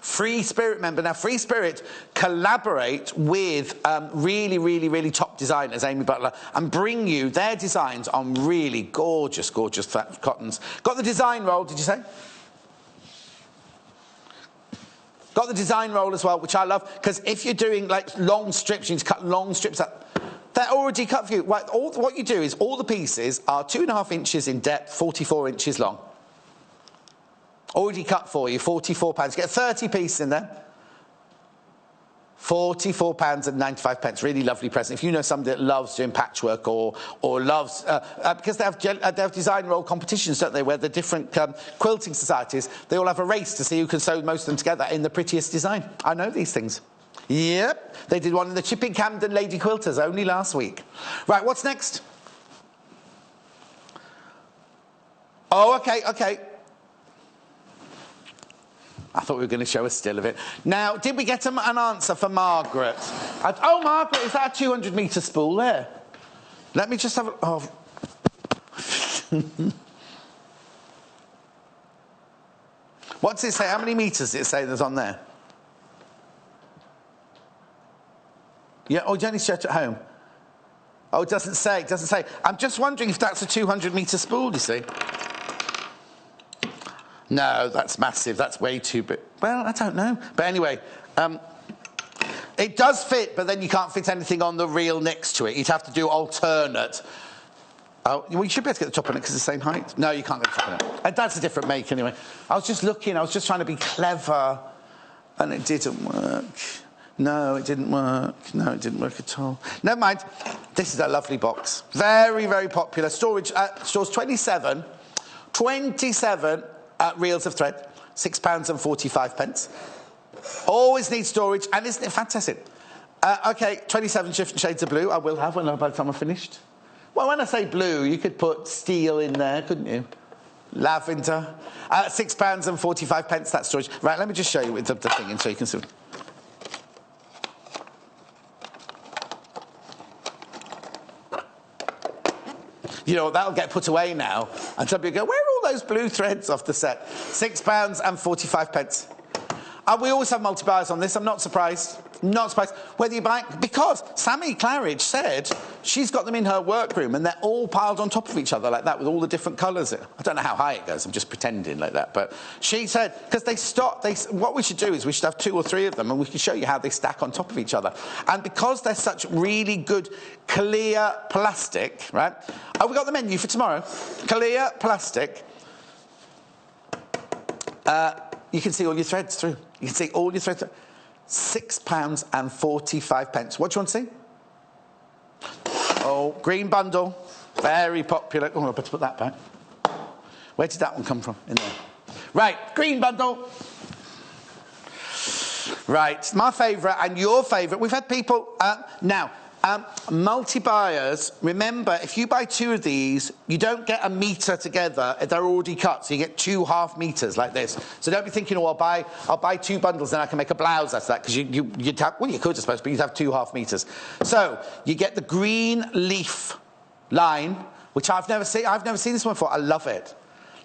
Free Spirit, remember. Now, Free Spirit collaborate with really, really, really top designers, Amy Butler, and bring you their designs on really gorgeous, gorgeous cottons. Got the design roll, did you say? Got the design roll as well, which I love, because if you're doing, like, long strips, you need to cut long strips up. They're already cut for you. What you do is all the pieces are 2.5 inches in depth, 44 inches long. Already cut for you, £44. You get 30 pieces in there. £44.95. Really lovely present. If you know somebody that loves doing patchwork or loves... because they have design roll competitions, don't they, where the different quilting societies, they all have a race to see who can sew most of them together in the prettiest design. I know these things. Yep. They did one in the Chipping Camden Lady Quilters only last week. Right, what's next? Oh, OK. I thought we were going to show a still of it. Now, did we get an answer for Margaret? Oh, Margaret, is that a 200-metre spool there? Let me just have a... Oh. What's it say? How many metres does it say there's on there? Yeah, oh, you only showed it at home. Oh, it doesn't say. I'm just wondering if that's a 200-metre spool, you see. No, that's massive. That's way too big. Well, I don't know. But anyway, it does fit, but then you can't fit anything on the reel next to it. You'd have to do alternate. Oh, well, you should be able to get the top on it because it's the same height. No, you can't get the top on it. That's a different make anyway. I was just looking. I was just trying to be clever, and it didn't work. No, it didn't work. No, it didn't work at all. Never mind. This is a lovely box. Very, very popular. Storage stores 27 reels of thread, £6.45. Always need storage, and isn't it fantastic? Okay, 27 different shades of blue I will have by the time I'm finished. Well, when I say blue, you could put steel in there, couldn't you? Lavender. £6.45, that storage. Right, let me just show you with the thing in so you can see. You know, that'll get put away now. And some people go, where are all those blue threads off the set? £6.45. We always have multi-buyers on this. I'm not surprised. Not surprised. Whether you buy... Because Sammy Claridge said she's got them in her workroom and they're all piled on top of each other like that with all the different colours. I don't know how high it goes. I'm just pretending like that. But she said... Because what we should do is we should have 2 or 3 of them and we can show you how they stack on top of each other. And because they're such really good clear plastic, right? Oh, we got the menu for tomorrow. Clear plastic. You can see all your threads through. You can see all your threads through. £6.45. What do you want to see? Oh, green bundle. Very popular. Oh, I better put that back. Where did that one come from? In there. Right, green bundle. Right, my favourite and your favourite. We've had people... multi-buyers, remember, if you buy 2 of these, you don't get a metre together. They're already cut, so you get 2 half metres like this. So don't be thinking, oh, I'll buy 2 bundles, then I can make a blouse out of that, because you'd have... Well, you could, I suppose, but you'd have 2 half metres. So you get the green leaf line, which I've never seen this one before. I love it.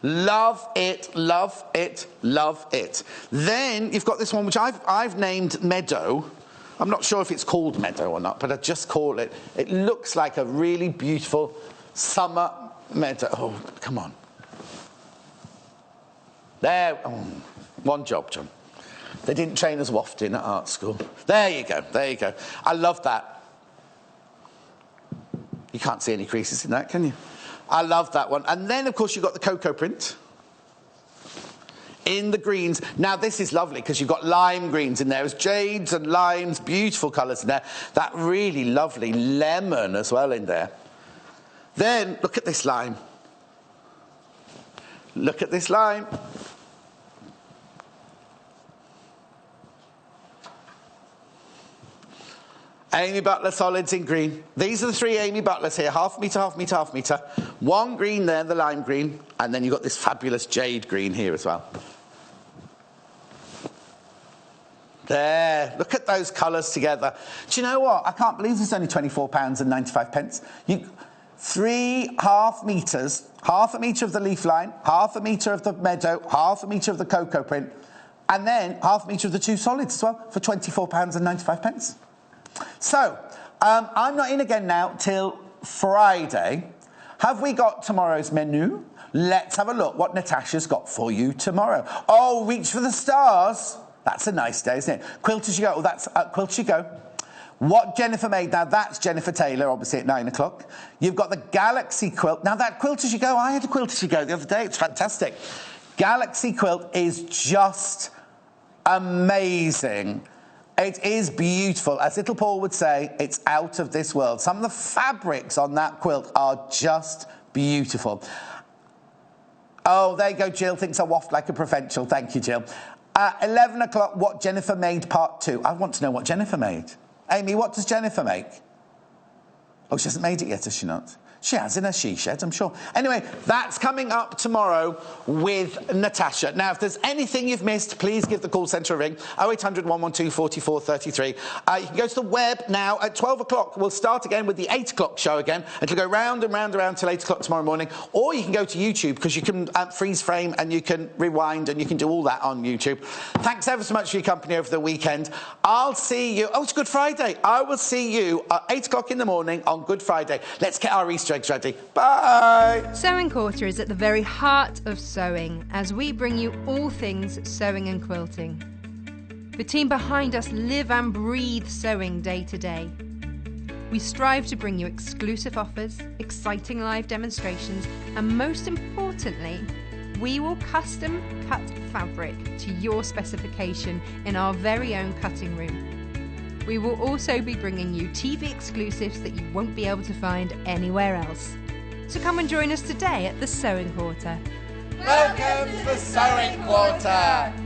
Love it, love it, love it. Then you've got this one, which I've named Meadow. I'm not sure if it's called Meadow or not, but I just call it. It looks like a really beautiful summer meadow. Oh, come on. There. Oh, one job, John. They didn't train us wafting at art school. There you go. There you go. I love that. You can't see any creases in that, can you? I love that one. And then, of course, you've got the cocoa print. In the greens. Now, this is lovely because you've got lime greens in there. There's jades and limes, beautiful colours in there. That really lovely lemon as well in there. Then, look at this lime. Look at this lime. Amy Butler solids in green. These are the 3 Amy Butlers here. Half metre, half metre, half metre. 1 green there, the lime green. And then you've got this fabulous jade green here as well. There, look at those colours together. Do you know what? I can't believe it's only £24.95. 3 half metres, half a metre of the leaf line, half a metre of the meadow, half a metre of the cocoa print, and then half a metre of the 2 solids as well for £24.95. So, I'm not in again now till Friday. Have we got tomorrow's menu? Let's have a look what Natasha's got for you tomorrow. Oh, reach for the stars. That's a nice day, isn't it? Quilt as you go. Oh, that's quilt as you go. What Jennifer made. Now, that's Jennifer Taylor, obviously, at 9 o'clock. You've got the Galaxy quilt. Now, that quilt as you go, I had a quilt as you go the other day. It's fantastic. Galaxy quilt is just amazing. It is beautiful. As little Paul would say, it's out of this world. Some of the fabrics on that quilt are just beautiful. Oh, there you go. Jill thinks I waft like a provincial. Thank you, Jill. 11 o'clock, what Jennifer made part 2. I want to know what Jennifer made. Amy, what does Jennifer make? Oh, she hasn't made it yet, has she not? She has in her she shed, I'm sure. Anyway, that's coming up tomorrow with Natasha. Now, if there's anything you've missed, please give the call centre a ring, 0800 112 44 33. You can go to the web now at 12 o'clock. We'll start again with the 8 o'clock show again. It'll go round and round and round till 8 o'clock tomorrow morning. Or you can go to YouTube, because you can freeze frame and you can rewind and you can do all that on YouTube. Thanks ever so much for your company over the weekend. I'll see you... Oh, it's Good Friday. I will see you at 8 o'clock in the morning on Good Friday. Let's get our Easter eggs ready. Bye! Sewing Quarter is at the very heart of sewing, as we bring you all things sewing and quilting. The team behind us live and breathe sewing day to day. We strive to bring you exclusive offers, exciting live demonstrations, and most importantly, we will custom cut fabric to your specification in our very own cutting room. We will also be bringing you TV exclusives that you won't be able to find anywhere else. So come and join us today at the Sewing Quarter. Welcome to the Sewing Quarter!